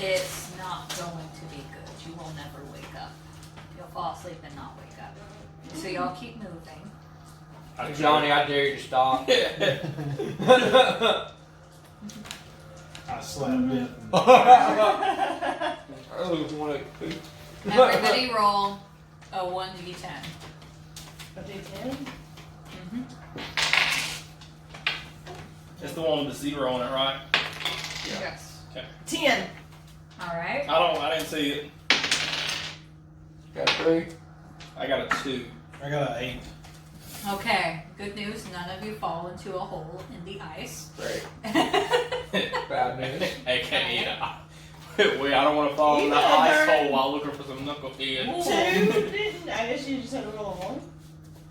Speaker 1: it's not going to be good. You will never wake up. You'll fall asleep and not wake up. So y'all keep moving.
Speaker 6: Johnny, I dare you to stop.
Speaker 5: I slapped it.
Speaker 1: Everybody roll a 1d10.
Speaker 3: A D10?
Speaker 1: Mm-hmm.
Speaker 4: It's the one with the zero on it, right?
Speaker 1: Yes.
Speaker 3: 10.
Speaker 1: Alright.
Speaker 4: I didn't see it.
Speaker 6: Got 3.
Speaker 4: I got a 2.
Speaker 5: I got an 8.
Speaker 1: Okay, good news, none of you fall into a hole in the ice.
Speaker 6: Great. Bad news.
Speaker 4: AKA, wait, I don't want to fall in
Speaker 3: You
Speaker 4: the
Speaker 3: got
Speaker 4: ice
Speaker 3: hurt.
Speaker 4: hole while looking for some knucklehead.
Speaker 3: 2? Didn't I guess you just had to roll a 1.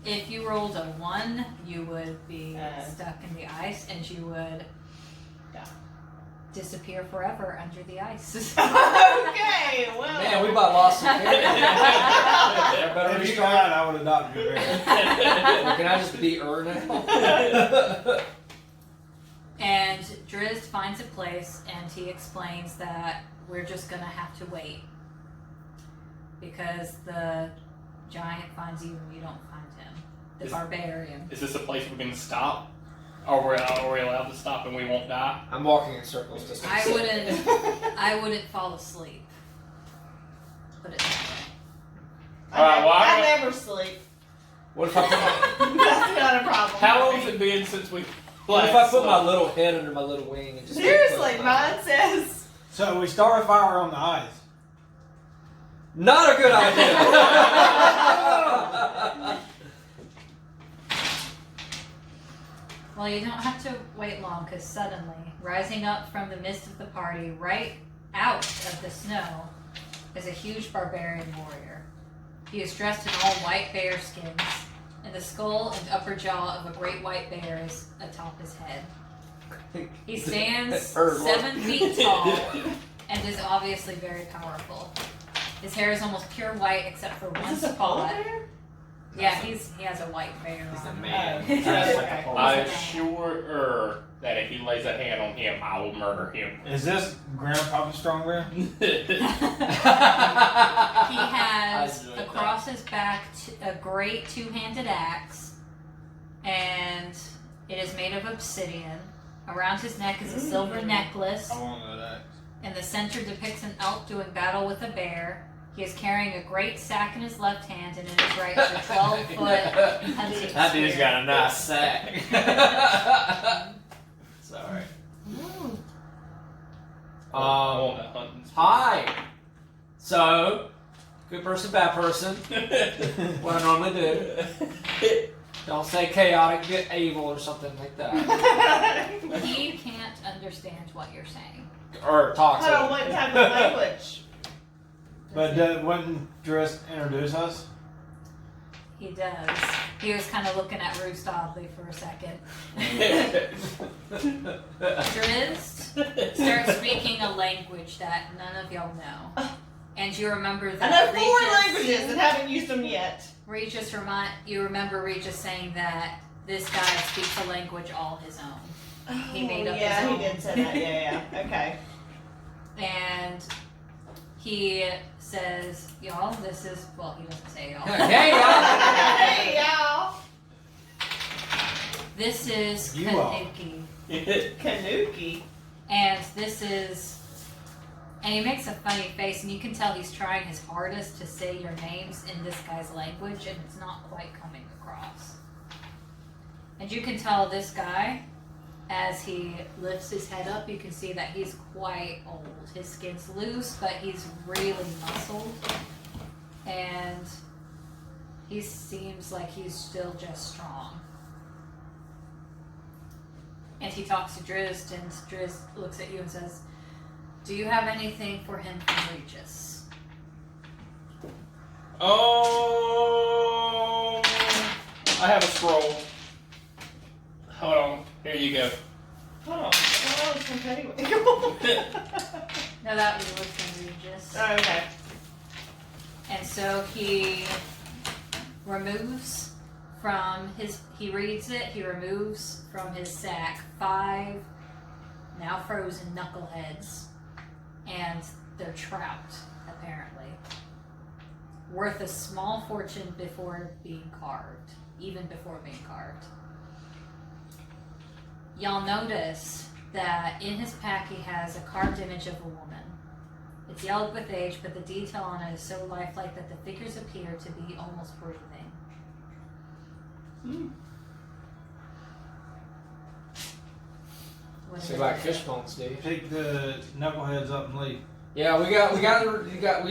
Speaker 1: If you rolled a 1, you would be stuck in the ice and you would disappear forever under the ice.
Speaker 3: Okay, well.
Speaker 6: Man, we about lost some characters.
Speaker 5: If you tried, I would have adopted your parents.
Speaker 6: Can I just be Ur now?
Speaker 1: And Driz finds a place and he explains that we're just gonna have to wait. Because the giant finds you and you don't find him. The barbarian.
Speaker 4: Is this a place we can stop? Are we allowed to stop and we won't die?
Speaker 6: I'm walking in circles. Just
Speaker 1: I wouldn't fall asleep. Put it that way.
Speaker 4: Alright, well,
Speaker 3: I never sleep.
Speaker 6: What if I put my,
Speaker 3: That's not a problem.
Speaker 4: How long has it been since we
Speaker 6: what if I put my little head under my little wing and just
Speaker 3: Seriously, mine says.
Speaker 5: So we start a fire on the ice.
Speaker 6: Not a good idea.
Speaker 1: Well, you don't have to wait long because suddenly, rising up from the midst of the party, right out of the snow, is a huge barbarian warrior. He is dressed in all white bear skins, and the skull and upper jaw of a great white bear is atop his head. He stands 7 feet tall and is obviously very powerful. His hair is almost pure white except for one
Speaker 3: Is this a polar
Speaker 1: spot.
Speaker 3: bear?
Speaker 1: Yeah, he has a white bear.
Speaker 2: He's the
Speaker 1: on.
Speaker 2: man.
Speaker 3: Oh.
Speaker 2: Dressed like a
Speaker 3: Okay.
Speaker 2: horse.
Speaker 4: I assure her that if he lays a hand on him, I will murder him.
Speaker 5: Is this Grandpa Strong Bear?
Speaker 1: He has
Speaker 6: enjoyed that.
Speaker 1: across his back a great two-handed axe, and it is made of obsidian. Around his neck is a silver necklace.
Speaker 5: I want to know that.
Speaker 1: In the center depicts an elk doing battle with a bear. He is carrying a great sack in his left hand, and in his right is a 12-foot hunting
Speaker 2: That dude's
Speaker 1: spear.
Speaker 2: got a nice sack. Sorry. Hi. So, good person, bad person. What I normally do. Don't say chaotic, get evil or something like that.
Speaker 1: He can't understand what you're saying.
Speaker 2: Or toxic.
Speaker 3: Hold on, what type of language?
Speaker 5: But wouldn't Dress introduce us?
Speaker 1: He does. He was kind of looking at Roost oddly for a second. Drizzt starts speaking a language that none of y'all know. And you remember
Speaker 3: I
Speaker 1: that
Speaker 3: know 4 languages and haven't used them yet.
Speaker 1: you remember Regis saying that this guy speaks a language all his own. He made up
Speaker 3: yeah,
Speaker 1: his
Speaker 3: he
Speaker 1: own.
Speaker 3: did say that. Yeah, okay.
Speaker 1: And he says, y'all, this is, well, he doesn't say y'all.
Speaker 6: Hey, y'all.
Speaker 3: Hey, y'all.
Speaker 1: This is
Speaker 5: You all.
Speaker 1: Kanuki.
Speaker 3: Kanuki.
Speaker 1: And this is, and he makes a funny face, and you can tell he's trying his hardest to say your names in this guy's language, and it's not quite coming across. And you can tell this guy, as he lifts his head up, you can see that he's quite old. His skin's loose, but he's really muscled. And he seems like he's still just strong. And he talks to Drizzt, and Drizzt looks at you and says, do you have anything for him from Regis?
Speaker 4: I have a scroll. Hold on. Here you go.
Speaker 3: Oh, it's from Petty.
Speaker 1: No, that was from Regis.
Speaker 3: Oh, okay.
Speaker 1: And so he removes from his, he reads it, he removes from his sack 5 now frozen knuckleheads, and they're trout, apparently. Worth a small fortune before being carved, even before being carved. Y'all notice that in his pack he has a carved image of a woman. It's yellowed with age, but the detail on it is so lifelike that the figures appear to be almost breathing. What
Speaker 6: So
Speaker 1: is
Speaker 6: like
Speaker 1: it?
Speaker 6: fish bones, dude.
Speaker 5: Pick the knuckleheads up and leave.
Speaker 6: Yeah, we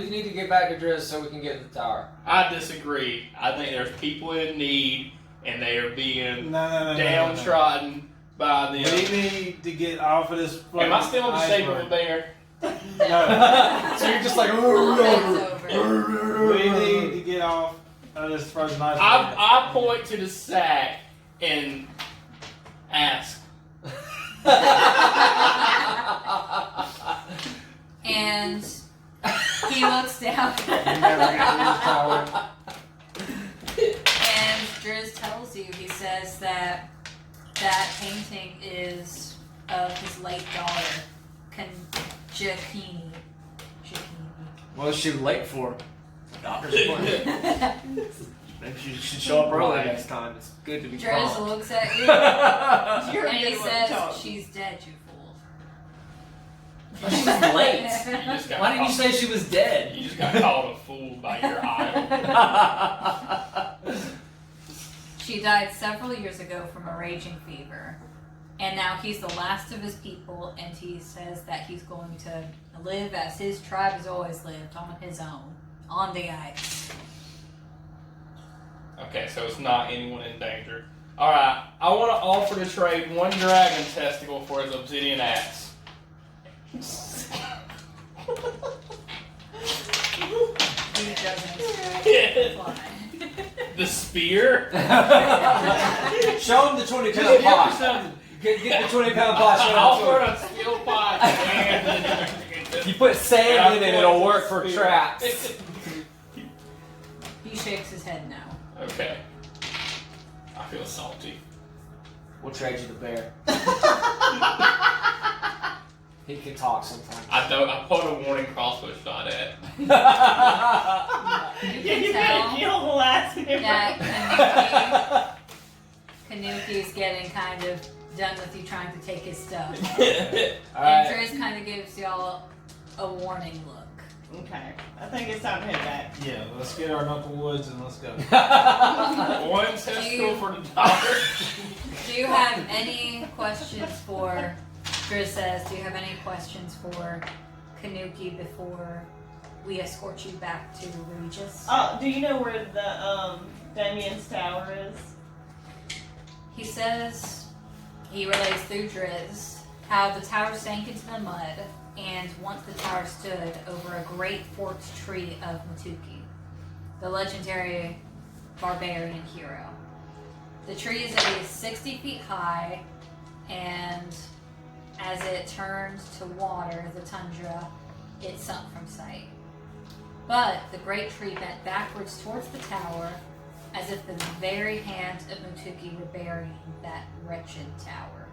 Speaker 6: need to get back to Drizzt so we can get to the tower.
Speaker 4: I disagree. I think there's people in need, and they are being
Speaker 5: No.
Speaker 4: downtrodden by them.
Speaker 5: We need to get off of this.
Speaker 4: Am I still in the shape of a
Speaker 5: iceberg.
Speaker 4: bear?
Speaker 5: No.
Speaker 6: So you're just like,
Speaker 1: That's over.
Speaker 5: We need to get off of this frozen iceberg.
Speaker 4: I point to the sack and ask.
Speaker 1: And he looks down,
Speaker 5: You're never gonna leave the tower.
Speaker 1: and Drizzt tells you, he says that that painting is of his late daughter, Jakini.
Speaker 2: What was she late for? Doctor's appointment. Maybe she should show up early next time. It's good to be
Speaker 1: Drizzt
Speaker 2: prompt.
Speaker 1: looks at you,
Speaker 3: You're
Speaker 1: and he
Speaker 3: good with
Speaker 1: says,
Speaker 3: talk.
Speaker 1: she's dead, you fool.
Speaker 6: she was late.
Speaker 4: You just got
Speaker 6: Why didn't you
Speaker 4: called-
Speaker 6: say she was dead?
Speaker 4: You just got called a fool by your idol.
Speaker 1: She died several years ago from a raging fever. And now he's the last of his people, and he says that he's going to live as his tribe has always lived, on his own, on the ice.
Speaker 4: Okay, so it's not anyone in danger. Alright, I want to offer to trade 1 dragon testicle for his obsidian axe.
Speaker 1: He doesn't fly.
Speaker 4: The spear?
Speaker 6: Show him the 20
Speaker 4: Just
Speaker 6: pound
Speaker 4: give me
Speaker 6: pot.
Speaker 4: something.
Speaker 6: Get the 20 pound pot.
Speaker 4: I
Speaker 6: Show
Speaker 4: offer
Speaker 6: him
Speaker 4: a steel pipe and
Speaker 6: you put sand in it, it'll work for traps.
Speaker 1: He shakes his head no.
Speaker 4: Okay. I feel salty.
Speaker 2: We'll trade you the bear. He can talk sometimes.
Speaker 4: I put a warning crossbow shot at.
Speaker 1: You
Speaker 3: You
Speaker 1: can tell
Speaker 3: kill the last member.
Speaker 1: that Kanuki's getting kind of done with you trying to take his stuff. And
Speaker 2: Alright.
Speaker 1: Driz kind of gives y'all a warning look.
Speaker 3: Okay. I think it's time to head back.
Speaker 5: Yeah, let's get our knucklewoods and let's go.
Speaker 4: One testicle for the dollar.
Speaker 1: Do you have any questions for, Driz says, do you have any questions for Kanuki before we escort you back to Regis?
Speaker 3: Do you know where the Damien's tower is?
Speaker 1: He says, he relays through Driz, how the tower sank into the mud, and once the tower stood over a great forked tree of Matuki, the legendary barbarian hero. The tree is at least 60 feet high, and as it turned to water, the tundra, it sunk from sight. But the great tree bent backwards towards the tower, as if the very hands of Matuki were burying that wretched tower.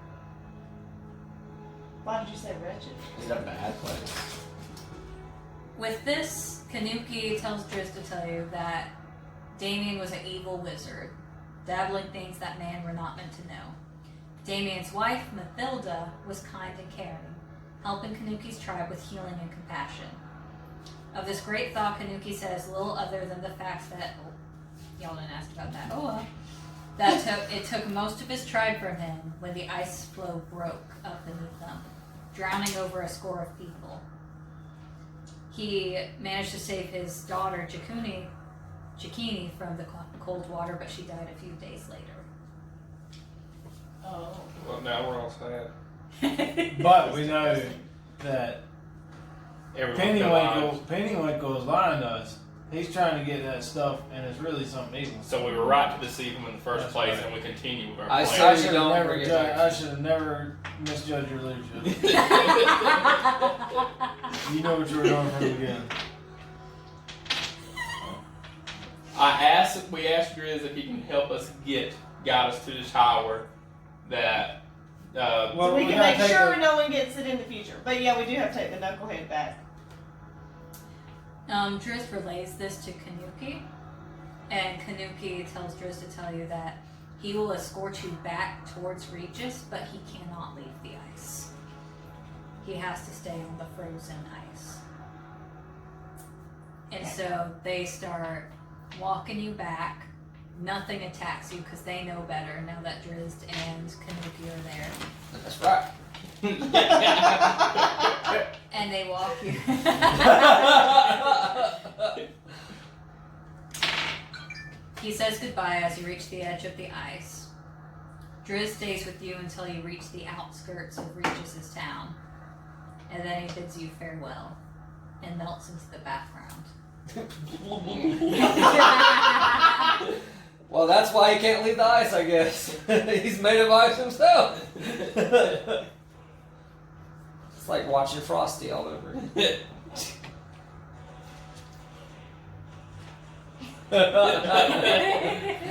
Speaker 3: Why did you say wretched?
Speaker 2: Is it a bad place?
Speaker 1: With this, Kanuki tells Driz to tell you that Damien was an evil wizard, dabbling things that man were not meant to know. Damien's wife, Mathilda, was kind and caring, helping Kanuki's tribe with healing and compassion. Of this great thought, Kanuki says little other than the fact that, y'all didn't ask about that, it took most of his tribe from him when the ice floe broke up beneath them, drowning over a score of people. He managed to save his daughter, Jakini, from the cold water, but she died a few days later.
Speaker 3: Oh.
Speaker 4: Well, now we're all sad.
Speaker 5: But we know that
Speaker 4: Everyone got lives.
Speaker 5: Pennywinkle is lying to us. He's trying to get that stuff, and it's really something evil.
Speaker 4: So we were right to deceive him in the first
Speaker 5: That's
Speaker 4: place,
Speaker 5: right.
Speaker 4: and we continue with our
Speaker 6: I
Speaker 4: plan.
Speaker 6: say-
Speaker 5: I should have
Speaker 6: don't
Speaker 5: never
Speaker 6: bring it
Speaker 5: judged.
Speaker 6: back.
Speaker 5: I should have never misjudged your leadership. You know what you were doing from the beginning.
Speaker 4: We asked Driz if he can help us guide us to the tower that,
Speaker 5: Well,
Speaker 3: So we can
Speaker 5: gotta
Speaker 3: make
Speaker 5: take
Speaker 3: sure
Speaker 5: the-
Speaker 3: no one gets it in the future. But yeah, we do have to take the knucklehead back.
Speaker 1: Driz relays this to Kanuki, and Kanuki tells Driz to tell you that he will escort you back towards Regis, but he cannot leave the ice. He has to stay on the frozen ice. And so they start walking you back. Nothing attacks you because they know better now that Driz and Kanuki are there.
Speaker 6: That's right.
Speaker 1: And they walk you. He says goodbye as you reach the edge of the ice. Driz stays with you until you reach the outskirts of Regis's town. And then he bids you farewell and melts into the background.
Speaker 6: Well, that's why he can't leave the ice, I guess. He's made of ice himself. It's like watching Frosty all over.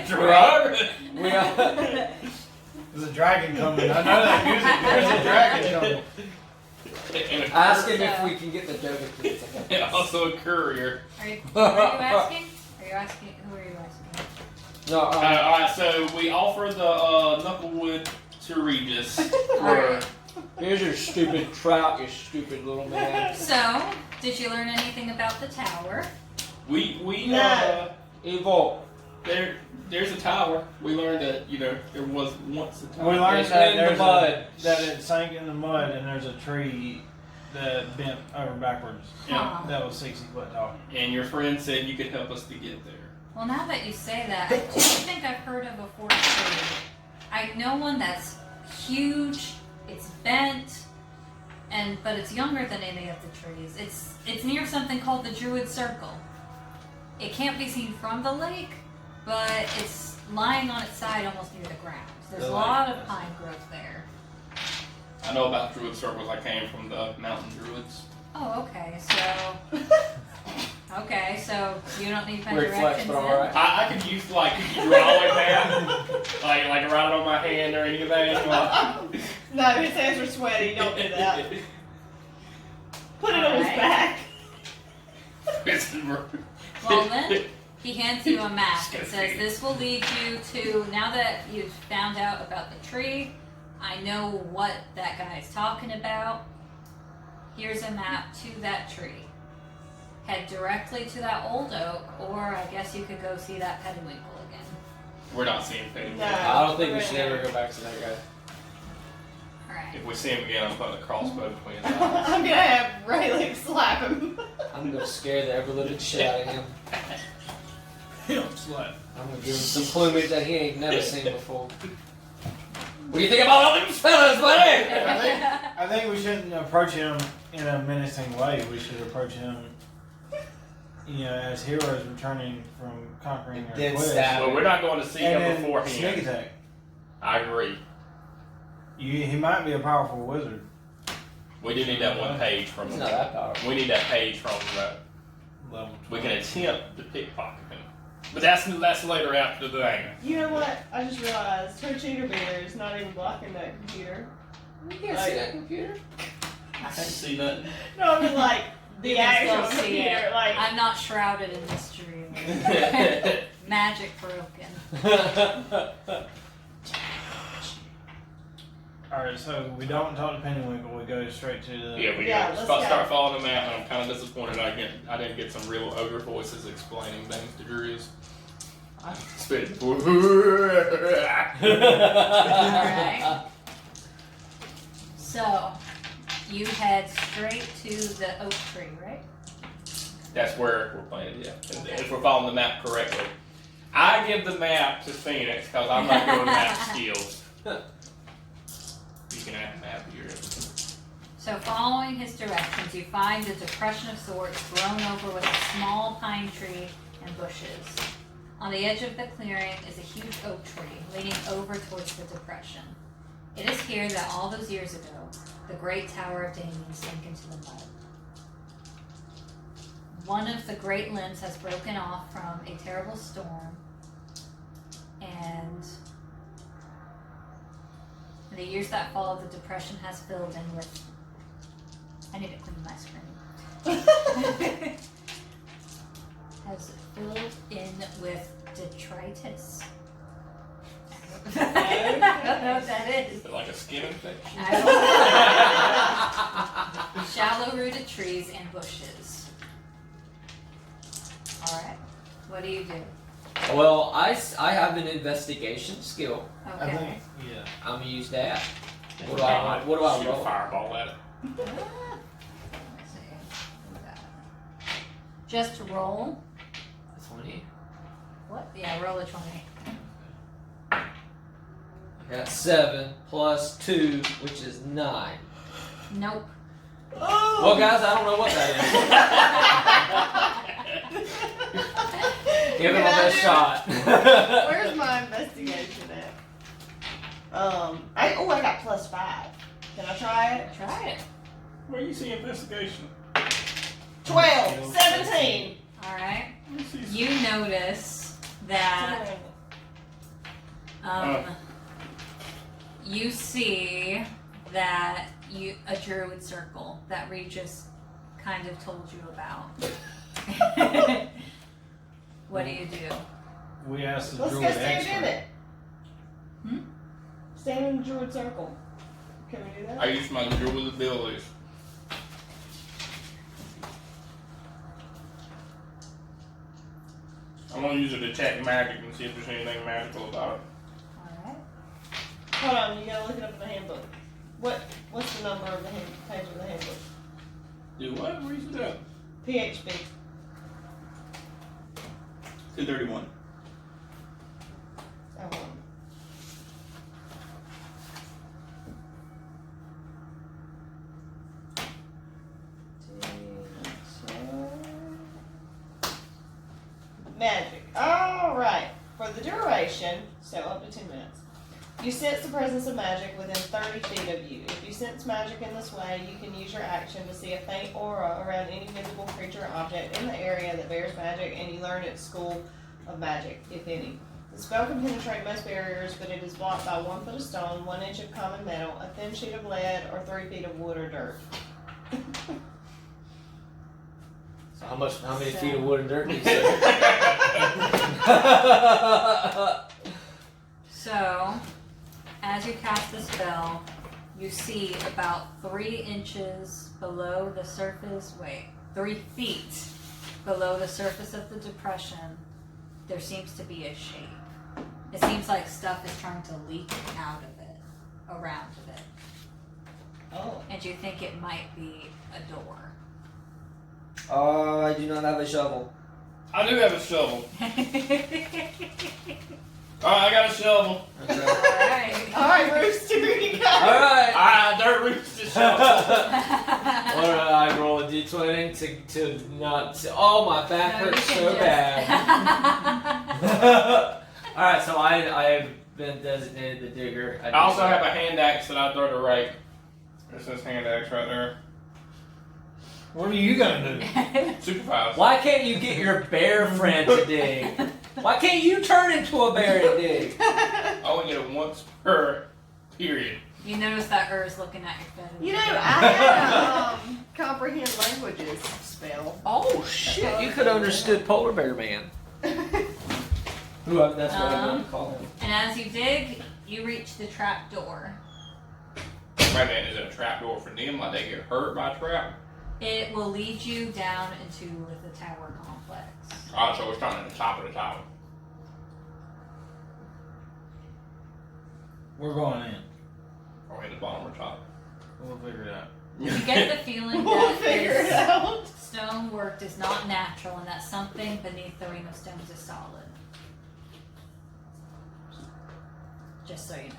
Speaker 4: Drug?
Speaker 6: We are,
Speaker 5: There's a dragon coming. I know that music. There's a dragon coming.
Speaker 4: And a
Speaker 6: ask him if we can get the dough.
Speaker 4: and also a courier.
Speaker 1: Are you asking? Who are you asking?
Speaker 6: No,
Speaker 4: Alright, so we offer the knucklewood to Regis.
Speaker 1: Alright.
Speaker 6: here's your stupid trout, you stupid little man.
Speaker 1: So, did you learn anything about the tower?
Speaker 4: We
Speaker 3: No.
Speaker 6: Evil.
Speaker 4: there's a tower. We learned that, there was once a tower.
Speaker 5: We learned
Speaker 6: It's
Speaker 5: that
Speaker 6: in the
Speaker 5: there's
Speaker 6: mud.
Speaker 5: that it sank in the mud, and there's a tree that bent over backwards.
Speaker 1: Huh.
Speaker 5: That was 60 foot tall.
Speaker 4: And your friend said you could help us to get there.
Speaker 1: Well, now that you say that, I do think I've heard of a forked tree. I know one that's huge, it's bent, but it's younger than any of the trees. It's near something called the Druid Circle. It can't be seen from the lake, but it's lying on its side almost near the ground. There's a lot of pine growth there.
Speaker 4: I know about druid circles. I came from the mountain druids.
Speaker 1: Oh, okay. So Okay, so you don't need my
Speaker 6: Weird flex,
Speaker 1: directions
Speaker 6: but
Speaker 1: then?
Speaker 6: alright.
Speaker 4: I could use like you draw it down, like write it on my hand or anything. Like,
Speaker 3: No, his hands are sweaty. Don't do that. Put it on his
Speaker 1: Alright.
Speaker 3: back.
Speaker 1: Well then, he hands you a map and says, this will lead you to, now that you've found out about the tree, I know what that guy's talking about. Here's a map to that tree. Head directly to that old oak, or I guess you could go see that Periwinkle again.
Speaker 4: We're not seeing Penny.
Speaker 3: No.
Speaker 6: I don't think we should ever go back to that guy.
Speaker 1: Alright.
Speaker 4: If we see him again, I'm putting a crossbow between his eyes.
Speaker 3: I'm gonna have Rayleigh slap him.
Speaker 6: I'm gonna scare the ever living shit out of him.
Speaker 5: Him slap.
Speaker 6: I'm gonna give him some plumage that he ain't never seen before. What do you think about all them fellas, buddy?
Speaker 5: I think we shouldn't approach him in a menacing way. We should approach him, as heroes returning from conquering our
Speaker 6: Then
Speaker 5: quest.
Speaker 6: stab.
Speaker 4: Well, we're not going to see
Speaker 5: And
Speaker 4: him
Speaker 5: then sneak
Speaker 4: beforehand.
Speaker 5: attack.
Speaker 4: I agree.
Speaker 5: He might be a powerful wizard.
Speaker 4: We do need that one page from
Speaker 6: He's
Speaker 4: him.
Speaker 6: not that powerful.
Speaker 4: We need that page from him.
Speaker 5: Level
Speaker 4: We
Speaker 5: 12.
Speaker 4: can attempt to pickpocket him. But that's later after the thing.
Speaker 3: You know what? I just realized her cheater beer is not even blocking that computer.
Speaker 6: You can't see that computer.
Speaker 4: I can't see nothing.
Speaker 3: No, I mean like the
Speaker 1: You can
Speaker 3: actual
Speaker 1: still see
Speaker 3: computer.
Speaker 1: it.
Speaker 3: Like
Speaker 1: I'm not shrouded in mystery. Magic broken.
Speaker 5: Alright, so we don't talk to Pennywinkle, we go straight to the...
Speaker 4: Yeah, we
Speaker 3: Yeah,
Speaker 4: gotta
Speaker 3: let's go.
Speaker 4: start following him out, and I'm kind of disappointed I didn't get some real ogre voices explaining things to Drews. I spit.
Speaker 1: Alright. So, you head straight to the oak tree, right?
Speaker 4: That's where we're playing, yeah. If we're following the map correctly. I give the map to Phoenix because I'm not good with map skills. You can add a map here.
Speaker 1: So, following his directions, you find a depression of sorts grown over with a small pine tree and bushes. On the edge of the clearing is a huge oak tree leaning over towards the depression. It is here that all those years ago, the great Tower of Damien sank into the mud. One of the great limbs has broken off from a terrible storm, and the years that followed, the depression has filled in with. I need to clean my screen. Has filled in with detritus. I don't know what that is.
Speaker 4: Is it like a skin infection?
Speaker 1: I don't know. Shallow rooted trees and bushes. Alright. What do you do?
Speaker 6: Well, I have an investigation skill.
Speaker 5: I
Speaker 1: Okay.
Speaker 5: think, yeah.
Speaker 6: I'm gonna use that. What do
Speaker 1: Okay.
Speaker 6: I
Speaker 4: Shoot a
Speaker 6: roll?
Speaker 4: fireball at it.
Speaker 1: Let's see. Just roll.
Speaker 6: 20.
Speaker 1: What? Yeah, roll a 20.
Speaker 6: I got 7 plus 2, which is 9.
Speaker 1: Nope.
Speaker 6: Well, guys, I don't know what that is. Give it my best shot.
Speaker 3: where's my investigation at? I got +5. Can I try it?
Speaker 1: Try it.
Speaker 4: Where you see investigation?
Speaker 3: 12, 17.
Speaker 1: Alright. You notice that you see that a druid circle that Regis kind of told you about. What do you do?
Speaker 5: We asked the
Speaker 3: Let's
Speaker 5: druid
Speaker 3: go stand in
Speaker 5: expert.
Speaker 3: it.
Speaker 1: Hmm?
Speaker 3: Stand in the druid circle. Can we do that?
Speaker 4: I use my druid abilities. I'm gonna use it to detect magic and see if there's anything magical about it.
Speaker 1: Alright.
Speaker 3: Hold on, you gotta look it up in the handbook. What's the number of the page of the handbook?
Speaker 4: Do what? Where's it at?
Speaker 3: PHB.
Speaker 4: 231.
Speaker 3: That one. Magic. Alright. For the duration, so up to 2 minutes. You sense the presence of magic within 30 feet of you. If you sense magic in this way, you can use your action to see a faint aura around any visible creature or object in the area that bears magic, and you learn its school of magic, if any. The spell can penetrate most barriers, but it is blocked by 1 foot of stone, 1 inch of common metal, a thin sheet of lead, or 3 feet of wood or dirt.
Speaker 2: So how many feet of wood and dirt do you say?
Speaker 1: So, as you cast the spell, you see about 3 inches below the surface, 3 feet below the surface of the depression, there seems to be a shape. It seems like stuff is trying to leak out of it, around it.
Speaker 3: Oh.
Speaker 1: And you think it might be a door.
Speaker 6: I do not have a shovel.
Speaker 4: I do have a shovel.
Speaker 1: Alright.
Speaker 4: Alright, I got a shovel.
Speaker 3: Alright, Rooster, you got it.
Speaker 6: Alright.
Speaker 4: Alright, dirt roots the shovel.
Speaker 2: Or I roll a d20 to not. Oh, my back
Speaker 1: No, you
Speaker 2: hurts
Speaker 1: can
Speaker 2: so
Speaker 1: just-
Speaker 2: bad. Alright, so I've been designated the digger.
Speaker 4: I also have a hand axe that I throw to rake. It says hand axe right there.
Speaker 5: What are you gonna do?
Speaker 4: Supervise.
Speaker 2: Why can't you get your bear friend to dig? Why can't you turn into a bear to dig?
Speaker 4: I only get it once per period.
Speaker 1: You notice that is looking at your face.
Speaker 3: You know, I had a comprehend languages spell.
Speaker 6: Oh shit! You could have understood Polar Bear Man. That's what I'm going to call him.
Speaker 1: And as you dig, you reach the trap door.
Speaker 4: Wait a minute, is it a trap door for them? Like they get hurt by a trap?
Speaker 1: It will lead you down into the tower complex.
Speaker 4: Alright, so we're starting at the top of the tower.
Speaker 5: We're going in.
Speaker 4: Or we at the bottom or top?
Speaker 5: We'll figure it out.
Speaker 1: You get the feeling
Speaker 3: We'll
Speaker 1: that
Speaker 3: figure it
Speaker 1: this
Speaker 3: out.
Speaker 1: stonework is not natural and that something beneath the ring of stones is solid. Just so you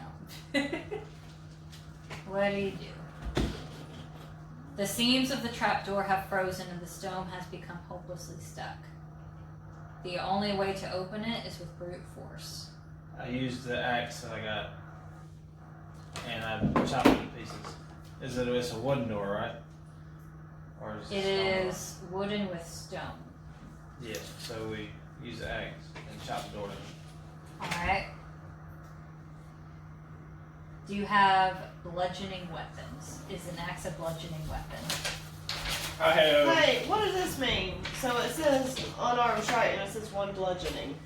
Speaker 1: know. What do you do? The seams of the trapdoor have frozen and the stone has become hopelessly stuck. The only way to open it is with brute force.
Speaker 5: I used the axe that I got, and I chopped it to pieces. It's a wooden door, right? Or is
Speaker 1: It
Speaker 5: stone
Speaker 1: is wooden with stone.
Speaker 5: door? Yeah. So we use the axe and chop the door down.
Speaker 1: Alright. Do you have bludgeoning weapons? Is an axe a bludgeoning weapon?
Speaker 4: I have.
Speaker 3: Hey, what does this mean? So it says unarmed strike and it says 1 bludgeoning.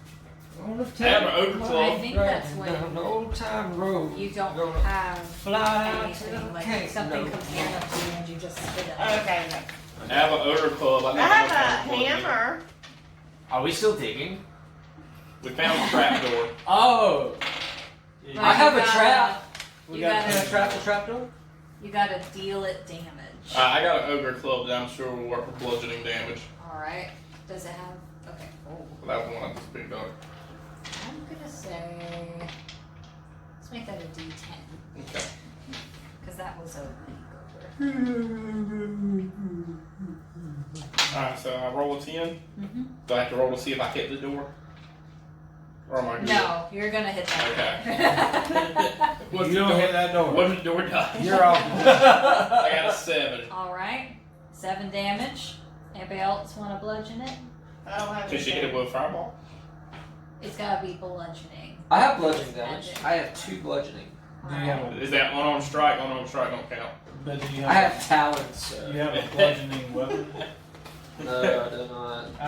Speaker 4: I have an ogre
Speaker 1: I
Speaker 4: club.
Speaker 1: think that's when
Speaker 6: Down old time road.
Speaker 1: you don't
Speaker 6: Gonna
Speaker 1: have
Speaker 6: fly to
Speaker 1: anything.
Speaker 6: the
Speaker 1: Like
Speaker 6: cake.
Speaker 1: something
Speaker 6: No.
Speaker 1: comes down up to you and you just spit it.
Speaker 3: Okay.
Speaker 4: I have an ogre club.
Speaker 3: I have a hammer.
Speaker 2: Are we still digging?
Speaker 4: We found a trap door.
Speaker 2: Oh!
Speaker 1: But
Speaker 6: I have
Speaker 1: you
Speaker 6: a
Speaker 1: gotta-
Speaker 6: trap.
Speaker 1: You
Speaker 6: Can I
Speaker 1: gotta,
Speaker 6: trap the trapdoor?
Speaker 1: you gotta deal it damage.
Speaker 4: I got an ogre club that I'm sure will work for bludgeoning damage.
Speaker 1: Alright. Does it have. Okay.
Speaker 4: That was the one I just picked up.
Speaker 1: I'm gonna say. Let's make that a d10.
Speaker 4: Okay.
Speaker 1: Because that was a
Speaker 4: Alright, so I roll a 10.
Speaker 1: mm-hmm.
Speaker 4: Do I have to roll to see if I hit the door? Or am I good?
Speaker 1: No, you're gonna hit that.
Speaker 4: What's
Speaker 5: You
Speaker 4: the
Speaker 5: don't
Speaker 4: door?
Speaker 5: hit that door.
Speaker 4: What did the door die?
Speaker 5: You're off.
Speaker 4: I got a 7.
Speaker 1: Alright. 7 damage. Anybody else want to bludgeon it?
Speaker 3: I don't have
Speaker 4: Can she hit it
Speaker 3: anything.
Speaker 4: with a fireball?
Speaker 1: It's gotta be bludgeoning.
Speaker 6: I have bludgeoning damage. I have 2 bludgeoning.
Speaker 5: Do you have a,
Speaker 4: Is that unarmed strike? Unarmed strike don't count.
Speaker 5: but do you
Speaker 6: I
Speaker 5: have,
Speaker 6: have talents, sir.
Speaker 5: you have a bludgeoning weapon?
Speaker 6: No, I do not.
Speaker 5: I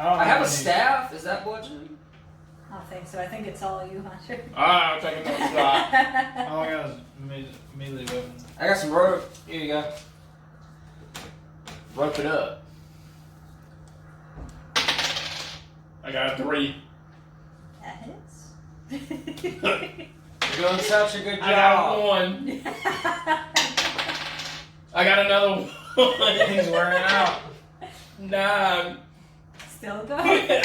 Speaker 5: don't
Speaker 6: I have a
Speaker 5: any-
Speaker 6: staff. Is that bludgeoning?
Speaker 1: I don't think so. I think it's all you, Hunter.
Speaker 4: Alright, I'll take another shot.
Speaker 5: All I got is melee weapon.
Speaker 6: I got some rope. Here you go.
Speaker 2: Rope it up.
Speaker 4: I got a 3.
Speaker 1: That hits.
Speaker 6: You're doing such a good
Speaker 4: I got
Speaker 6: job.
Speaker 4: a 1. I got another 1.
Speaker 5: He's wearing out.
Speaker 4: 9.
Speaker 1: Still going.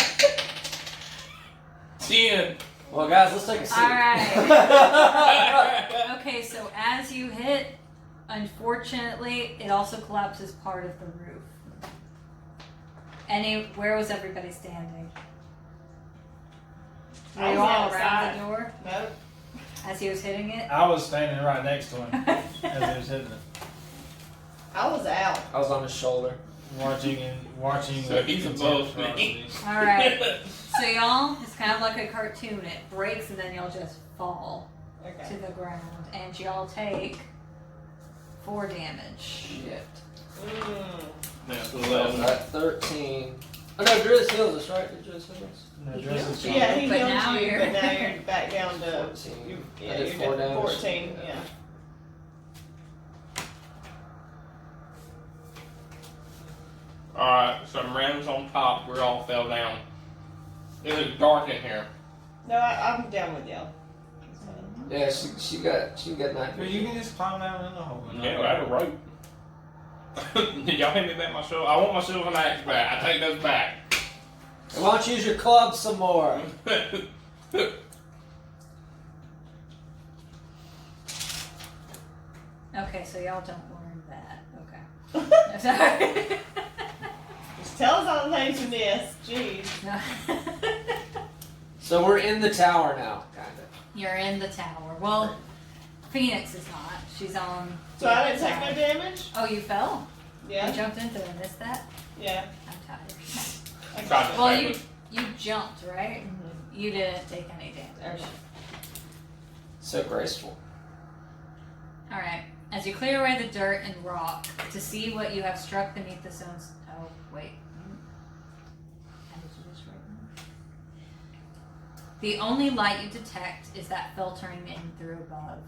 Speaker 4: 10.
Speaker 6: Well, guys, let's take a seat.
Speaker 1: Alright. Okay, so as you hit, unfortunately, it also collapses part of the roof. Where was everybody standing? Were
Speaker 3: I
Speaker 1: you
Speaker 3: was
Speaker 1: all
Speaker 3: outside.
Speaker 1: around the door?
Speaker 3: Nope.
Speaker 1: as he was hitting it?
Speaker 5: I was standing right next to him as he was hitting it,
Speaker 3: I was out.
Speaker 6: I was on his shoulder.
Speaker 5: watching.
Speaker 4: So
Speaker 5: with
Speaker 4: he's
Speaker 5: contempt
Speaker 4: above
Speaker 5: for our
Speaker 4: me.
Speaker 5: cities.
Speaker 1: All right. So y'all, it's kind of like a cartoon. It breaks and then y'all just fall
Speaker 3: Okay.
Speaker 1: to the ground, and y'all take 4 damage.
Speaker 6: Shit.
Speaker 4: That's
Speaker 6: I was
Speaker 4: 11.
Speaker 6: at 13. Oh no, Driz heals us, right? Did Driz heal us?
Speaker 5: No, dress is
Speaker 3: Yeah, he
Speaker 1: But
Speaker 3: healed
Speaker 1: now
Speaker 3: you,
Speaker 1: you're-
Speaker 3: but now you're back down to
Speaker 6: 14.
Speaker 3: yeah,
Speaker 6: I did
Speaker 3: you're
Speaker 6: 4
Speaker 3: down to
Speaker 6: damage.
Speaker 3: 14. Yeah.
Speaker 4: Alright, so Ram's on top. We all fell down. It was dark in here.
Speaker 3: No, I'm down with y'all.
Speaker 6: Yeah, she got 9.
Speaker 5: Well, you can just climb down in the hole.
Speaker 4: Yeah, I have a rope. Did y'all hand me back my shovel? I want my shovel and axe back. I take those back.
Speaker 6: Why don't you use your club some more?
Speaker 1: Okay, so y'all don't learn that. Okay. Sorry.
Speaker 3: Just tell us all the things you missed. Jeez.
Speaker 6: So we're in the tower now, kind of.
Speaker 1: You're in the tower. Well, Phoenix is not. She's on.
Speaker 3: So I didn't take no damage?
Speaker 1: Oh, you fell?
Speaker 3: Yeah.
Speaker 1: You jumped into it and missed that?
Speaker 3: Yeah.
Speaker 1: I'm tired.
Speaker 3: I
Speaker 4: Tried
Speaker 3: got
Speaker 4: to
Speaker 3: it.
Speaker 1: Well,
Speaker 4: save
Speaker 1: you jumped, right?
Speaker 3: Mhm.
Speaker 1: You didn't take any damage.
Speaker 3: Okay.
Speaker 6: So graceful.
Speaker 1: All right. As you clear away the dirt and rock to see what you have struck beneath the stones. Oh, wait. How did you just write that? The only light you detect is that filtering in through above.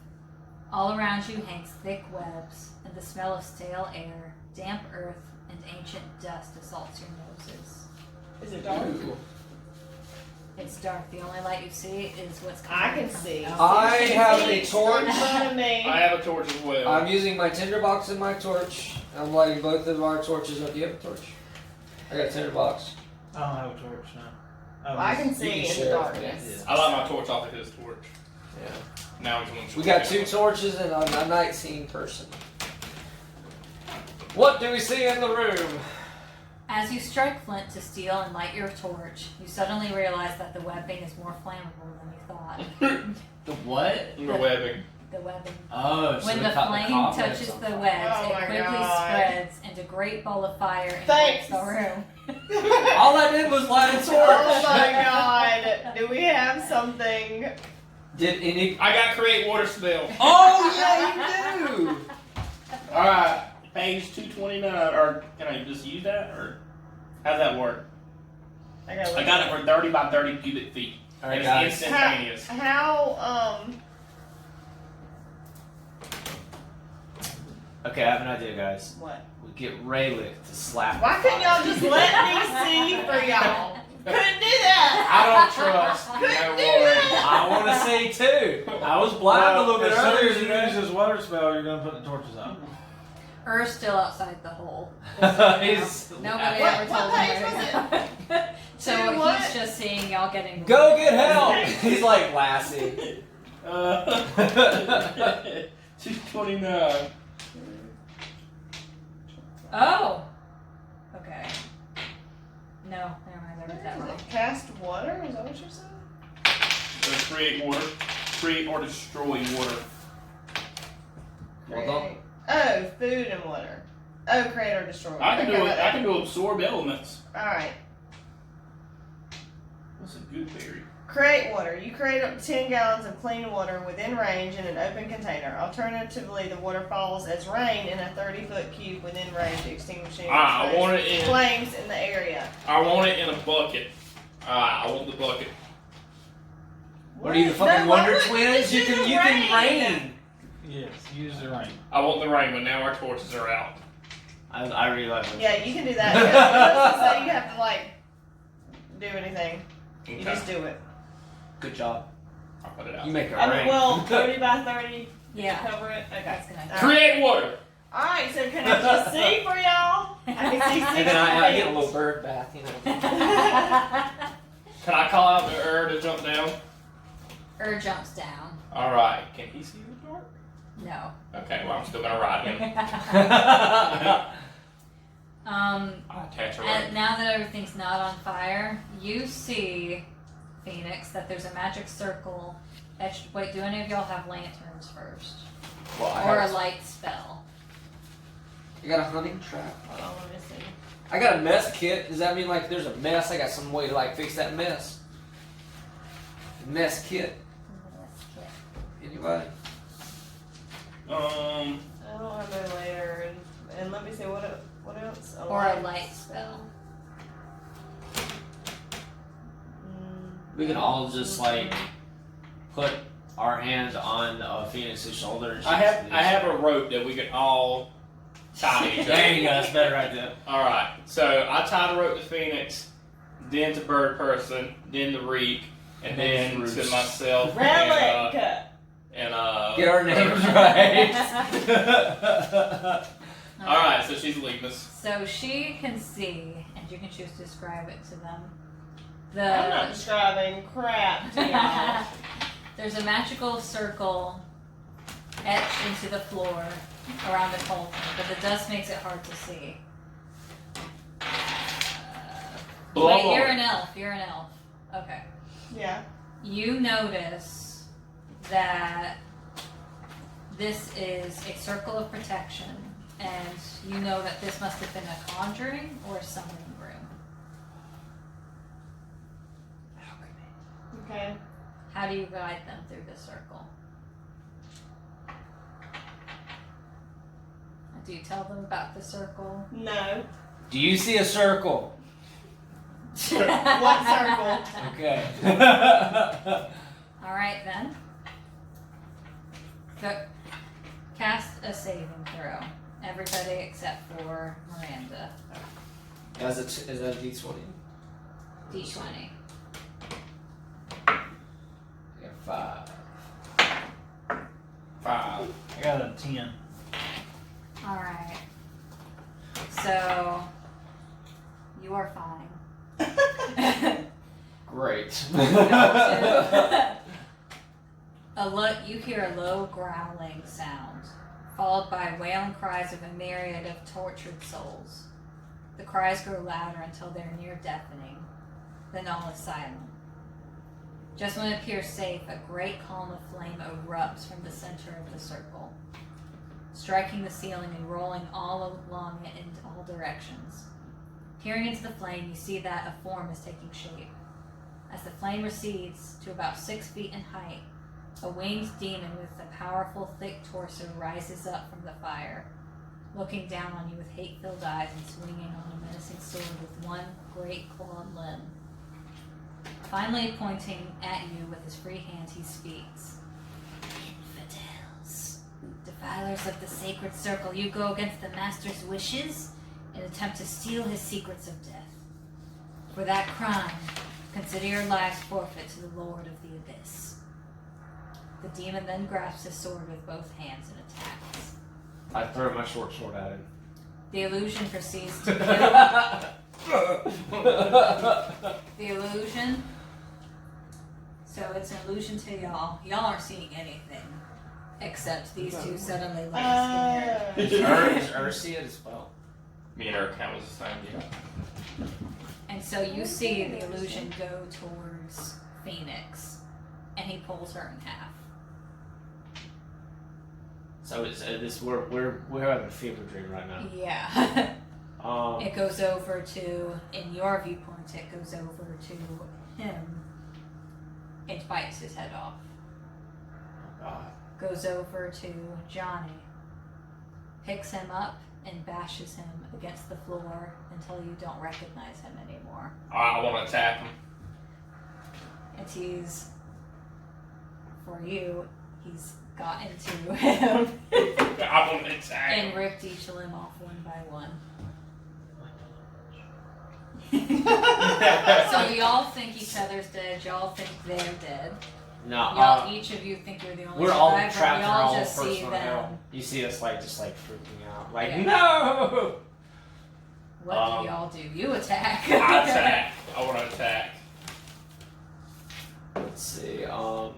Speaker 1: All around you hangs thick webs, and the smell of stale air, damp earth, and ancient dust assaults your noses.
Speaker 3: Is it dark?
Speaker 6: Ooh.
Speaker 1: It's dark. The only light you see is what's coming
Speaker 3: I can
Speaker 1: from
Speaker 3: see.
Speaker 1: outside.
Speaker 6: I have a
Speaker 3: Phoenix
Speaker 6: torch.
Speaker 3: in front of me.
Speaker 4: I have a torch as well.
Speaker 6: I'm using my tinderbox and my torch. I'm lighting both of our torches up. Do you have a torch? I got a tinderbox.
Speaker 5: I don't have a torch now.
Speaker 3: I can see
Speaker 6: can
Speaker 3: in the
Speaker 6: share it,
Speaker 3: darkness.
Speaker 4: I light my torch off of his torch.
Speaker 6: Yeah.
Speaker 4: Now he's going to
Speaker 6: We got 2 torches and a night scene person. What do we see in the room?
Speaker 1: As you strike flint to steel and light your torch, you suddenly realize that the webbing is more flammable than you thought.
Speaker 2: The what?
Speaker 4: The webbing.
Speaker 1: The webbing.
Speaker 2: Oh, so
Speaker 1: When
Speaker 2: we
Speaker 1: the
Speaker 2: caught
Speaker 1: flame
Speaker 2: cobwebs
Speaker 1: touches
Speaker 2: on
Speaker 1: the
Speaker 2: fire.
Speaker 1: webs,
Speaker 3: Oh
Speaker 1: it
Speaker 3: my
Speaker 1: quickly
Speaker 3: God.
Speaker 1: spreads, and a great ball of fire
Speaker 3: Thanks.
Speaker 1: infects the room.
Speaker 6: All I did was light a torch.
Speaker 3: Oh my god. Do we have something?
Speaker 6: Did any?
Speaker 4: I got create water spell.
Speaker 6: Oh yeah, you do.
Speaker 4: Alright, page 229. Or can I just use that? Or how's that work?
Speaker 3: I got
Speaker 4: I got it for 30 by 30 cubic feet.
Speaker 2: All right,
Speaker 4: And
Speaker 2: guys.
Speaker 4: it's instantaneous.
Speaker 3: How
Speaker 2: Okay, I have an idea, guys.
Speaker 3: what?
Speaker 2: We get Raylick to slap.
Speaker 3: Why couldn't y'all just let me see for y'all? Couldn't do that.
Speaker 4: I don't trust.
Speaker 3: Couldn't
Speaker 4: No
Speaker 3: do
Speaker 4: word.
Speaker 3: that.
Speaker 2: I want to see too. I was blind a little bit
Speaker 5: as soon
Speaker 2: earlier
Speaker 5: as you
Speaker 2: today.
Speaker 5: use this water spell, you're gonna put the torches out.
Speaker 1: Er's still outside the hole.
Speaker 2: He's
Speaker 1: Nobody
Speaker 3: What-
Speaker 1: ever
Speaker 3: what
Speaker 1: told
Speaker 3: page
Speaker 1: him. So
Speaker 3: Do what?
Speaker 1: he's just seeing y'all getting.
Speaker 6: Go get help. He's like Lassie.
Speaker 4: 229.
Speaker 1: Oh. Okay. No, never mind. I read that wrong.
Speaker 3: Cast water? Is that what you're saying?
Speaker 4: So create water. Create or destroy water.
Speaker 6: Well done.
Speaker 3: Create- Oh, food and water. Oh, create or destroy.
Speaker 4: I can
Speaker 3: Okay,
Speaker 4: do it.
Speaker 3: right.
Speaker 4: I can do absorb elements.
Speaker 3: Alright.
Speaker 4: What's a good berry?
Speaker 3: Create water. You create up to 10 gallons of clean water within range in an open container. Alternatively, the water falls as rain in a 30-foot cube within range, extinguishing
Speaker 4: I want it in.
Speaker 3: flames in the area.
Speaker 4: I want it in a bucket. I want the bucket.
Speaker 6: What are you, the fucking
Speaker 3: No, why
Speaker 6: Wonder
Speaker 3: wouldn't
Speaker 6: Twins? You
Speaker 3: just
Speaker 6: can
Speaker 3: do
Speaker 6: you
Speaker 3: the
Speaker 6: can rain.
Speaker 5: Yes, use the rain.
Speaker 4: I want the rain, but now our torches are out.
Speaker 2: I realize.
Speaker 3: Yeah, you can do that. It doesn't say you have to, like, do anything. You
Speaker 4: Okay.
Speaker 3: just do it.
Speaker 6: Good job.
Speaker 4: I'll put it out.
Speaker 6: You make it
Speaker 3: I mean,
Speaker 6: rain.
Speaker 3: well, 30 by 30
Speaker 1: Yeah.
Speaker 3: cover it. Okay.
Speaker 1: That's gonna.
Speaker 4: Create water.
Speaker 3: Alright, so can I just see for y'all? I can see 60
Speaker 6: And then I get a
Speaker 3: feet.
Speaker 6: little bird bath, you know.
Speaker 4: Can I call out to to jump down?
Speaker 1: Jumps down.
Speaker 4: All right. Can he see the dark?
Speaker 1: No.
Speaker 4: Okay. Well, I'm still gonna ride him.
Speaker 1: Um.
Speaker 4: I attach a
Speaker 1: And
Speaker 4: rope.
Speaker 1: now that everything's not on fire, you see, Phoenix, that there's a magic circle Wait, do any of y'all have lanterns first?
Speaker 6: Well,
Speaker 1: Or a light spell?
Speaker 6: I got a hunting trap.
Speaker 3: Hold on, let me see.
Speaker 6: I got a mess kit. Does that mean like there's a mess? I got some way to like fix that mess. Mess kit. Anybody?
Speaker 3: I don't have no layer, and let me see what else.
Speaker 1: Or a light spell.
Speaker 6: We can all just like put our hands on Phoenix's shoulder. And
Speaker 4: I have a rope that we could all tie each other.
Speaker 6: There you go. That's better right there.
Speaker 4: All right. So I tie the rope to Phoenix, then to Bird Person, then to Reek, and then
Speaker 6: Bruce.
Speaker 4: to myself.
Speaker 3: Relic.
Speaker 4: And
Speaker 6: Get our names right.
Speaker 4: all right. So she's leading us.
Speaker 1: So she can see, and you can choose to describe it to them.
Speaker 3: I'm not describing crap to y'all.
Speaker 1: There's a magical circle etched into the floor around the cauldron, but the dust makes it hard to see. Wait, you're an elf. You're an elf. Okay.
Speaker 3: Yeah.
Speaker 1: You notice that this is a circle of protection, and you know that this must have been a conjuring or a summoning room.
Speaker 3: Okay.
Speaker 1: How do you guide them through the circle? Do you tell them about the circle?
Speaker 3: No.
Speaker 6: Do you see a circle?
Speaker 3: What circle?
Speaker 6: Okay.
Speaker 1: Alright then. Go, cast a saving throw. Everybody except for Miranda.
Speaker 6: Is that a D20?
Speaker 1: D20.
Speaker 6: Yeah, 5.
Speaker 4: 5.
Speaker 5: I got a 10.
Speaker 1: Alright. So, you are fine.
Speaker 6: Great.
Speaker 1: You hear a low growling sound, followed by wailing cries of a myriad of tortured souls. The cries grow louder until they're near deafening. Then all is silent. Just when it appears safe, a great column of flame erupts from the center of the circle, striking the ceiling and rolling all along it in all directions. Peering into the flame, you see that a form is taking shape. As the flame recedes to about 6 feet in height, a winged demon with a powerful, thick torso rises up from the fire, looking down on you with hate-filled eyes and swinging on a menacing sword with one great clawed limb. Finally pointing at you with his free hand, he speaks. Infidels, defilers of the sacred circle, you go against the Master's wishes and attempt to steal his secrets of death. For that crime, consider your lives forfeit to the Lord of the Abyss. The demon then grasps his sword with both hands and attacks.
Speaker 2: I throw my short sword at him.
Speaker 1: The illusion proceeds to the illusion. So it's an illusion to y'all. Y'all aren't seeing anything except these two suddenly like scared.
Speaker 2: Is Ursi at his well?
Speaker 4: Me and her count was the same. Yeah.
Speaker 1: And so you see the illusion go towards Phoenix, and he pulls her in half.
Speaker 2: So it's we're having a fever dream right now.
Speaker 1: Yeah.
Speaker 2: Um,
Speaker 1: It goes over to, in your viewpoint, it goes over to him and bites his head off.
Speaker 2: God.
Speaker 1: Goes over to Johnny, picks him up, and bashes him against the floor until you don't recognize him anymore.
Speaker 4: I want to attack him.
Speaker 1: And he's, for you, he's got into him
Speaker 4: I want to attack
Speaker 1: and
Speaker 4: him.
Speaker 1: ripped each limb off one by one. So y'all think each other's dead, y'all think they're dead.
Speaker 2: No,
Speaker 1: Y'all, each of you think you're the only
Speaker 2: we're all
Speaker 1: survivor.
Speaker 2: trapped in our
Speaker 1: Y'all
Speaker 2: own
Speaker 1: just see
Speaker 2: personal
Speaker 1: them.
Speaker 2: hell. You see us just freaking out. Like,
Speaker 1: Yeah.
Speaker 2: no!
Speaker 1: What do y'all do? You attack.
Speaker 4: I attack. I want to attack.
Speaker 2: Let's see, I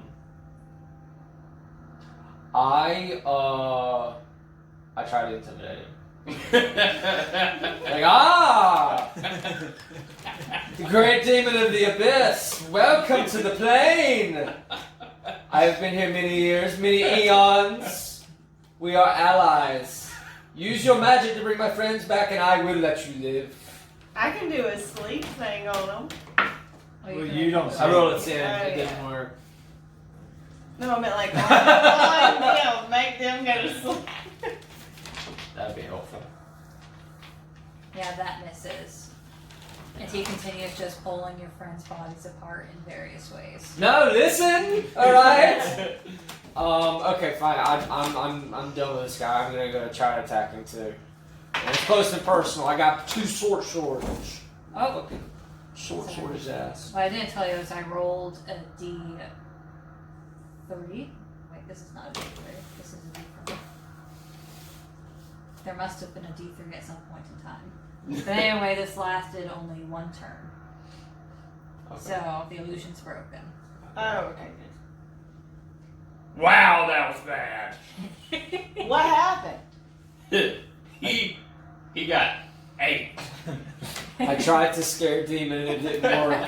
Speaker 2: try to intimidate him. Like, the great demon of the abyss, welcome to the plane!
Speaker 6: I have been here many years, many eons. We are allies. Use your magic to bring my friends back, and I will let you live.
Speaker 3: I can do a sleep thing on them.
Speaker 1: Or
Speaker 5: Well,
Speaker 1: can
Speaker 5: you don't
Speaker 6: I rolled a 10.
Speaker 3: Oh,
Speaker 6: It
Speaker 3: yeah.
Speaker 6: didn't work.
Speaker 3: No, I meant like on them, make them go to sleep.
Speaker 6: That'd be helpful.
Speaker 1: Yeah, that misses. And he continues just pulling your friends' bodies apart in various ways.
Speaker 6: No, listen. All right. Okay, fine. I'm done with this guy. I'm gonna go try to attack him too. And it's close and personal. I got 2 swords.
Speaker 1: Oh,
Speaker 6: Fucking sword his ass.
Speaker 1: what I didn't tell you is I rolled a D3. Wait, this is not a D3. This is a D4. There must have been a D3 at some point in time. But anyway, this lasted only 1 turn.
Speaker 6: Okay.
Speaker 1: So the illusion's broken.
Speaker 3: Oh, okay.
Speaker 2: Wow, that was bad.
Speaker 3: Good. What happened?
Speaker 4: he got 8.
Speaker 6: I tried to scare Demon and it didn't work.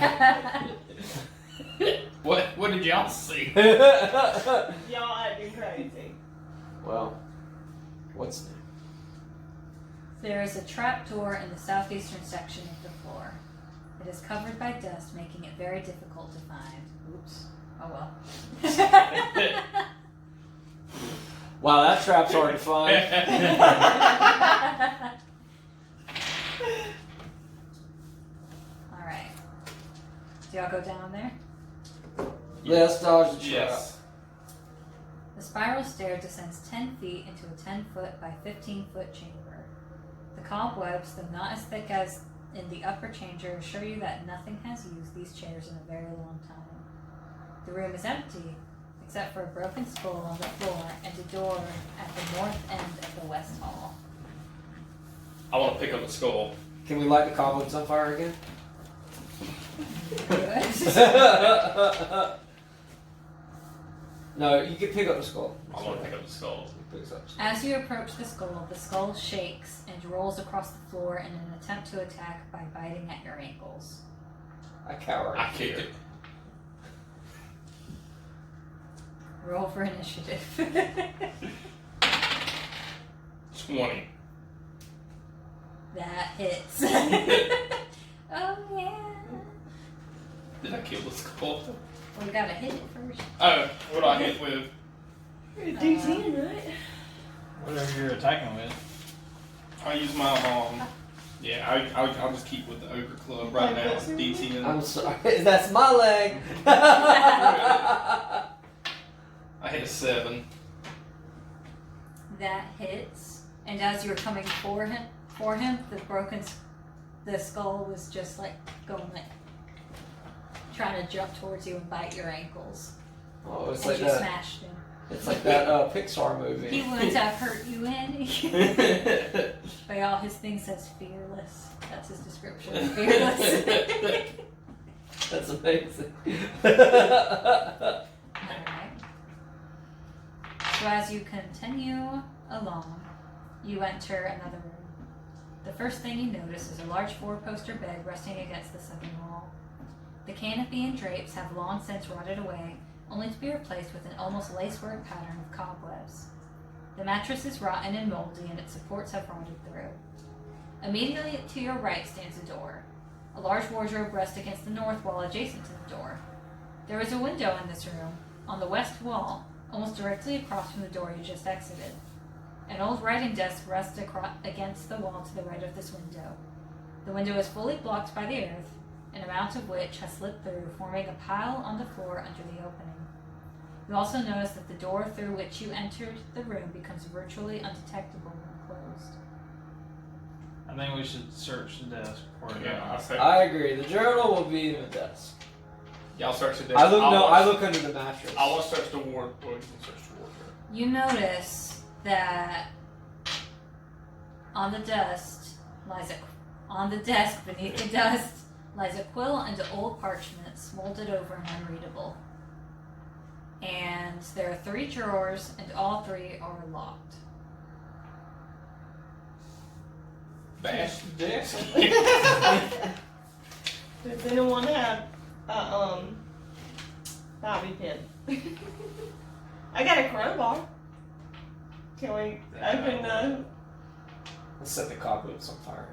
Speaker 4: What did y'all see?
Speaker 3: Y'all acting crazy.
Speaker 6: Well, what's new?
Speaker 1: There is a trap door in the southeastern section of the floor. It is covered by dust, making it very difficult to find. Oops. Oh well.
Speaker 6: Wow, that trap's hard to find.
Speaker 1: Alright. Do y'all go down there?
Speaker 6: Let's dodge the trap.
Speaker 4: Yes.
Speaker 1: The spiral stair descends 10 feet into a 10-foot by 15-foot chamber. The cobwebs, though not as thick as in the upper chamber, assure you that nothing has used these chairs in a very long time. The room is empty, except for a broken skull on the floor and a door at the north end of the west hall.
Speaker 4: I want to pick up the skull.
Speaker 6: Can we light the cobwebs on fire again? No, you can pick up the skull.
Speaker 4: I want to pick up the skull.
Speaker 6: Pick up.
Speaker 1: As you approach the skull shakes and rolls across the floor in an attempt to attack by biting at your ankles.
Speaker 6: I cower.
Speaker 4: I kicked it.
Speaker 1: Roll for initiative.
Speaker 4: 20.
Speaker 1: That hits. Oh yeah.
Speaker 4: Did I kill the skull?
Speaker 1: We gotta hit it first.
Speaker 4: Oh, what do I hit with?
Speaker 3: D10, right?
Speaker 5: Whatever you're attacking with.
Speaker 4: I use my yeah. I'll just keep with the ogre club right now. D10.
Speaker 6: I'm sorry. That's my leg.
Speaker 4: I hit a 7.
Speaker 1: That hits. And as you were coming for him, the skull was just like going like trying to jump towards you and bite your ankles.
Speaker 6: Oh, it's
Speaker 1: And
Speaker 6: like
Speaker 1: you
Speaker 6: that.
Speaker 1: smashed him.
Speaker 6: It's like that Pixar movie.
Speaker 1: He wouldn't have hurt you any. By all his things says fearless. That's his description. Fearless.
Speaker 6: That's amazing.
Speaker 1: Alright. So as you continue along, you enter another room. The first thing you notice is a large 4-poster bed resting against the second wall. The canopy and drapes have long since rotted away, only to be replaced with an almost lacework pattern of cobwebs. The mattress is rotten and moldy, and its supports have rotted through. Immediately to your right stands a door. A large wardrobe rests against the north wall adjacent to the door. There is a window in this room, on the west wall, almost directly across from the door you just exited. An old writing desk rests against the wall to the right of this window. The window is fully blocked by the earth, an amount of which has slipped through, forming a pile on the floor under the opening. You also notice that the door through which you entered the room becomes virtually undetectable when closed.
Speaker 5: I think we should search the desk for it.
Speaker 4: Yeah,
Speaker 6: I agree. The journal will be in the desk.
Speaker 4: y'all search the desk.
Speaker 6: I look under the mattress.
Speaker 4: I want to search the ward. Well, you can search the wardrobe.
Speaker 1: You notice that on the desk beneath the dust lies a quill and old parchments molded over and unreadable. And there are 3 drawers, and all 3 are locked.
Speaker 4: Bash the desk.
Speaker 3: Does anyone have Bobby pin. I got a crowbar. Can we open the?
Speaker 2: Let's set the cobwebs on fire.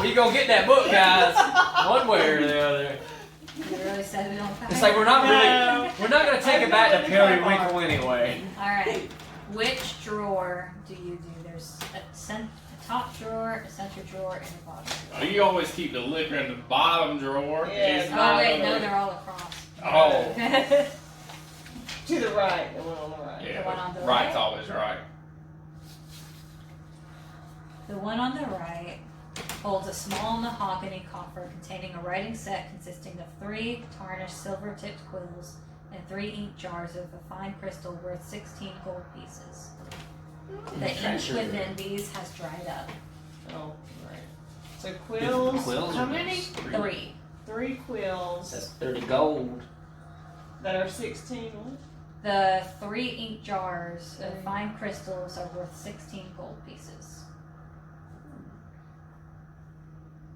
Speaker 6: We gonna get that book, guys. One way or the other.
Speaker 1: You really set it on fire.
Speaker 6: It's like we're not
Speaker 3: No.
Speaker 6: gonna take it back to Periwinkle anyway.
Speaker 1: Alright. Which drawer do you do? There's a top drawer, a center drawer, and a bottom drawer.
Speaker 4: Oh, you always keep the liquor in the bottom drawer.
Speaker 3: Yeah.
Speaker 4: It's
Speaker 1: Oh
Speaker 4: not
Speaker 1: wait,
Speaker 4: in
Speaker 1: no,
Speaker 4: the-
Speaker 1: they're all across.
Speaker 4: Oh.
Speaker 3: To the right, the one on the right.
Speaker 4: Yeah,
Speaker 1: The one on the
Speaker 4: right's
Speaker 1: right?
Speaker 4: always right.
Speaker 1: The one on the right holds a small mahogany coffer containing a writing set consisting of 3 tarnished silver-tipped quills and 3 ink jars of a fine crystal worth 16 gold pieces. The ink
Speaker 6: Treasure.
Speaker 1: within these has dried up.
Speaker 3: Oh, right. So quills.
Speaker 6: Quills
Speaker 3: How
Speaker 6: are
Speaker 3: many?
Speaker 1: 3.
Speaker 3: 3 quills
Speaker 6: That's 30 gold.
Speaker 3: that are 16. What?
Speaker 1: The 3 ink jars of fine crystals are worth 16 gold pieces.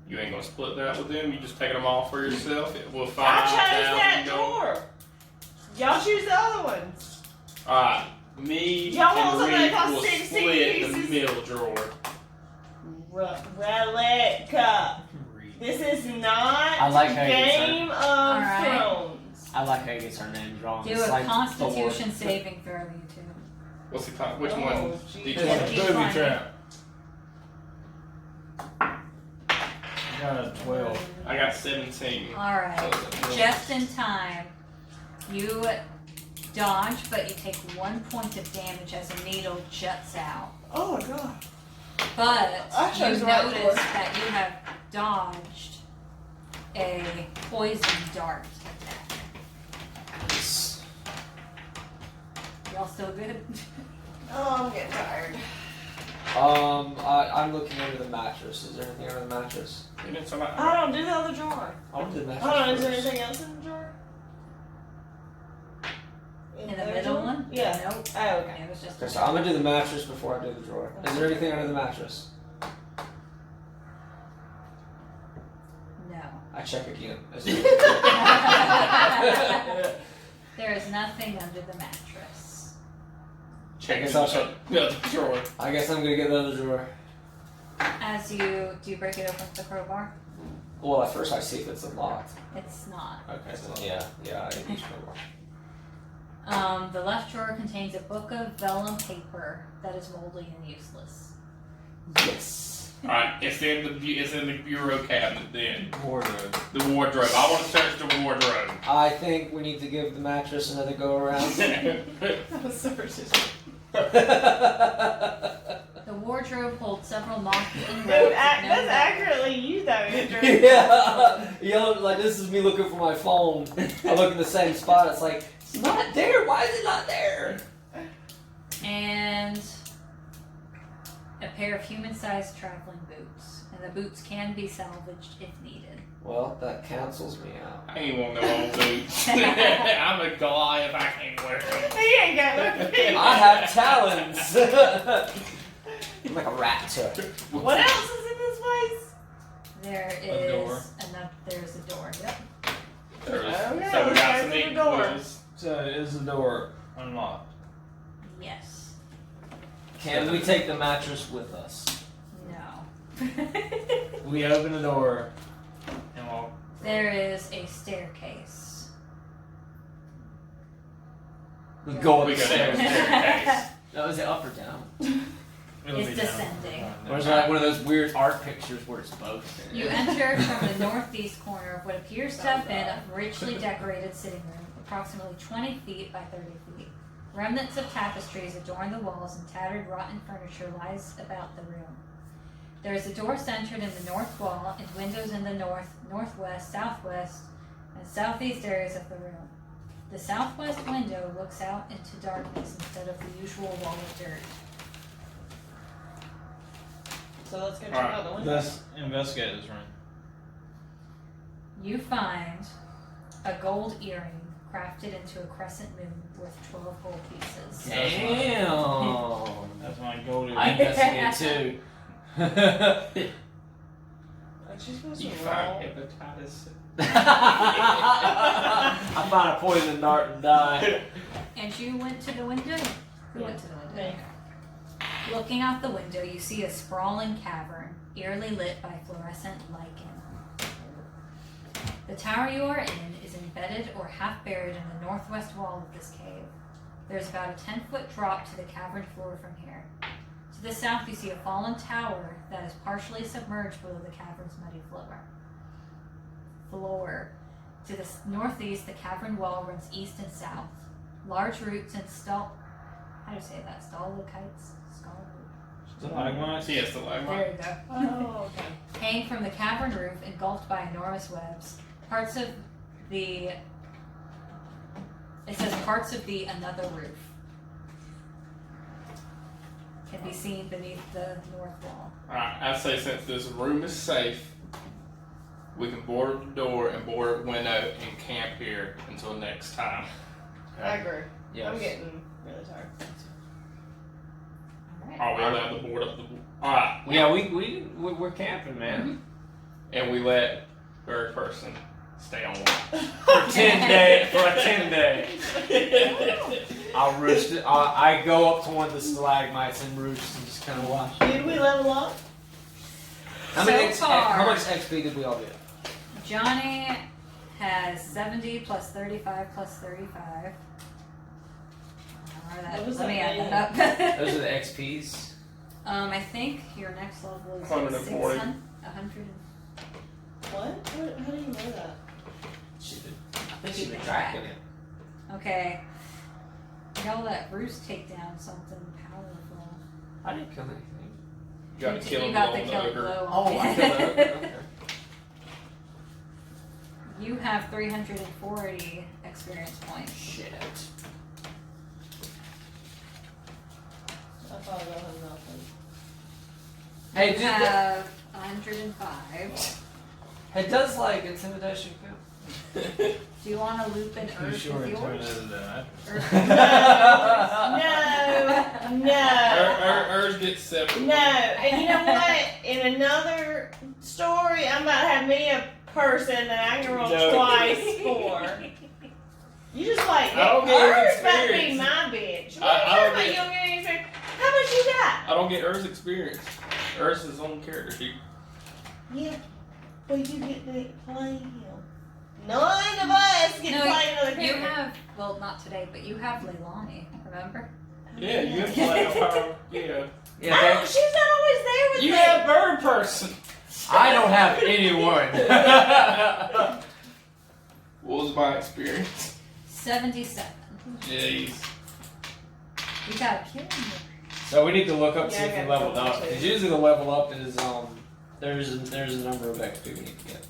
Speaker 4: You ain't gonna split that with them. You just taking them all for yourself. We'll find
Speaker 3: I
Speaker 4: out.
Speaker 3: chose that drawer. Y'all choose the other ones.
Speaker 4: All right, me
Speaker 3: Y'all want
Speaker 4: and
Speaker 3: something that
Speaker 4: Reed
Speaker 3: costs
Speaker 4: will
Speaker 3: 16
Speaker 4: split
Speaker 3: pieces?
Speaker 4: the middle drawer.
Speaker 3: Relic cup. This is not
Speaker 6: I like how you
Speaker 3: Game of
Speaker 1: Alright.
Speaker 3: Thrones.
Speaker 6: I like how he gets our names wrong.
Speaker 1: Do
Speaker 6: It's
Speaker 1: a
Speaker 6: like
Speaker 1: constitution
Speaker 6: Thor.
Speaker 1: saving throw, you two.
Speaker 4: What's the time? Which
Speaker 3: Oh,
Speaker 4: one?
Speaker 3: geez.
Speaker 4: D20.
Speaker 1: Yeah.
Speaker 5: Booby trap. I got a 12.
Speaker 4: I got 17.
Speaker 1: Alright. Just in time. You dodge, but you take 1 point of damage as a needle juts out.
Speaker 3: Oh my god.
Speaker 1: But
Speaker 3: I
Speaker 1: you
Speaker 3: chose the right
Speaker 1: notice
Speaker 3: door.
Speaker 1: that you have dodged a poison dart attack. Y'all still good?
Speaker 3: Oh, I'm getting tired.
Speaker 6: I'm looking under the mattress. Is there anything under the mattress?
Speaker 4: You didn't talk about-
Speaker 3: Hold on, do the other drawer.
Speaker 6: I want to do the mattress.
Speaker 3: Hold on, is there
Speaker 6: first.
Speaker 3: anything else in the drawer?
Speaker 1: In the
Speaker 3: other
Speaker 1: middle
Speaker 3: drawer?
Speaker 1: one?
Speaker 3: Yeah.
Speaker 1: Nope.
Speaker 3: Oh, okay.
Speaker 1: It was just
Speaker 6: Okay, so I'm gonna do the mattress before I do the drawer. Is there anything under the mattress?
Speaker 1: No.
Speaker 6: I check again. Is
Speaker 1: There is nothing under the mattress.
Speaker 4: Check
Speaker 6: guess
Speaker 4: it
Speaker 6: I'll
Speaker 4: out.
Speaker 6: check.
Speaker 4: The other drawer.
Speaker 6: I guess I'm gonna get the other drawer.
Speaker 1: As you do you break it open with the crowbar?
Speaker 6: Well, at first I see if it's unlocked.
Speaker 1: It's not.
Speaker 6: Okay, so yeah, I use crowbar.
Speaker 1: The left drawer contains a book of vellum paper that is moldy and useless.
Speaker 6: Yes.
Speaker 4: All right, it's in the bureau cabinet then.
Speaker 5: Wardrobe.
Speaker 4: The wardrobe. I want to search the wardrobe.
Speaker 6: I think we need to give the mattress another go around.
Speaker 3: I'm sorry.
Speaker 1: The wardrobe holds several moth-eaten
Speaker 3: Dude,
Speaker 1: robes.
Speaker 3: that's accurately you though, Andrew.
Speaker 6: Yeah, yo, like this is me looking for my phone. I look in the same spot. It's like it's not there. Why is it not there?
Speaker 1: And a pair of human-sized traveling boots. And the boots can be salvaged if needed.
Speaker 6: Well, that cancels me out.
Speaker 4: I ain't want no old boots. I'm a Goliath. I can't wear them.
Speaker 3: He ain't got no feet.
Speaker 6: I have talons. I'm like a rat.
Speaker 3: What else is in this place?
Speaker 1: There
Speaker 5: A door.
Speaker 1: is there's a door. Yep.
Speaker 4: There's-
Speaker 3: Okay,
Speaker 4: so we
Speaker 3: let's
Speaker 4: got
Speaker 3: go
Speaker 4: some
Speaker 3: to the
Speaker 4: neat
Speaker 3: door.
Speaker 4: clues.
Speaker 5: So is the door unlocked?
Speaker 1: Yes.
Speaker 6: Can we take the mattress with us?
Speaker 1: No.
Speaker 5: We open the door and walk.
Speaker 1: There is a staircase.
Speaker 6: We go
Speaker 4: We go down the
Speaker 6: upstairs.
Speaker 4: staircase.
Speaker 6: No, is it up or down?
Speaker 5: It'll
Speaker 1: It's
Speaker 5: be down.
Speaker 1: descending.
Speaker 6: Or is it like one of those weird art pictures where it's both?
Speaker 1: You enter from the northeast corner of what appears to have been a richly decorated sitting room, approximately 20 feet by 30 feet. Remnants of tapestries adorn the walls and tattered, rotten furniture lies about the room. There is a door centered in the north wall and windows in the north, northwest, southwest, and southeast areas of the room. The southwest window looks out into darkness instead of the usual wall of dirt.
Speaker 3: So let's go check
Speaker 4: Alright.
Speaker 3: out the window.
Speaker 5: Let's investigate this room.
Speaker 1: You find a gold earring crafted into a crescent moon worth 12 gold pieces.
Speaker 6: Damn.
Speaker 5: That's my goldie.
Speaker 6: I investigate too.
Speaker 3: Okay, Aren't you supposed
Speaker 4: You
Speaker 3: to
Speaker 4: find
Speaker 3: roll?
Speaker 4: hepatitis.
Speaker 2: I find a poison dart and die.
Speaker 1: And you went to the window? Who went to the window?
Speaker 3: Me.
Speaker 1: Looking out the window, you see a sprawling cavern, eerily lit by fluorescent lichen. The tower you are in is embedded or half buried in the northwest wall of this cave. There's about a 10-foot drop to the cavern floor from here. To the south, you see a fallen tower that is partially submerged below the cavern's muddy floor. To the northeast, the cavern wall runs east and south. Large roots and how do you say that? Stalactites?
Speaker 5: Stalagmites?
Speaker 4: Yes, the lag
Speaker 1: There you go.
Speaker 3: Oh, okay.
Speaker 1: Hang from the cavern roof, engulfed by enormous webs. Parts of the another roof can be seen beneath the north wall.
Speaker 4: Alright, I say since this room is safe, we can board the door and board the window and camp here until next time.
Speaker 3: I agree.
Speaker 2: Yes.
Speaker 3: I'm getting really tired.
Speaker 1: Alright.
Speaker 4: Are we allowed to board up the Alright.
Speaker 2: Yeah, we're camping, man.
Speaker 4: And we let third person stay on watch.
Speaker 2: For a 10 day. I'll roost it. I go up to one of the stalagmites and roost and just kind of watch.
Speaker 3: Did we level up?
Speaker 2: How much XP did we all get?
Speaker 1: Johnny has 70 plus 35 plus 35.
Speaker 3: What does
Speaker 1: Let me
Speaker 3: that
Speaker 1: add that up.
Speaker 2: Those are the XPs.
Speaker 1: I think your next level is
Speaker 4: 140.
Speaker 1: 100.
Speaker 3: What? How do you know that?
Speaker 2: I think she's been tracking it.
Speaker 1: Okay. Y'all let Bruce take down something powerful.
Speaker 2: I didn't kill anything.
Speaker 4: You gotta kill
Speaker 1: You
Speaker 4: him
Speaker 1: got the
Speaker 4: with
Speaker 1: kill
Speaker 4: ogre.
Speaker 1: blow.
Speaker 2: Oh, I killed it. Okay.
Speaker 1: You have 340 experience points.
Speaker 2: Shit.
Speaker 3: I thought I had nothing.
Speaker 2: Hey,
Speaker 1: You have 105.
Speaker 2: Hey, does like intimidation count?
Speaker 1: Do you want to loop in
Speaker 5: You
Speaker 1: Earth
Speaker 5: sure
Speaker 1: with
Speaker 5: it turned
Speaker 1: yours?
Speaker 5: into that?
Speaker 3: No.
Speaker 4: Urge gets 7.
Speaker 3: No. And you know what? In another story, I'm about to have me a person that I can roll
Speaker 4: No.
Speaker 3: twice for. You just like,
Speaker 4: I don't get
Speaker 3: Earth's about to be
Speaker 4: experience.
Speaker 3: my bitch.
Speaker 4: I
Speaker 3: What
Speaker 4: don't
Speaker 3: are you talking about?
Speaker 4: get-
Speaker 3: You don't get any experience? How much you got?
Speaker 4: I don't get Ur's experience. Ur's his own character sheet.
Speaker 3: Yeah, but you get to play him. None of us get
Speaker 1: No,
Speaker 3: to play another
Speaker 1: You
Speaker 3: character.
Speaker 1: have, well, not today, but you have Leilani, remember?
Speaker 4: Yeah, you have to play a power. Yeah.
Speaker 2: Yeah,
Speaker 3: She's not always there with
Speaker 4: You
Speaker 3: me.
Speaker 4: have bird person.
Speaker 2: I don't have anyone.
Speaker 4: What was my experience?
Speaker 1: 77.
Speaker 4: Jeez.
Speaker 1: You got a kid.
Speaker 2: So we need to look up to see
Speaker 3: Yeah, I
Speaker 2: if we
Speaker 3: got
Speaker 2: leveled
Speaker 3: trouble
Speaker 2: up.
Speaker 3: too.
Speaker 2: Because usually the level up is there's a number of XP we need to get.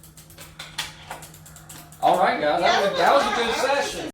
Speaker 2: All right, guys, that was a good session.